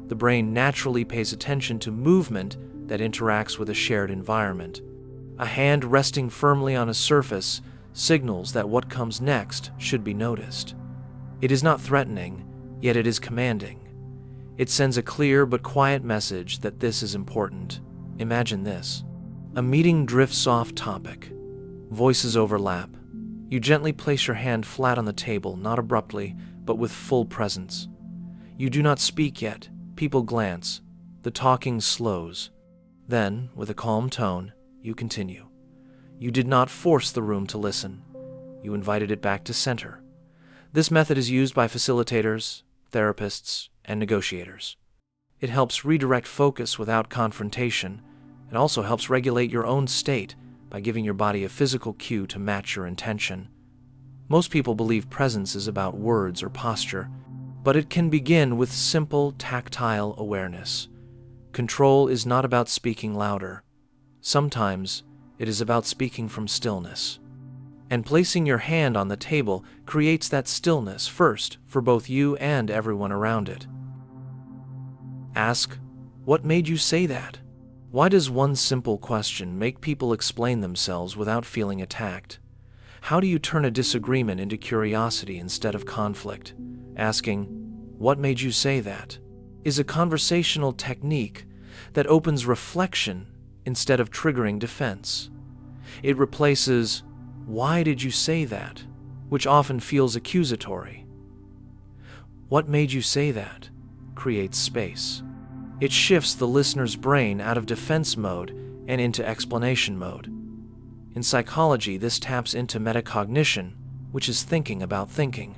The brain naturally pays attention to movement that interacts with a shared environment. A hand resting firmly on a surface signals that what comes next should be noticed. It is not threatening, yet it is commanding. It sends a clear but quiet message that this is important. Imagine this. A meeting drifts off topic. Voices overlap. You gently place your hand flat on the table, not abruptly, but with full presence. You do not speak yet. People glance. The talking slows. Then, with a calm tone, you continue. You did not force the room to listen. You invited it back to center. This method is used by facilitators, therapists, and negotiators. It helps redirect focus without confrontation. It also helps regulate your own state by giving your body a physical cue to match your intention. Most people believe presence is about words or posture, but it can begin with simple tactile awareness. Control is not about speaking louder. Sometimes it is about speaking from stillness. And placing your hand on the table creates that stillness first for both you and everyone around it. Ask, what made you say that? Why does one simple question make people explain themselves without feeling attacked? How do you turn a disagreement into curiosity instead of conflict? Asking, what made you say that? Is a conversational technique that opens reflection instead of triggering defense. It replaces, why did you say that? Which often feels accusatory. What made you say that? Creates space. It shifts the listener's brain out of defense mode and into explanation mode. In psychology, this taps into metacognition, which is thinking about thinking.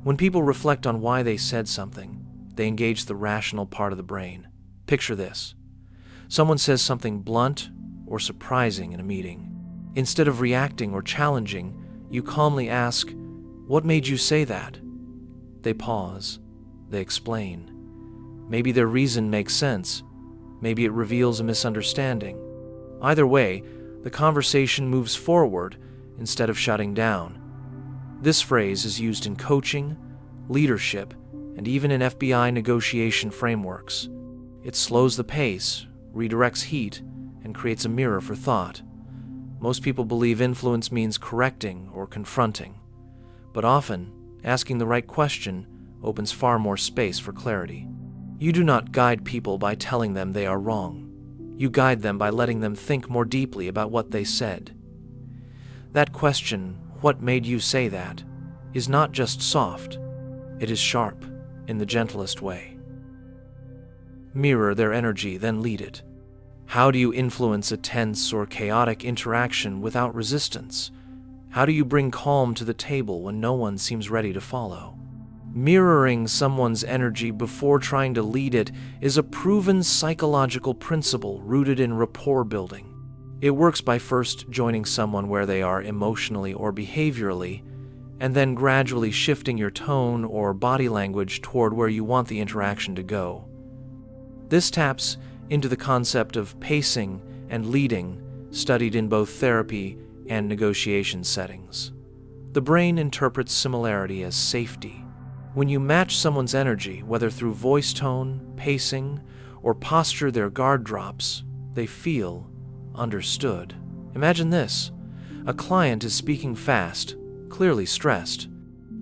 When people reflect on why they said something, they engage the rational part of the brain. Picture this. Someone says something blunt or surprising in a meeting. Instead of reacting or challenging, you calmly ask, "What made you say that?" They pause. They explain. Maybe their reason makes sense. Maybe it reveals a misunderstanding. Either way, the conversation moves forward instead of shutting down. This phrase is used in coaching, leadership, and even in FBI negotiation frameworks. It slows the pace, redirects heat, and creates a mirror for thought. Most people believe influence means correcting or confronting, but often, asking the right question opens far more space for clarity. You do not guide people by telling them they are wrong. You guide them by letting them think more deeply about what they said. That question, "What made you say that?" is not just soft. It is sharp, in the gentlest way. Mirror their energy, then lead it. How do you influence a tense or chaotic interaction without resistance? How do you bring calm to the table when no one seems ready to follow? Mirroring someone's energy before trying to lead it is a proven psychological principle rooted in rapport building. It works by first joining someone where they are emotionally or behaviorally, and then gradually shifting your tone or body language toward where you want the interaction to go. This taps into the concept of pacing and leading, studied in both therapy and negotiation settings. The brain interprets similarity as safety. When you match someone's energy, whether through voice tone, pacing, or posture their guard drops, they feel understood. Imagine this. A client is speaking fast, clearly stressed.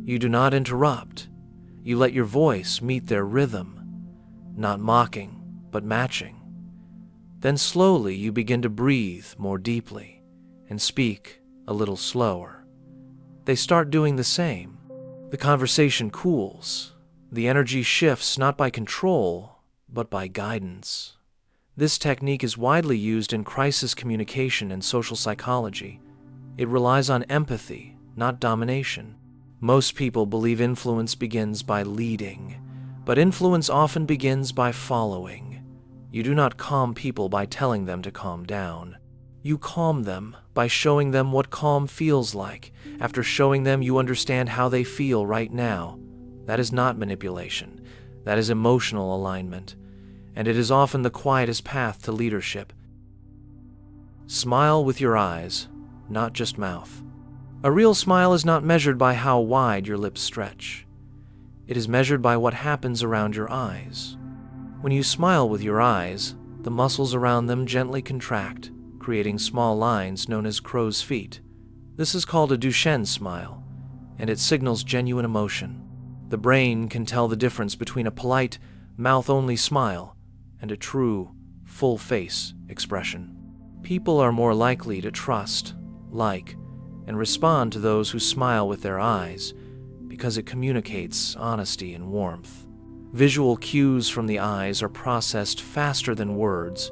You do not interrupt. You let your voice meet their rhythm, not mocking, but matching. Then slowly you begin to breathe more deeply and speak a little slower. They start doing the same. The conversation cools. The energy shifts not by control, but by guidance. This technique is widely used in crisis communication and social psychology. It relies on empathy, not domination. Most people believe influence begins by leading, but influence often begins by following. You do not calm people by telling them to calm down. You calm them by showing them what calm feels like. After showing them you understand how they feel right now. That is not manipulation. That is emotional alignment. And it is often the quietest path to leadership. Smile with your eyes, not just mouth. A real smile is not measured by how wide your lips stretch. It is measured by what happens around your eyes. When you smile with your eyes, the muscles around them gently contract, creating small lines known as crow's feet. This is called a Duchenne smile, and it signals genuine emotion. The brain can tell the difference between a polite, mouth-only smile and a true, full-face expression. People are more likely to trust, like, and respond to those who smile with their eyes because it communicates honesty and warmth. Visual cues from the eyes are processed faster than words,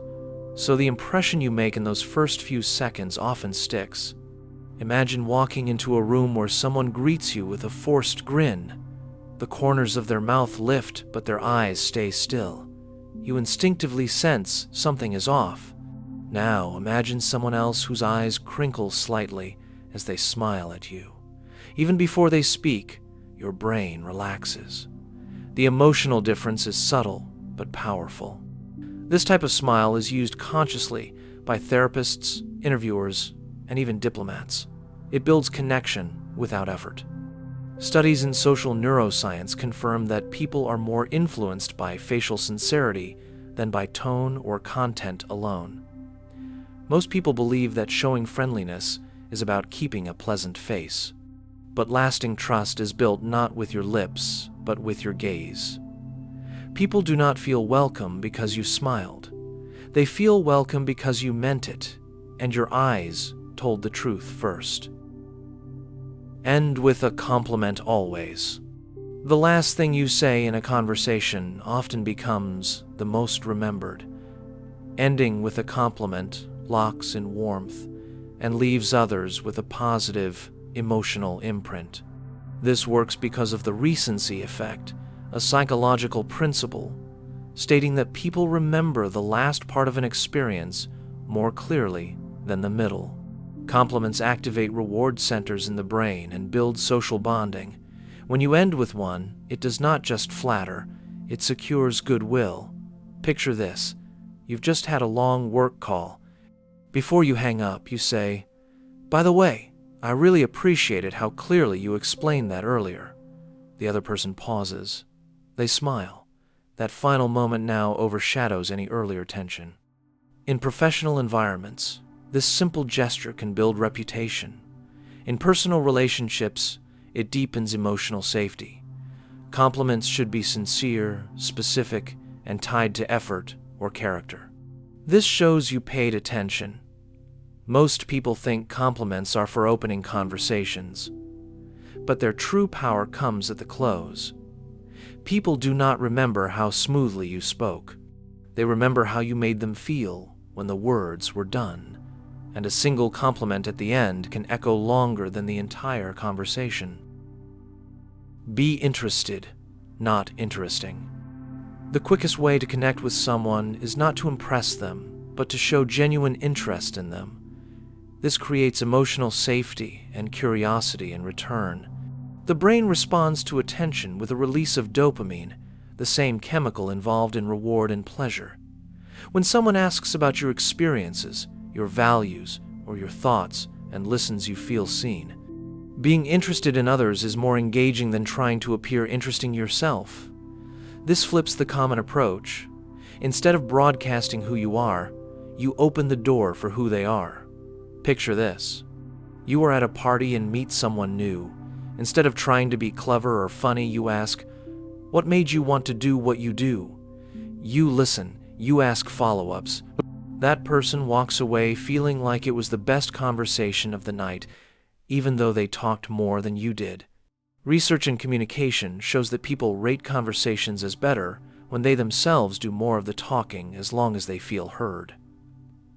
so the impression you make in those first few seconds often sticks. Imagine walking into a room where someone greets you with a forced grin. The corners of their mouth lift, but their eyes stay still. You instinctively sense something is off. Now imagine someone else whose eyes crinkle slightly as they smile at you. Even before they speak, your brain relaxes. The emotional difference is subtle but powerful. This type of smile is used consciously by therapists, interviewers, and even diplomats. It builds connection without effort. Studies in social neuroscience confirm that people are more influenced by facial sincerity than by tone or content alone. Most people believe that showing friendliness is about keeping a pleasant face. But lasting trust is built not with your lips, but with your gaze. People do not feel welcome because you smiled. They feel welcome because you meant it, and your eyes told the truth first. End with a compliment always. The last thing you say in a conversation often becomes the most remembered. Ending with a compliment locks in warmth and leaves others with a positive, emotional imprint. This works because of the recency effect, a psychological principle stating that people remember the last part of an experience more clearly than the middle. Compliments activate reward centers in the brain and build social bonding. When you end with one, it does not just flatter, it secures goodwill. Picture this. You've just had a long work call. Before you hang up, you say, "By the way, I really appreciated how clearly you explained that earlier." The other person pauses. They smile. That final moment now overshadows any earlier tension. In professional environments, this simple gesture can build reputation. In personal relationships, it deepens emotional safety. Compliments should be sincere, specific, and tied to effort or character. This shows you paid attention. Most people think compliments are for opening conversations, but their true power comes at the close. People do not remember how smoothly you spoke. They remember how you made them feel when the words were done, and a single compliment at the end can echo longer than the entire conversation. Be interested, not interesting. The quickest way to connect with someone is not to impress them, but to show genuine interest in them. This creates emotional safety and curiosity in return. The brain responds to attention with a release of dopamine, the same chemical involved in reward and pleasure. When someone asks about your experiences, your values, or your thoughts, and listens, you feel seen. Being interested in others is more engaging than trying to appear interesting yourself. This flips the common approach. Instead of broadcasting who you are, you open the door for who they are. Picture this. You are at a party and meet someone new. Instead of trying to be clever or funny, you ask, "What made you want to do what you do?" You listen, you ask follow-ups. That person walks away feeling like it was the best conversation of the night, even though they talked more than you did. Research in communication shows that people rate conversations as better when they themselves do more of the talking as long as they feel heard.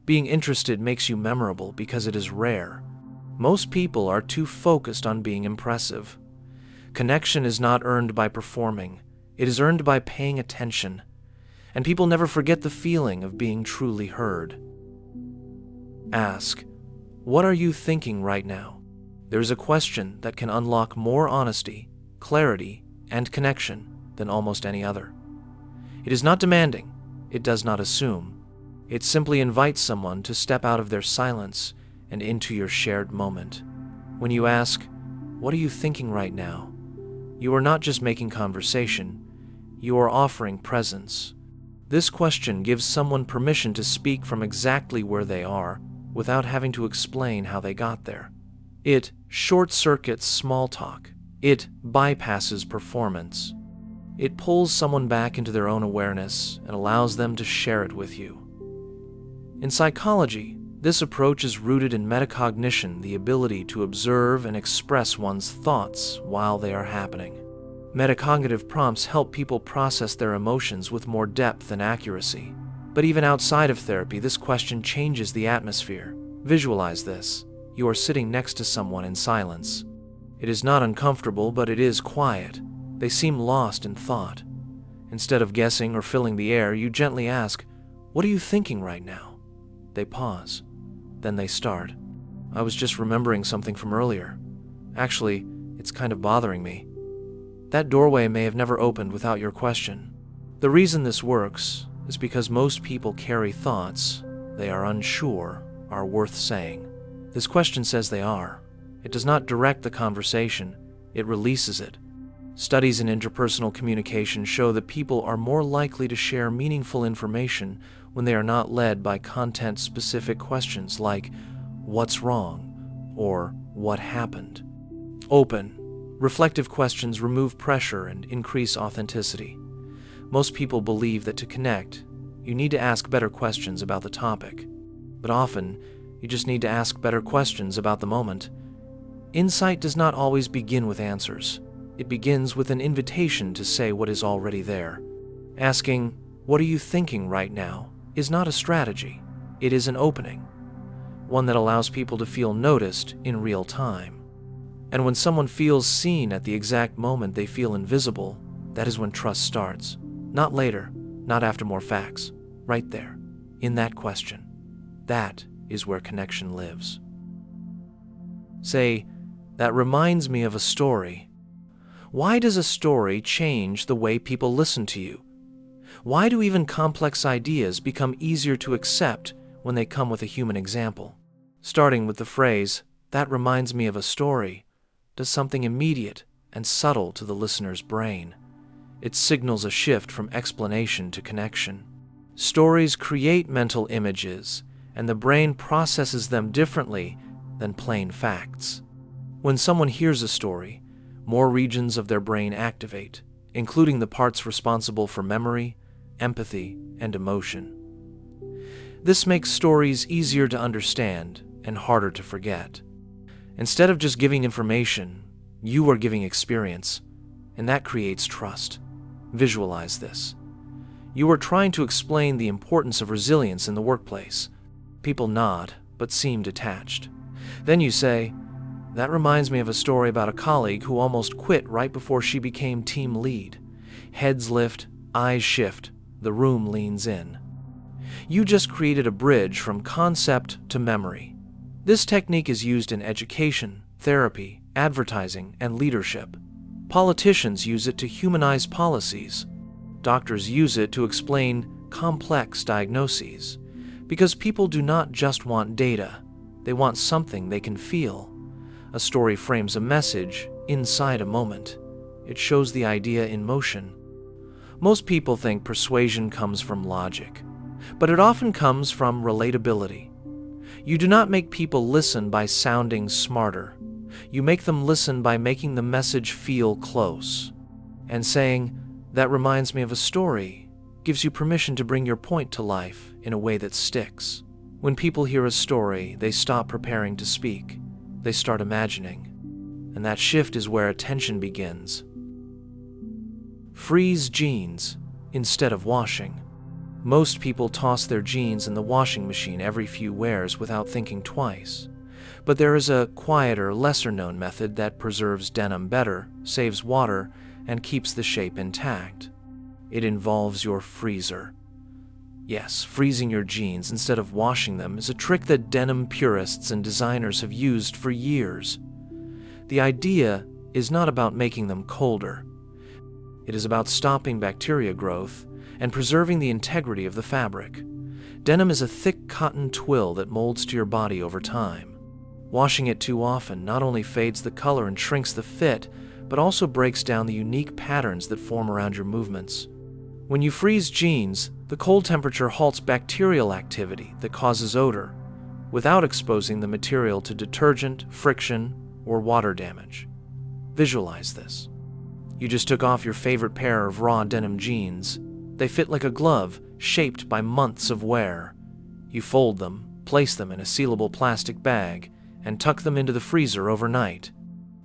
Being interested makes you memorable because it is rare. Most people are too focused on being impressive. Connection is not earned by performing. It is earned by paying attention. And people never forget the feeling of being truly heard. Ask, "What are you thinking right now?" There is a question that can unlock more honesty, clarity, and connection than almost any other. It is not demanding. It does not assume. It simply invites someone to step out of their silence and into your shared moment. When you ask, "What are you thinking right now?" you are not just making conversation, you are offering presence. This question gives someone permission to speak from exactly where they are without having to explain how they got there. It short-circuits small talk. It bypasses performance. It pulls someone back into their own awareness and allows them to share it with you. In psychology, this approach is rooted in metacognition, the ability to observe and express one's thoughts while they are happening. Metacognitive prompts help people process their emotions with more depth and accuracy. But even outside of therapy, this question changes the atmosphere. Visualize this. You are sitting next to someone in silence. It is not uncomfortable, but it is quiet. They seem lost in thought. Instead of guessing or filling the air, you gently ask, "What are you thinking right now?" They pause. Then they start. "I was just remembering something from earlier. Actually, it's kind of bothering me." That doorway may have never opened without your question. The reason this works is because most people carry thoughts they are unsure are worth saying. This question says they are. It does not direct the conversation, it releases it. Studies in interpersonal communication show that people are more likely to share meaningful information when they are not led by content-specific questions like, "What's wrong?" or "What happened?" Open, reflective questions remove pressure and increase authenticity. Most people believe that to connect, you need to ask better questions about the topic. But often, you just need to ask better questions about the moment. Insight does not always begin with answers. It begins with an invitation to say what is already there. Asking, "What are you thinking right now?" is not a strategy. It is an opening, one that allows people to feel noticed in real time. And when someone feels seen at the exact moment they feel invisible, that is when trust starts. Not later, not after more facts. Right there, in that question. That is where connection lives. Say, "That reminds me of a story." Why does a story change the way people listen to you? Why do even complex ideas become easier to accept when they come with a human example? Starting with the phrase, "That reminds me of a story," does something immediate and subtle to the listener's brain. It signals a shift from explanation to connection. Stories create mental images, and the brain processes them differently than plain facts. When someone hears a story, more regions of their brain activate, including the parts responsible for memory, empathy, and emotion. This makes stories easier to understand and harder to forget. Instead of just giving information, you are giving experience, and that creates trust. Visualize this. You are trying to explain the importance of resilience in the workplace. People nod, but seem detached. Then you say, "That reminds me of a story about a colleague who almost quit right before she became team lead." Heads lift, eyes shift, the room leans in. You just created a bridge from concept to memory. This technique is used in education, therapy, advertising, and leadership. Politicians use it to humanize policies. Doctors use it to explain complex diagnoses. Because people do not just want data, they want something they can feel. A story frames a message inside a moment. It shows the idea in motion. Most people think persuasion comes from logic, but it often comes from relatability. You do not make people listen by sounding smarter. You make them listen by making the message feel close. And saying, "That reminds me of a story," gives you permission to bring your point to life in a way that sticks. When people hear a story, they stop preparing to speak. They start imagining. And that shift is where attention begins. Freeze jeans instead of washing. Most people toss their jeans in the washing machine every few wears without thinking twice. But there is a quieter, lesser-known method that preserves denim better, saves water, and keeps the shape intact. It involves your freezer. Yes, freezing your jeans instead of washing them is a trick that denim purists and designers have used for years. The idea is not about making them colder. It is about stopping bacteria growth and preserving the integrity of the fabric. Denim is a thick cotton twill that molds to your body over time. Washing it too often not only fades the color and shrinks the fit, but also breaks down the unique patterns that form around your movements. When you freeze jeans, the cold temperature halts bacterial activity that causes odor, without exposing the material to detergent, friction, or water damage. Visualize this. You just took off your favorite pair of raw denim jeans. They fit like a glove, shaped by months of wear. You fold them, place them in a sealable plastic bag, and tuck them into the freezer overnight.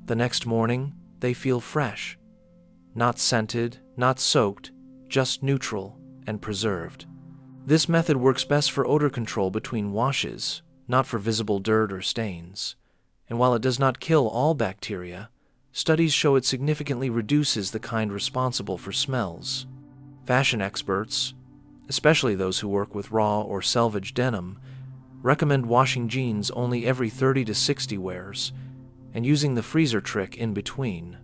The next morning, they feel fresh. Not scented, not soaked, just neutral and preserved. This method works best for odor control between washes, not for visible dirt or stains. And while it does not kill all bacteria, studies show it significantly reduces the kind responsible for smells. Fashion experts, especially those who work with raw or selvage denim, recommend washing jeans only every 30 to 60 wears and using the freezer trick in between.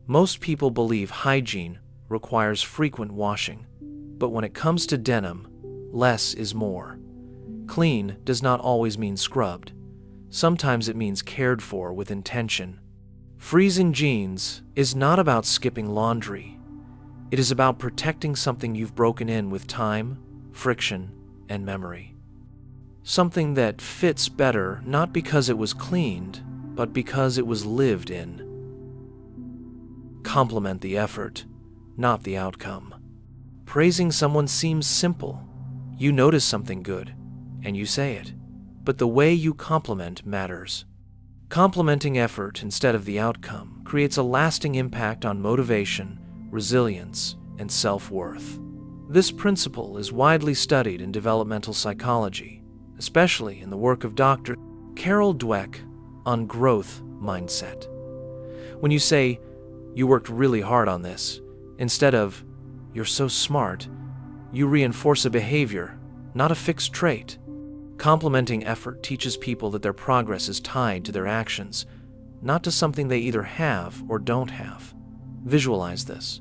Most people believe hygiene requires frequent washing, but when it comes to denim, less is more. Clean does not always mean scrubbed. Sometimes it means cared for with intention. Freezing jeans is not about skipping laundry. It is about protecting something you've broken in with time, friction, and memory. Something that fits better not because it was cleaned, but because it was lived in. Compliment the effort, not the outcome. Praising someone seems simple. You notice something good, and you say it. But the way you compliment matters. Complimenting effort instead of the outcome creates a lasting impact on motivation, resilience, and self-worth. This principle is widely studied in developmental psychology, especially in the work of Dr. Carol Dweck on growth mindset. When you say, "You worked really hard on this," instead of, "You're so smart," you reinforce a behavior, not a fixed trait. Complimenting effort teaches people that their progress is tied to their actions, not to something they either have or don't have. Visualize this.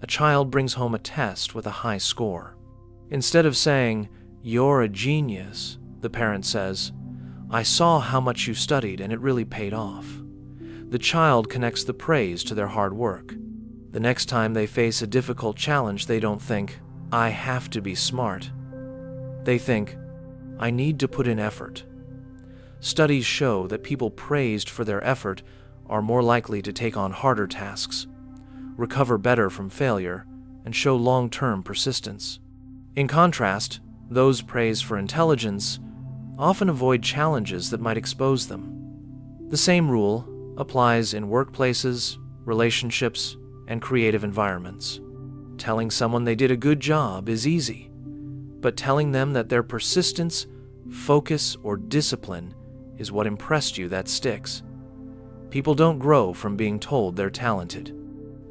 A child brings home a test with a high score. Instead of saying, "You're a genius," the parent says, "I saw how much you studied and it really paid off." The child connects the praise to their hard work. The next time they face a difficult challenge, they don't think, "I have to be smart." They think, "I need to put in effort." Studies show that people praised for their effort are more likely to take on harder tasks, recover better from failure, and show long-term persistence. In contrast, those praised for intelligence often avoid challenges that might expose them. The same rule applies in workplaces, relationships, and creative environments. Telling someone they did a good job is easy, but telling them that their persistence, focus, or discipline is what impressed you, that sticks. People don't grow from being told they're talented.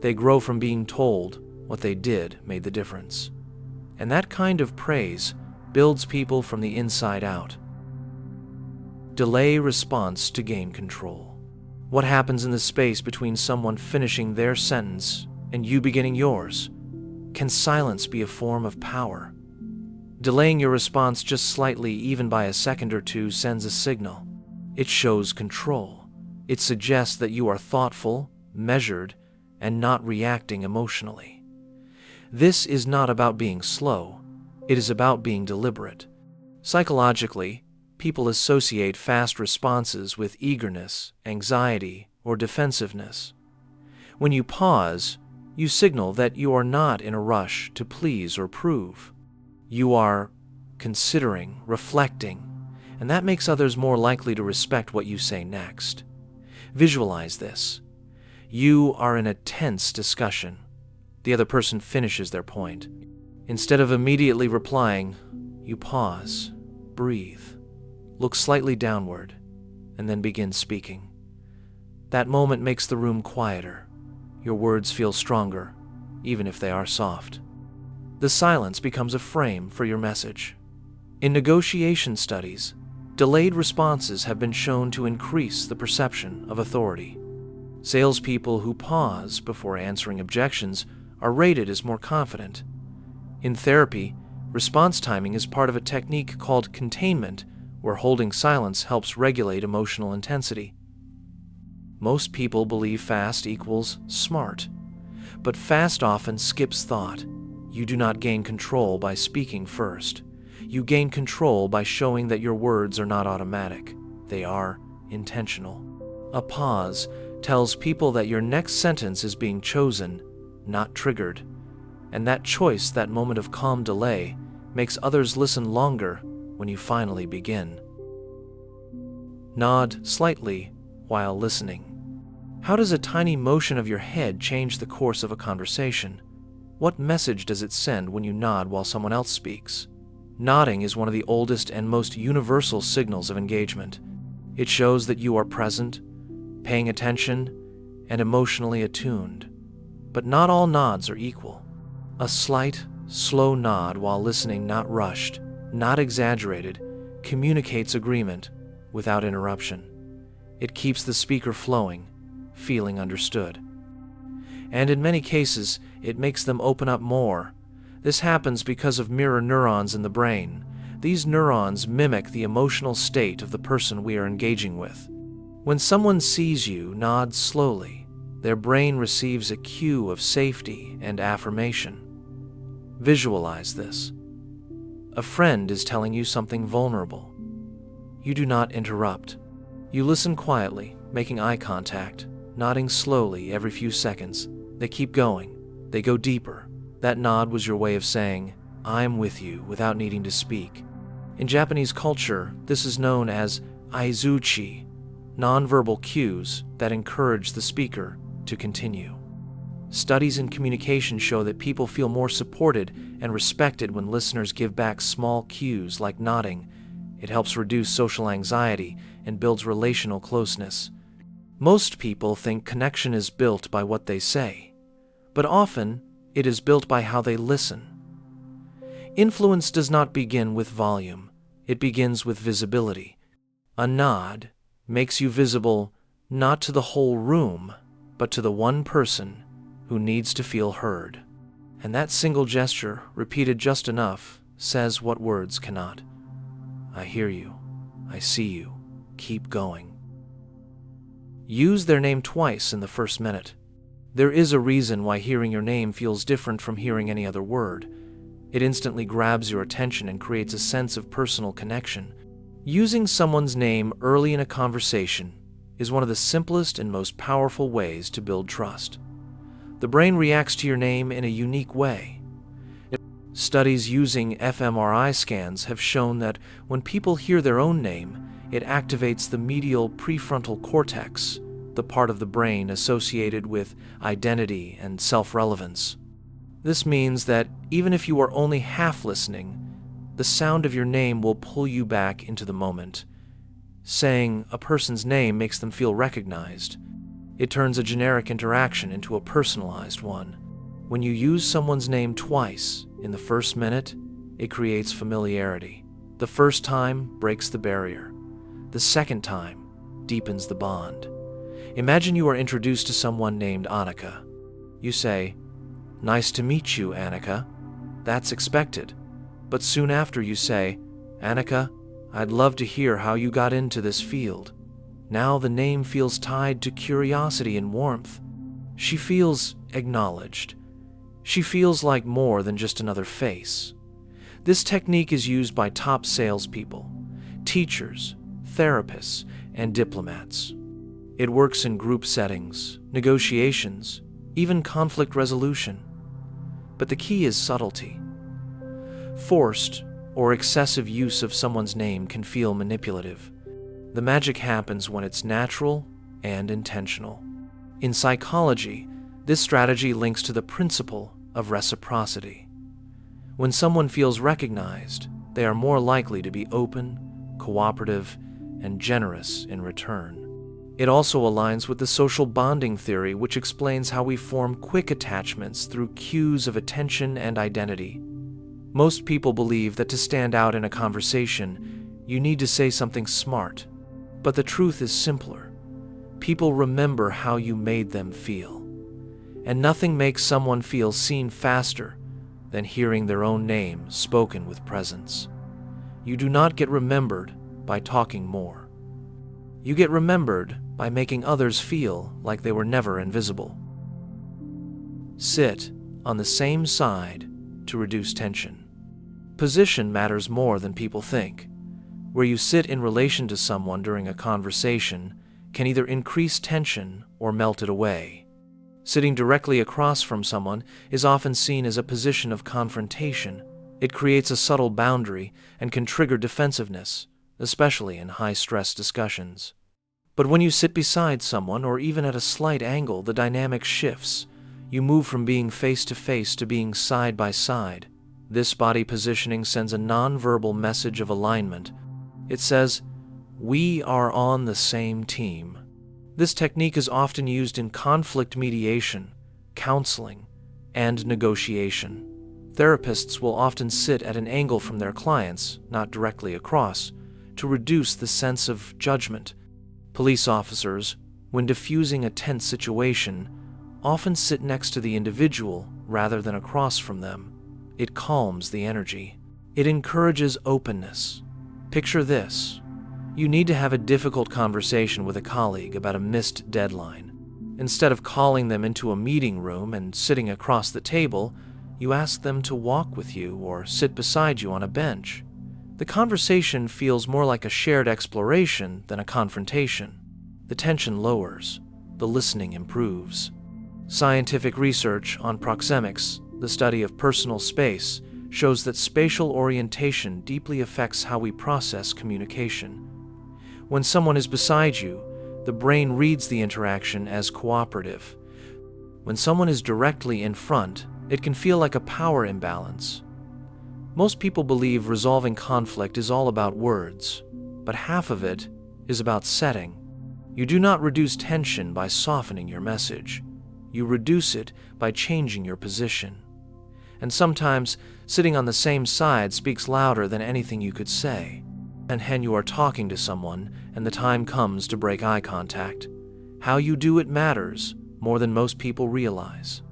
They grow from being told what they did made the difference. And that kind of praise builds people from the inside out. Delay response to gain control. What happens in the space between someone finishing their sentence and you beginning yours? Can silence be a form of power? Delaying your response just slightly, even by a second or two, sends a signal. It shows control. It suggests that you are thoughtful, measured, and not reacting emotionally. This is not about being slow. It is about being deliberate. Psychologically, people associate fast responses with eagerness, anxiety, or defensiveness. When you pause, you signal that you are not in a rush to please or prove. You are considering, reflecting, and that makes others more likely to respect what you say next. Visualize this. You are in a tense discussion. The other person finishes their point. Instead of immediately replying, you pause, breathe, look slightly downward, and then begin speaking. That moment makes the room quieter. Your words feel stronger, even if they are soft. The silence becomes a frame for your message. In negotiation studies, delayed responses have been shown to increase the perception of authority. Salespeople who pause before answering objections are rated as more confident. In therapy, response timing is part of a technique called containment, where holding silence helps regulate emotional intensity. Most people believe fast equals smart, but fast often skips thought. You do not gain control by speaking first. You gain control by showing that your words are not automatic. They are intentional. A pause tells people that your next sentence is being chosen, not triggered. And that choice, that moment of calm delay, makes others listen longer when you finally begin. Nod slightly while listening. How does a tiny motion of your head change the course of a conversation? What message does it send when you nod while someone else speaks? Nodding is one of the oldest and most universal signals of engagement. It shows that you are present, paying attention, and emotionally attuned. But not all nods are equal. A slight, slow nod while listening, not rushed, not exaggerated, communicates agreement without interruption. It keeps the speaker flowing, feeling understood. And in many cases, it makes them open up more. This happens because of mirror neurons in the brain. These neurons mimic the emotional state of the person we are engaging with. When someone sees you nod slowly, their brain receives a cue of safety and affirmation. Visualize this. A friend is telling you something vulnerable. You do not interrupt. You listen quietly, making eye contact, nodding slowly every few seconds. They keep going. They go deeper. That nod was your way of saying, "I'm with you," without needing to speak. In Japanese culture, this is known as aizuchi, nonverbal cues that encourage the speaker to continue. Studies in communication show that people feel more supported and respected when listeners give back small cues like nodding. It helps reduce social anxiety and builds relational closeness. Most people think connection is built by what they say, but often it is built by how they listen. Influence does not begin with volume, it begins with visibility. A nod makes you visible not to the whole room, but to the one person who needs to feel heard. And that single gesture, repeated just enough, says what words cannot. I hear you. I see you. Keep going. Use their name twice in the first minute. There is a reason why hearing your name feels different from hearing any other word. It instantly grabs your attention and creates a sense of personal connection. Using someone's name early in a conversation is one of the simplest and most powerful ways to build trust. The brain reacts to your name in a unique way. Studies using fMRI scans have shown that when people hear their own name, it activates the medial prefrontal cortex, the part of the brain associated with identity and self-relevance. This means that even if you are only half listening, the sound of your name will pull you back into the moment. Saying a person's name makes them feel recognized. It turns a generic interaction into a personalized one. When you use someone's name twice in the first minute, it creates familiarity. The first time breaks the barrier. The second time deepens the bond. Imagine you are introduced to someone named Annika. You say, "Nice to meet you, Annika." That's expected. But soon after you say, "Annika, I'd love to hear how you got into this field." Now the name feels tied to curiosity and warmth. She feels acknowledged. She feels like more than just another face. This technique is used by top salespeople, teachers, therapists, and diplomats. It works in group settings, negotiations, even conflict resolution. But the key is subtlety. Forced or excessive use of someone's name can feel manipulative. The magic happens when it's natural and intentional. In psychology, this strategy links to the principle of reciprocity. When someone feels recognized, they are more likely to be open, cooperative, and generous in return. It also aligns with the social bonding theory, which explains how we form quick attachments through cues of attention and identity. Most people believe that to stand out in a conversation, you need to say something smart. But the truth is simpler. People remember how you made them feel. And nothing makes someone feel seen faster than hearing their own name spoken with presence. You do not get remembered by talking more. You get remembered by making others feel like they were never invisible. Sit on the same side to reduce tension. Position matters more than people think. Where you sit in relation to someone during a conversation can either increase tension or melt it away. Sitting directly across from someone is often seen as a position of confrontation. It creates a subtle boundary and can trigger defensiveness, especially in high-stress discussions. But when you sit beside someone, or even at a slight angle, the dynamic shifts. You move from being face-to-face to being side-by-side. This body positioning sends a non-verbal message of alignment. It says, "We are on the same team." This technique is often used in conflict mediation, counseling, and negotiation. Therapists will often sit at an angle from their clients, not directly across, to reduce the sense of judgment. Police officers, when diffusing a tense situation, often sit next to the individual rather than across from them. It calms the energy. It encourages openness. Picture this. You need to have a difficult conversation with a colleague about a missed deadline. Instead of calling them into a meeting room and sitting across the table, you ask them to walk with you or sit beside you on a bench. The conversation feels more like a shared exploration than a confrontation. The tension lowers. The listening improves. Scientific research on proxemics, the study of personal space, shows that spatial orientation deeply affects how we process communication. When someone is beside you, the brain reads the interaction as cooperative. When someone is directly in front, it can feel like a power imbalance. Most people believe resolving conflict is all about words, but half of it is about setting. You do not reduce tension by softening your message. You reduce it by changing your position. And sometimes, sitting on the same side speaks louder than anything you could say. And when you are talking to someone and the time comes to break eye contact, how you do it matters more than most people realize.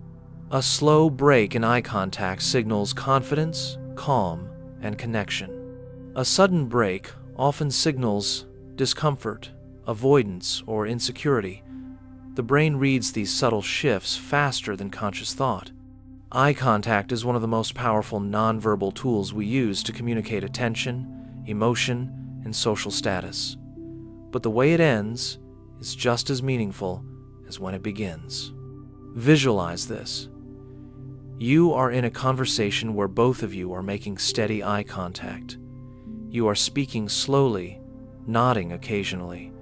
A slow break in eye contact signals confidence, calm, and connection. A sudden break often signals discomfort, avoidance, or insecurity. The brain reads these subtle shifts faster than conscious thought. Eye contact is one of the most powerful nonverbal tools we use to communicate attention, emotion, and social status. But the way it ends is just as meaningful as when it begins. Visualize this. You are in a conversation where both of you are making steady eye contact. You are speaking slowly, nodding occasionally.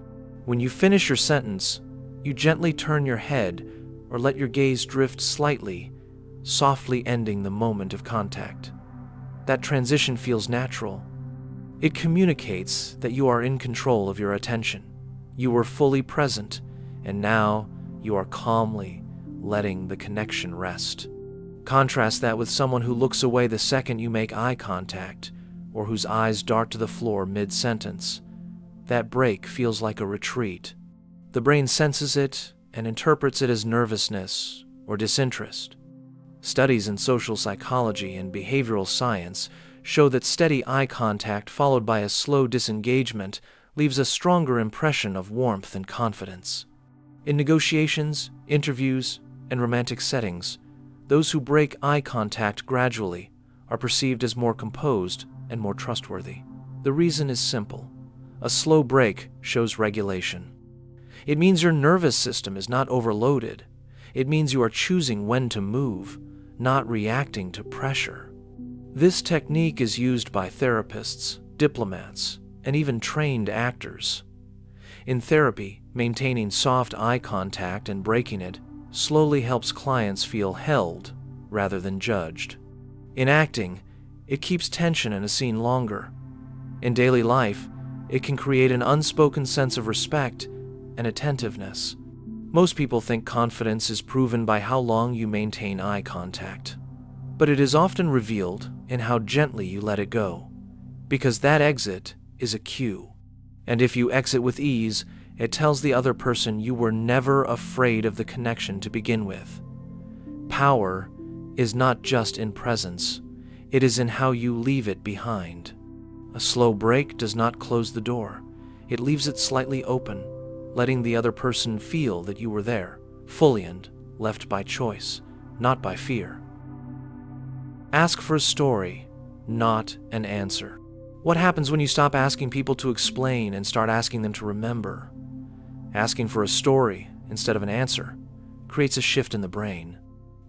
When you finish your sentence, you gently turn your head or let your gaze drift slightly, softly ending the moment of contact. That transition feels natural. It communicates that you are in control of your attention. You were fully present, and now you are calmly letting the connection rest. Contrast that with someone who looks away the second you make eye contact, or whose eyes dart to the floor mid-sentence. That break feels like a retreat. The brain senses it and interprets it as nervousness or disinterest. Studies in social psychology and behavioral science show that steady eye contact followed by a slow disengagement leaves a stronger impression of warmth and confidence. In negotiations, interviews, and romantic settings, those who break eye contact gradually are perceived as more composed and more trustworthy. The reason is simple. A slow break shows regulation. It means your nervous system is not overloaded. It means you are choosing when to move, not reacting to pressure. This technique is used by therapists, diplomats, and even trained actors. In therapy, maintaining soft eye contact and breaking it slowly helps clients feel held rather than judged. In acting, it keeps tension in a scene longer. In daily life, it can create an unspoken sense of respect and attentiveness. Most people think confidence is proven by how long you maintain eye contact, but it is often revealed in how gently you let it go, because that exit is a cue. And if you exit with ease, it tells the other person you were never afraid of the connection to begin with. Power is not just in presence, it is in how you leave it behind. A slow break does not close the door, it leaves it slightly open, letting the other person feel that you were there, fully and left by choice, not by fear. Ask for a story, not an answer. What happens when you stop asking people to explain and start asking them to remember? Asking for a story instead of an answer creates a shift in the brain.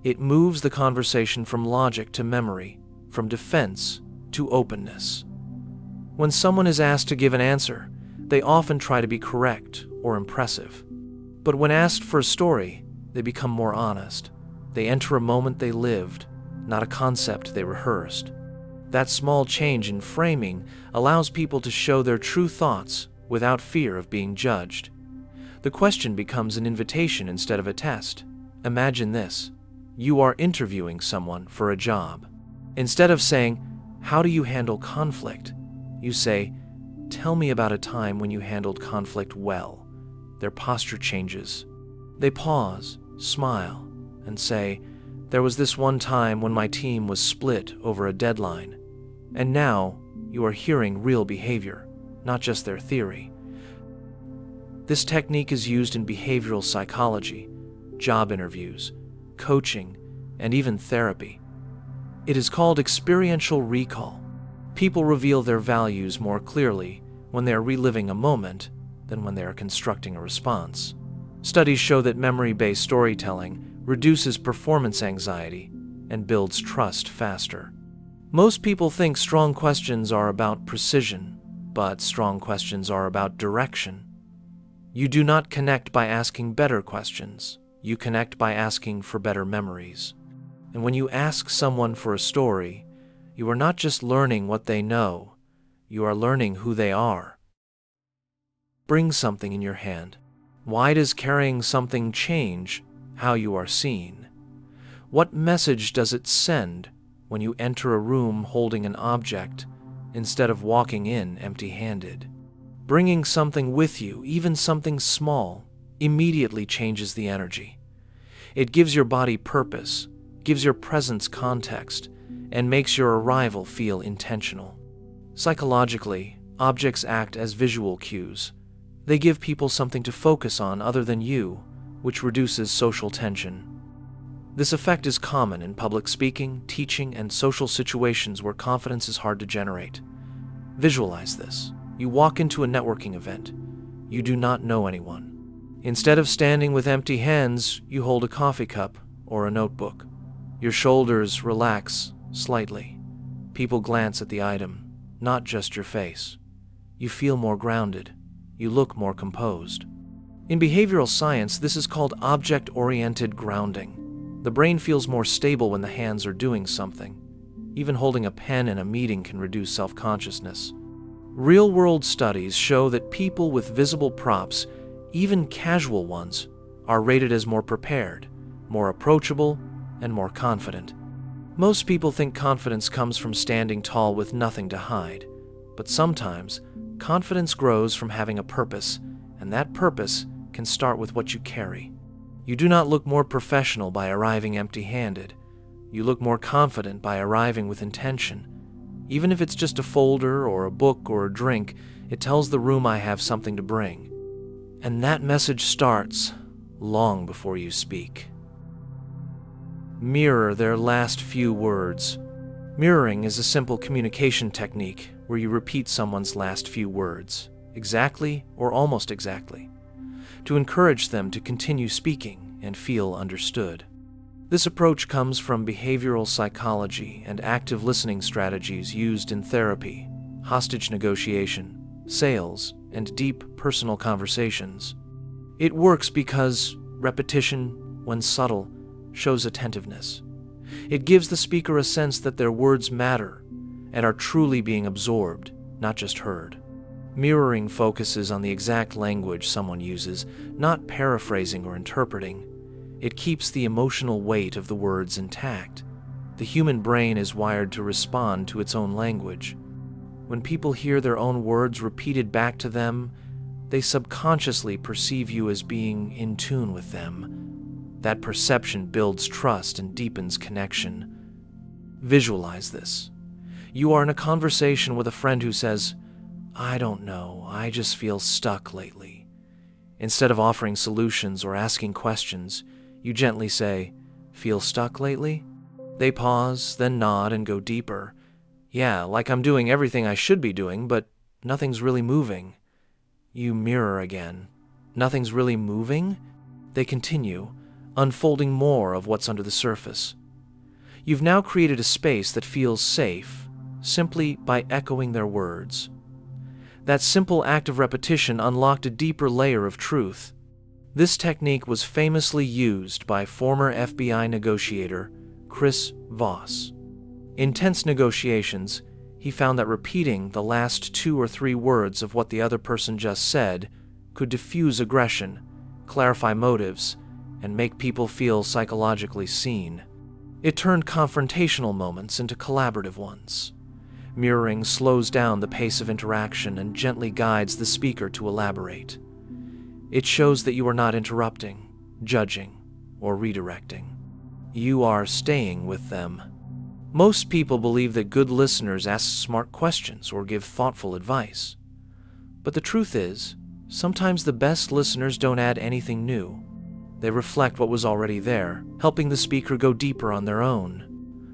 It moves the conversation from logic to memory, from defense to openness. When someone is asked to give an answer, they often try to be correct or impressive. But when asked for a story, they become more honest. They enter a moment they lived, not a concept they rehearsed. That small change in framing allows people to show their true thoughts without fear of being judged. The question becomes an invitation instead of a test. Imagine this. You are interviewing someone for a job. Instead of saying, "How do you handle conflict?" you say, "Tell me about a time when you handled conflict well." Their posture changes. They pause, smile, and say, "There was this one time when my team was split over a deadline." And now you are hearing real behavior, not just their theory. This technique is used in behavioral psychology, job interviews, coaching, and even therapy. It is called experiential recall. People reveal their values more clearly when they are reliving a moment than when they are constructing a response. Studies show that memory-based storytelling reduces performance anxiety and builds trust faster. Most people think strong questions are about precision, but strong questions are about direction. You do not connect by asking better questions. You connect by asking for better memories. And when you ask someone for a story, you are not just learning what they know, you are learning who they are. Bring something in your hand. Why does carrying something change how you are seen? What message does it send when you enter a room holding an object instead of walking in empty-handed? Bringing something with you, even something small, immediately changes the energy. It gives your body purpose, gives your presence context, and makes your arrival feel intentional. Psychologically, objects act as visual cues. They give people something to focus on other than you, which reduces social tension. This effect is common in public speaking, teaching, and social situations where confidence is hard to generate. Visualize this. You walk into a networking event. You do not know anyone. Instead of standing with empty hands, you hold a coffee cup or a notebook. Your shoulders relax slightly. People glance at the item, not just your face. You feel more grounded. You look more composed. In behavioral science, this is called object-oriented grounding. The brain feels more stable when the hands are doing something. Even holding a pen in a meeting can reduce self-consciousness. Real-world studies show that people with visible props, even casual ones, are rated as more prepared, more approachable, and more confident. Most people think confidence comes from standing tall with nothing to hide, but sometimes confidence grows from having a purpose, and that purpose can start with what you carry. You do not look more professional by arriving empty-handed. You look more confident by arriving with intention. Even if it's just a folder or a book or a drink, it tells the room I have something to bring. And that message starts long before you speak. Mirror their last few words. Mirroring is a simple communication technique where you repeat someone's last few words, exactly or almost exactly, to encourage them to continue speaking and feel understood. This approach comes from behavioral psychology and active listening strategies used in therapy, hostage negotiation, sales, and deep personal conversations. It works because repetition, when subtle, shows attentiveness. It gives the speaker a sense that their words matter and are truly being absorbed, not just heard. Mirroring focuses on the exact language someone uses, not paraphrasing or interpreting. It keeps the emotional weight of the words intact. The human brain is wired to respond to its own language. When people hear their own words repeated back to them, they subconsciously perceive you as being in tune with them. That perception builds trust and deepens connection. Visualize this. You are in a conversation with a friend who says, "I don't know, I just feel stuck lately." Instead of offering solutions or asking questions, you gently say, "Feel stuck lately?" They pause, then nod and go deeper. "Yeah, like I'm doing everything I should be doing, but nothing's really moving." You mirror again. "Nothing's really moving?" They continue, unfolding more of what's under the surface. You've now created a space that feels safe, simply by echoing their words. That simple act of repetition unlocked a deeper layer of truth. This technique was famously used by former FBI negotiator Chris Voss. In tense negotiations, he found that repeating the last 2 or 3 words of what the other person just said could diffuse aggression, clarify motives, and make people feel psychologically seen. It turned confrontational moments into collaborative ones. Mirroring slows down the pace of interaction and gently guides the speaker to elaborate. It shows that you are not interrupting, judging, or redirecting. You are staying with them. Most people believe that good listeners ask smart questions or give thoughtful advice. But the truth is, sometimes the best listeners don't add anything new. They reflect what was already there, helping the speaker go deeper on their own.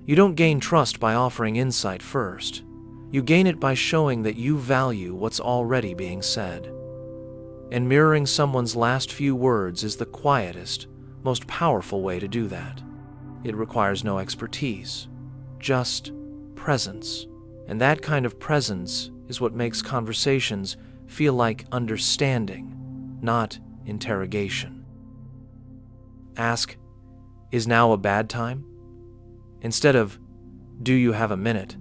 You don't gain trust by offering insight first. You gain it by showing that you value what's already being said. And mirroring someone's last few words is the quietest, most powerful way to do that. It requires no expertise, just presence. And that kind of presence is what makes conversations feel like understanding, not interrogation. Ask, "Is now a bad time?" instead of, "Do you have a minute?"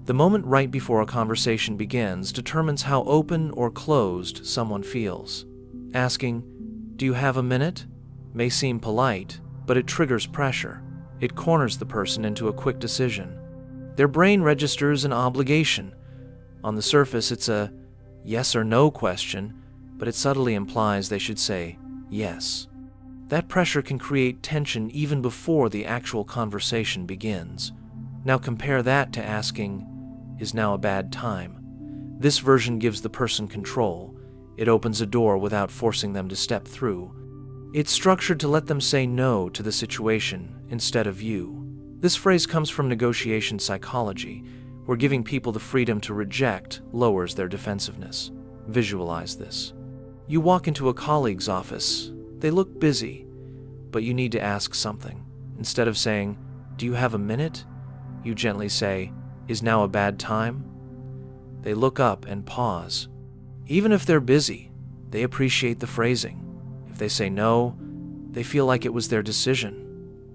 The moment right before a conversation begins determines how open or closed someone feels. Asking, "Do you have a minute?" may seem polite, but it triggers pressure. It corners the person into a quick decision. Their brain registers an obligation. On the surface, it's a yes or no question, but it subtly implies they should say yes. That pressure can create tension even before the actual conversation begins. Now compare that to asking, "Is now a bad time?" This version gives the person control. It opens a door without forcing them to step through. It's structured to let them say no to the situation instead of you. This phrase comes from negotiation psychology, where giving people the freedom to reject lowers their defensiveness. Visualize this. You walk into a colleague's office. They look busy, but you need to ask something. Instead of saying, "Do you have a minute?" you gently say, "Is now a bad time?" They look up and pause. Even if they're busy, they appreciate the phrasing. If they say no, they feel like it was their decision.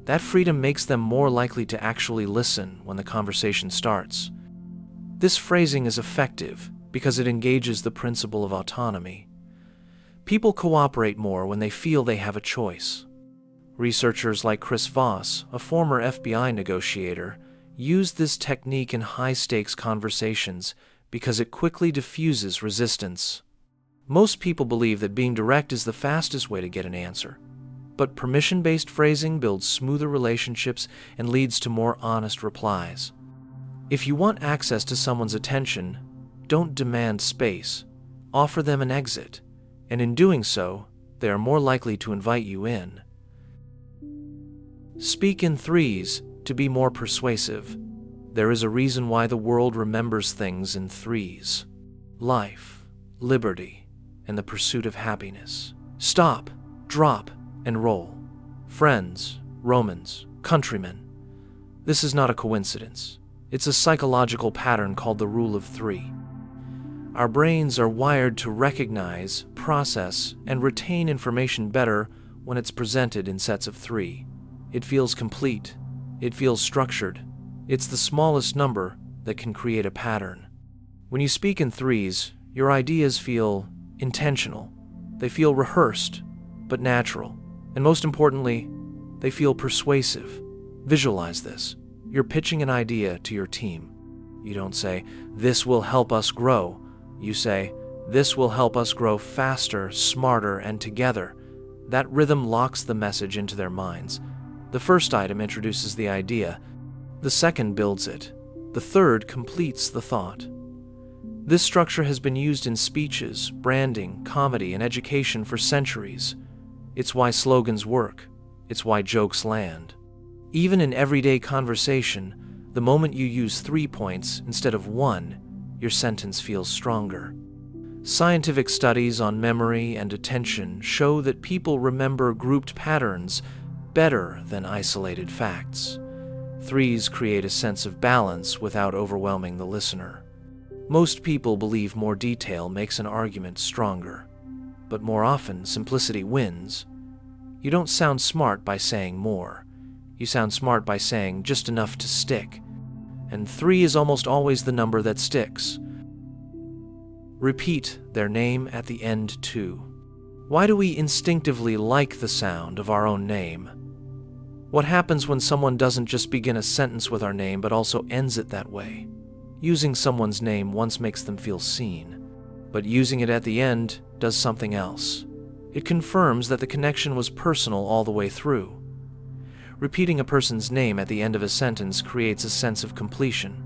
That freedom makes them more likely to actually listen when the conversation starts. This phrasing is effective because it engages the principle of autonomy. People cooperate more when they feel they have a choice. Researchers like Chris Voss, a former FBI negotiator, used this technique in high-stakes conversations because it quickly diffuses resistance. Most people believe that being direct is the fastest way to get an answer, but permission-based phrasing builds smoother relationships and leads to more honest replies. If you want access to someone's attention, don't demand space. Offer them an exit, and in doing so, they are more likely to invite you in. Speak in threes to be more persuasive. There is a reason why the world remembers things in threes: life, liberty, and the pursuit of happiness. Stop, drop, and roll. Friends, Romans, countrymen. This is not a coincidence. It's a psychological pattern called the rule of three. Our brains are wired to recognize, process, and retain information better when it's presented in sets of three. It feels complete. It feels structured. It's the smallest number that can create a pattern. When you speak in threes, your ideas feel intentional. They feel rehearsed, but natural. And most importantly, they feel persuasive. Visualize this. You're pitching an idea to your team. You don't say, "This will help us grow." You say, "This will help us grow faster, smarter, and together." That rhythm locks the message into their minds. The first item introduces the idea. The second builds it. The third completes the thought. This structure has been used in speeches, branding, comedy, and education for centuries. It's why slogans work. It's why jokes land. Even in everyday conversation, the moment you use 3 points instead of 1, your sentence feels stronger. Scientific studies on memory and attention show that people remember grouped patterns better than isolated facts. Threes create a sense of balance without overwhelming the listener. Most people believe more detail makes an argument stronger, but more often simplicity wins. You don't sound smart by saying more. You sound smart by saying just enough to stick. And 3 is almost always the number that sticks. Repeat their name at the end too. Why do we instinctively like the sound of our own name? What happens when someone doesn't just begin a sentence with our name but also ends it that way? Using someone's name once makes them feel seen, but using it at the end does something else. It confirms that the connection was personal all the way through. Repeating a person's name at the end of a sentence creates a sense of completion.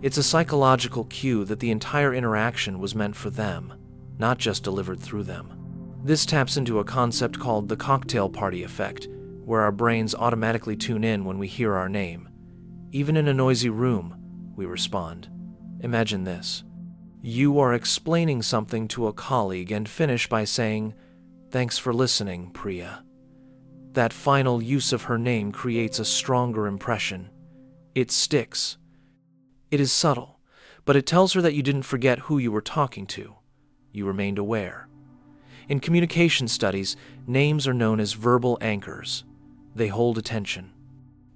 It's a psychological cue that the entire interaction was meant for them, not just delivered through them. This taps into a concept called the cocktail party effect, where our brains automatically tune in when we hear our name. Even in a noisy room, we respond. Imagine this. You are explaining something to a colleague and finish by saying, "Thanks for listening, Priya." That final use of her name creates a stronger impression. It sticks. It is subtle, but it tells her that you didn't forget who you were talking to. You remained aware. In communication studies, names are known as verbal anchors. They hold attention.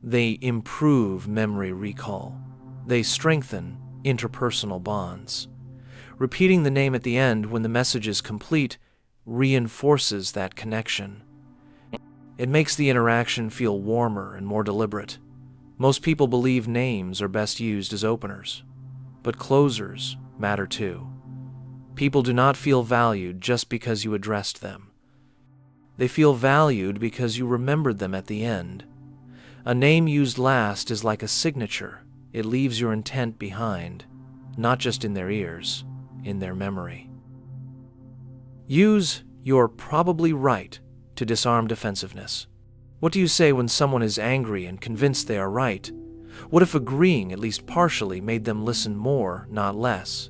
They improve memory recall. They strengthen interpersonal bonds. Repeating the name at the end when the message is complete reinforces that connection. It makes the interaction feel warmer and more deliberate. Most people believe names are best used as openers, but closers matter too. People do not feel valued just because you addressed them. They feel valued because you remembered them at the end. A name used last is like a signature. It leaves your intent behind, not just in their ears, in their memory. Use "you're probably right" to disarm defensiveness. What do you say when someone is angry and convinced they are right? What if agreeing, at least partially, made them listen more, not less?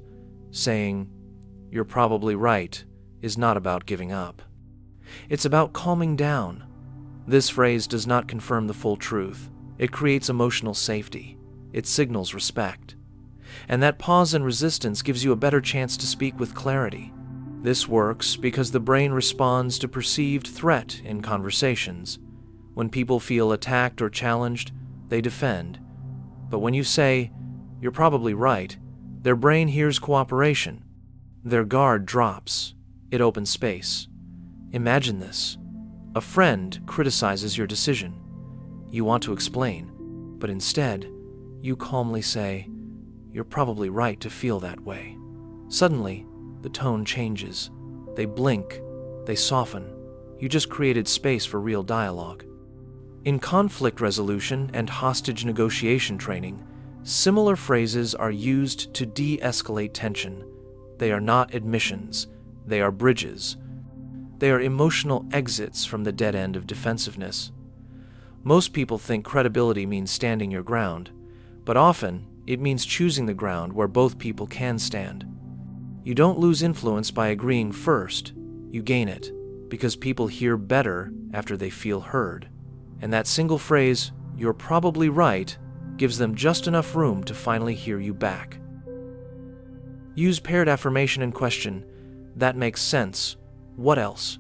Saying, "You're probably right," is not about giving up. It's about calming down. This phrase does not confirm the full truth. It creates emotional safety. It signals respect. And that pause and resistance gives you a better chance to speak with clarity. This works because the brain responds to perceived threat in conversations. When people feel attacked or challenged, they defend. But when you say, "You're probably right," their brain hears cooperation. Their guard drops. It opens space. Imagine this. A friend criticizes your decision. You want to explain, but instead, you calmly say, "You're probably right to feel that way." Suddenly, the tone changes. They blink. They soften. You just created space for real dialogue. In conflict resolution and hostage negotiation training, similar phrases are used to de-escalate tension. They are not admissions. They are bridges. They are emotional exits from the dead end of defensiveness. Most people think credibility means standing your ground, but often it means choosing the ground where both people can stand. You don't lose influence by agreeing first. You gain it, because people hear better after they feel heard. And that single phrase, "You're probably right," gives them just enough room to finally hear you back. Use paired affirmation and question, "That makes sense. What else?"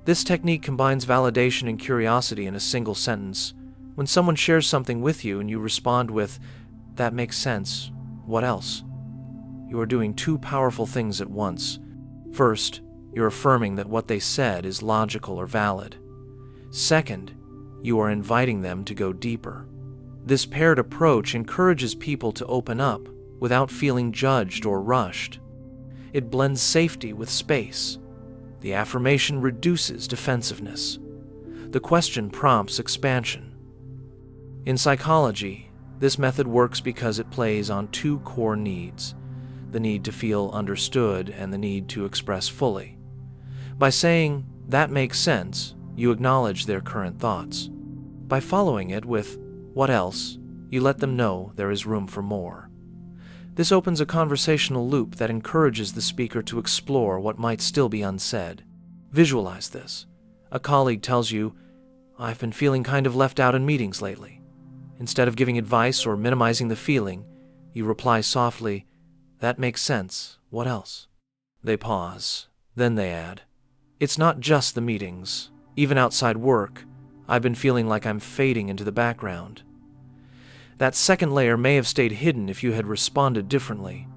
This technique combines validation and curiosity in a single sentence. When someone shares something with you and you respond with, "That makes sense. What else?" you are doing two powerful things at once. First, you're affirming that what they said is logical or valid. Second, you are inviting them to go deeper. This paired approach encourages people to open up without feeling judged or rushed. It blends safety with space. The affirmation reduces defensiveness. The question prompts expansion. In psychology, this method works because it plays on two core needs: the need to feel understood and the need to express fully. By saying, "That makes sense," you acknowledge their current thoughts. By following it with, "What else?" you let them know there is room for more. This opens a conversational loop that encourages the speaker to explore what might still be unsaid. Visualize this. A colleague tells you, "I've been feeling kind of left out in meetings lately." Instead of giving advice or minimizing the feeling, you reply softly, "That makes sense. What else?" They pause. Then they add, "It's not just the meetings. Even outside work, I've been feeling like I'm fading into the background." That second layer may have stayed hidden if you had responded differently.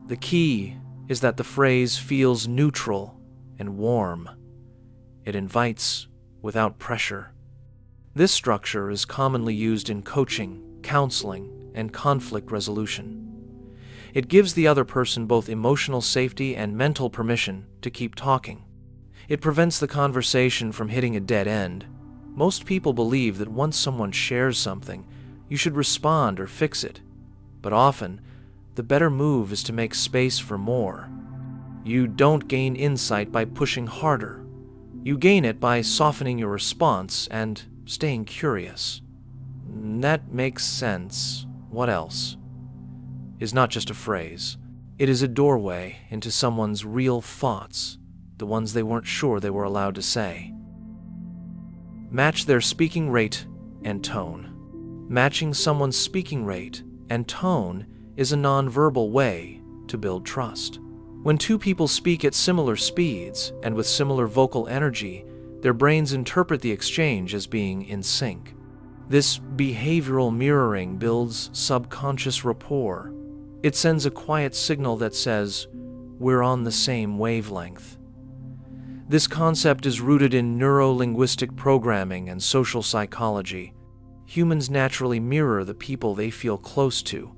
The key is that the phrase feels neutral and warm. It invites without pressure. This structure is commonly used in coaching, counseling, and conflict resolution. It gives the other person both emotional safety and mental permission to keep talking. It prevents the conversation from hitting a dead end. Most people believe that once someone shares something, you should respond or fix it. But often, the better move is to make space for more. You don't gain insight by pushing harder. You gain it by softening your response and staying curious. "That makes sense. What else?" is not just a phrase. It is a doorway into someone's real thoughts, the ones they weren't sure they were allowed to say. Match their speaking rate and tone. Matching someone's speaking rate and tone is a nonverbal way to build trust. When two people speak at similar speeds and with similar vocal energy, their brains interpret the exchange as being in sync. This behavioral mirroring builds subconscious rapport. It sends a quiet signal that says, "We're on the same wavelength." This concept is rooted in neuro-linguistic programming and social psychology. Humans naturally mirror the people they feel close to.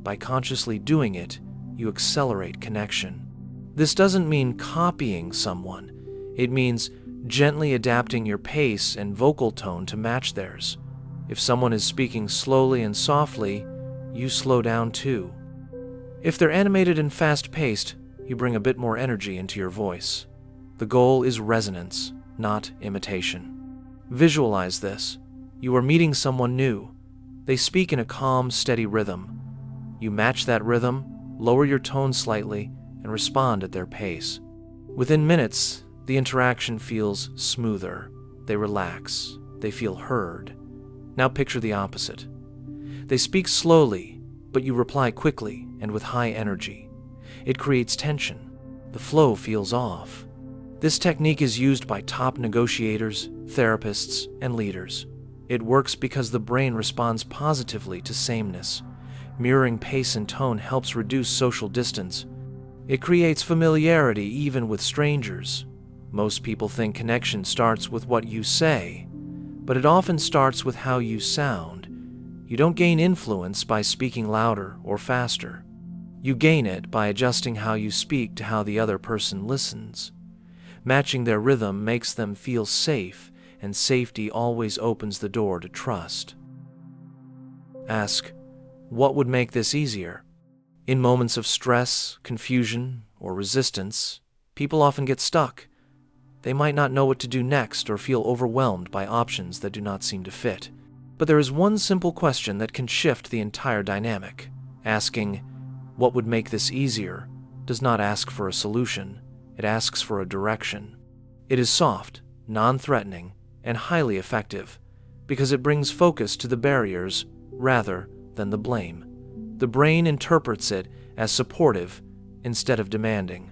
By consciously doing it, you accelerate connection. This doesn't mean copying someone. It means gently adapting your pace and vocal tone to match theirs. If someone is speaking slowly and softly, you slow down too. If they're animated and fast-paced, you bring a bit more energy into your voice. The goal is resonance, not imitation. Visualize this. You are meeting someone new. They speak in a calm, steady rhythm. You match that rhythm, lower your tone slightly, and respond at their pace. Within minutes, the interaction feels smoother. They relax. They feel heard. Now picture the opposite. They speak slowly, but you reply quickly and with high energy. It creates tension. The flow feels off. This technique is used by top negotiators, therapists, and leaders. It works because the brain responds positively to sameness. Mirroring pace and tone helps reduce social distance. It creates familiarity even with strangers. Most people think connection starts with what you say, but it often starts with how you sound. You don't gain influence by speaking louder or faster. You gain it by adjusting how you speak to how the other person listens. Matching their rhythm makes them feel safe, and safety always opens the door to trust. Ask, what would make this easier? In moments of stress, confusion, or resistance, people often get stuck. They might not know what to do next or feel overwhelmed by options that do not seem to fit. But there is one simple question that can shift the entire dynamic. Asking, what would make this easier, does not ask for a solution. It asks for a direction. It is soft, non-threatening, and highly effective because it brings focus to the barriers rather than the blame. The brain interprets it as supportive instead of demanding.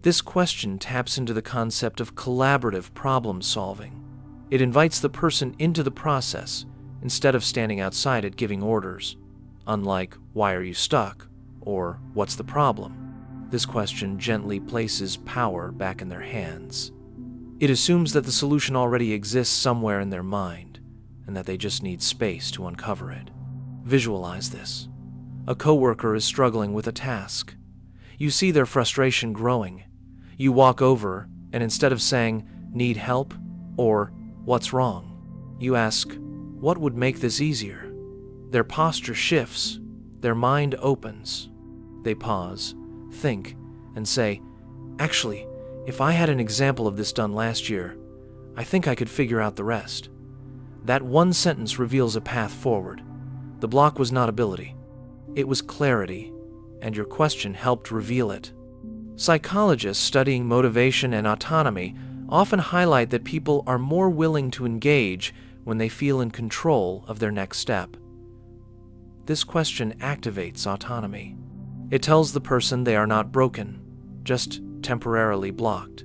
This question taps into the concept of collaborative problem solving. It invites the person into the process instead of standing outside it giving orders. Unlike, why are you stuck? Or, what's the problem? This question gently places power back in their hands. It assumes that the solution already exists somewhere in their mind, and that they just need space to uncover it. Visualize this. A coworker is struggling with a task. You see their frustration growing. You walk over, and instead of saying, need help, or what's wrong, you ask, what would make this easier? Their posture shifts. Their mind opens. They pause, think, and say, actually, if I had an example of this done last year, I think I could figure out the rest. That one sentence reveals a path forward. The block was not ability. It was clarity, and your question helped reveal it. Psychologists studying motivation and autonomy often highlight that people are more willing to engage when they feel in control of their next step. This question activates autonomy. It tells the person they are not broken, just temporarily blocked,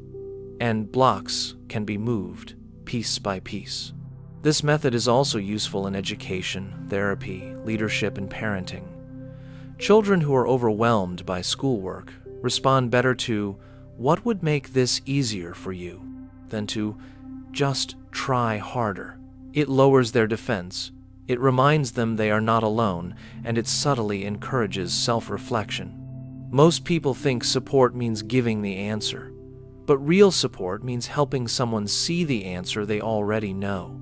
and blocks can be moved piece by piece. This method is also useful in education, therapy, leadership, and parenting. Children who are overwhelmed by schoolwork respond better to, what would make this easier for you, than to, just try harder. It lowers their defense. It reminds them they are not alone, and it subtly encourages self-reflection. Most people think support means giving the answer, but real support means helping someone see the answer they already know.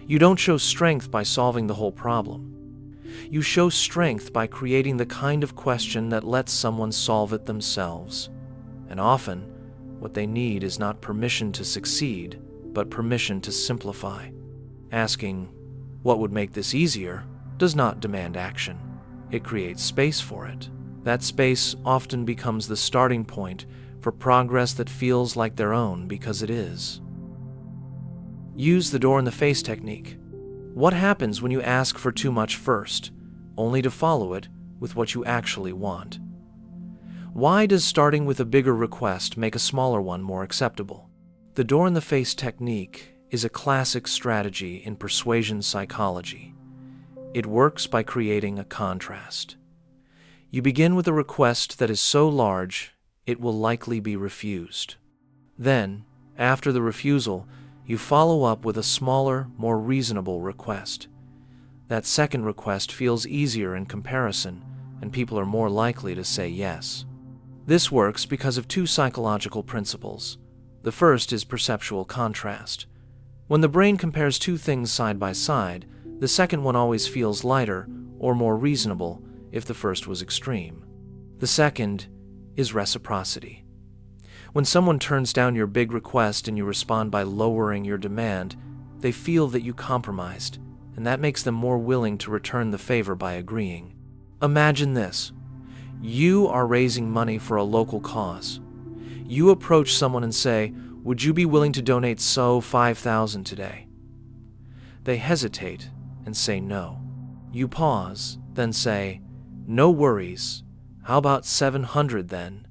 You don't show strength by solving the whole problem. You show strength by creating the kind of question that lets someone solve it themselves. And often, what they need is not permission to succeed, but permission to simplify. Asking, what would make this easier, does not demand action. It creates space for it. That space often becomes the starting point for progress that feels like their own because it is. Use the door-in-the-face technique. What happens when you ask for too much first, only to follow it with what you actually want? Why does starting with a bigger request make a smaller one more acceptable? The door-in-the-face technique is a classic strategy in persuasion psychology. It works by creating a contrast. You begin with a request that is so large, it will likely be refused. Then, After the refusal, you follow up with a smaller, more reasonable request. That second request feels easier in comparison, and people are more likely to say yes. This works because of two psychological principles. The first is perceptual contrast. When the brain compares two things side by side, the second one always feels lighter or more reasonable if the first was extreme. The second is reciprocity. When someone turns down your big request and you respond by lowering your demand, they feel that you compromised, and that makes them more willing to return the favor by agreeing. Imagine this. You are raising money for a local cause. You approach someone and say, "Would you be willing to donate $5,000 today?" They hesitate and say no. You pause, then say, "No worries. How about 700 then?"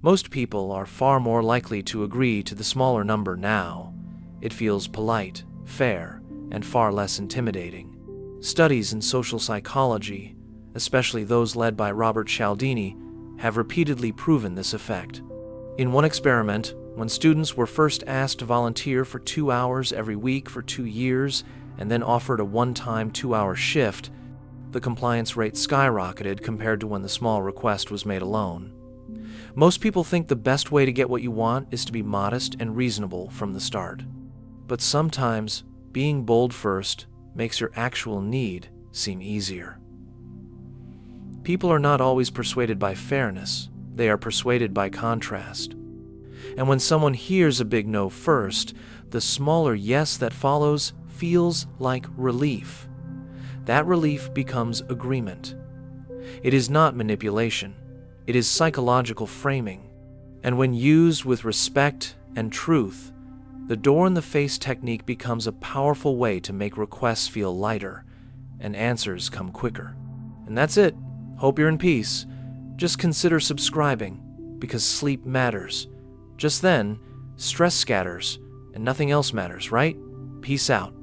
Most people are far more likely to agree to the smaller number now. It feels polite, fair, and far less intimidating. Studies in social psychology, especially those led by Robert Cialdini, have repeatedly proven this effect. In one experiment, when students were first asked to volunteer for 2 hours every week for 2 years and then offered a one-time 2-hour shift, the compliance rate skyrocketed compared to when the small request was made alone. Most people think the best way to get what you want is to be modest and reasonable from the start. But sometimes, being bold first makes your actual need seem easier. People are not always persuaded by fairness, they are persuaded by contrast. And when someone hears a big no first, the smaller yes that follows feels like relief. That relief becomes agreement. It is not manipulation. It is psychological framing, and when used with respect and truth, the door-in-the-face technique becomes a powerful way to make requests feel lighter and answers come quicker. And that's it. Hope you're in peace. Just consider subscribing, because sleep matters. Just then, stress scatters, and nothing else matters, right? Peace out.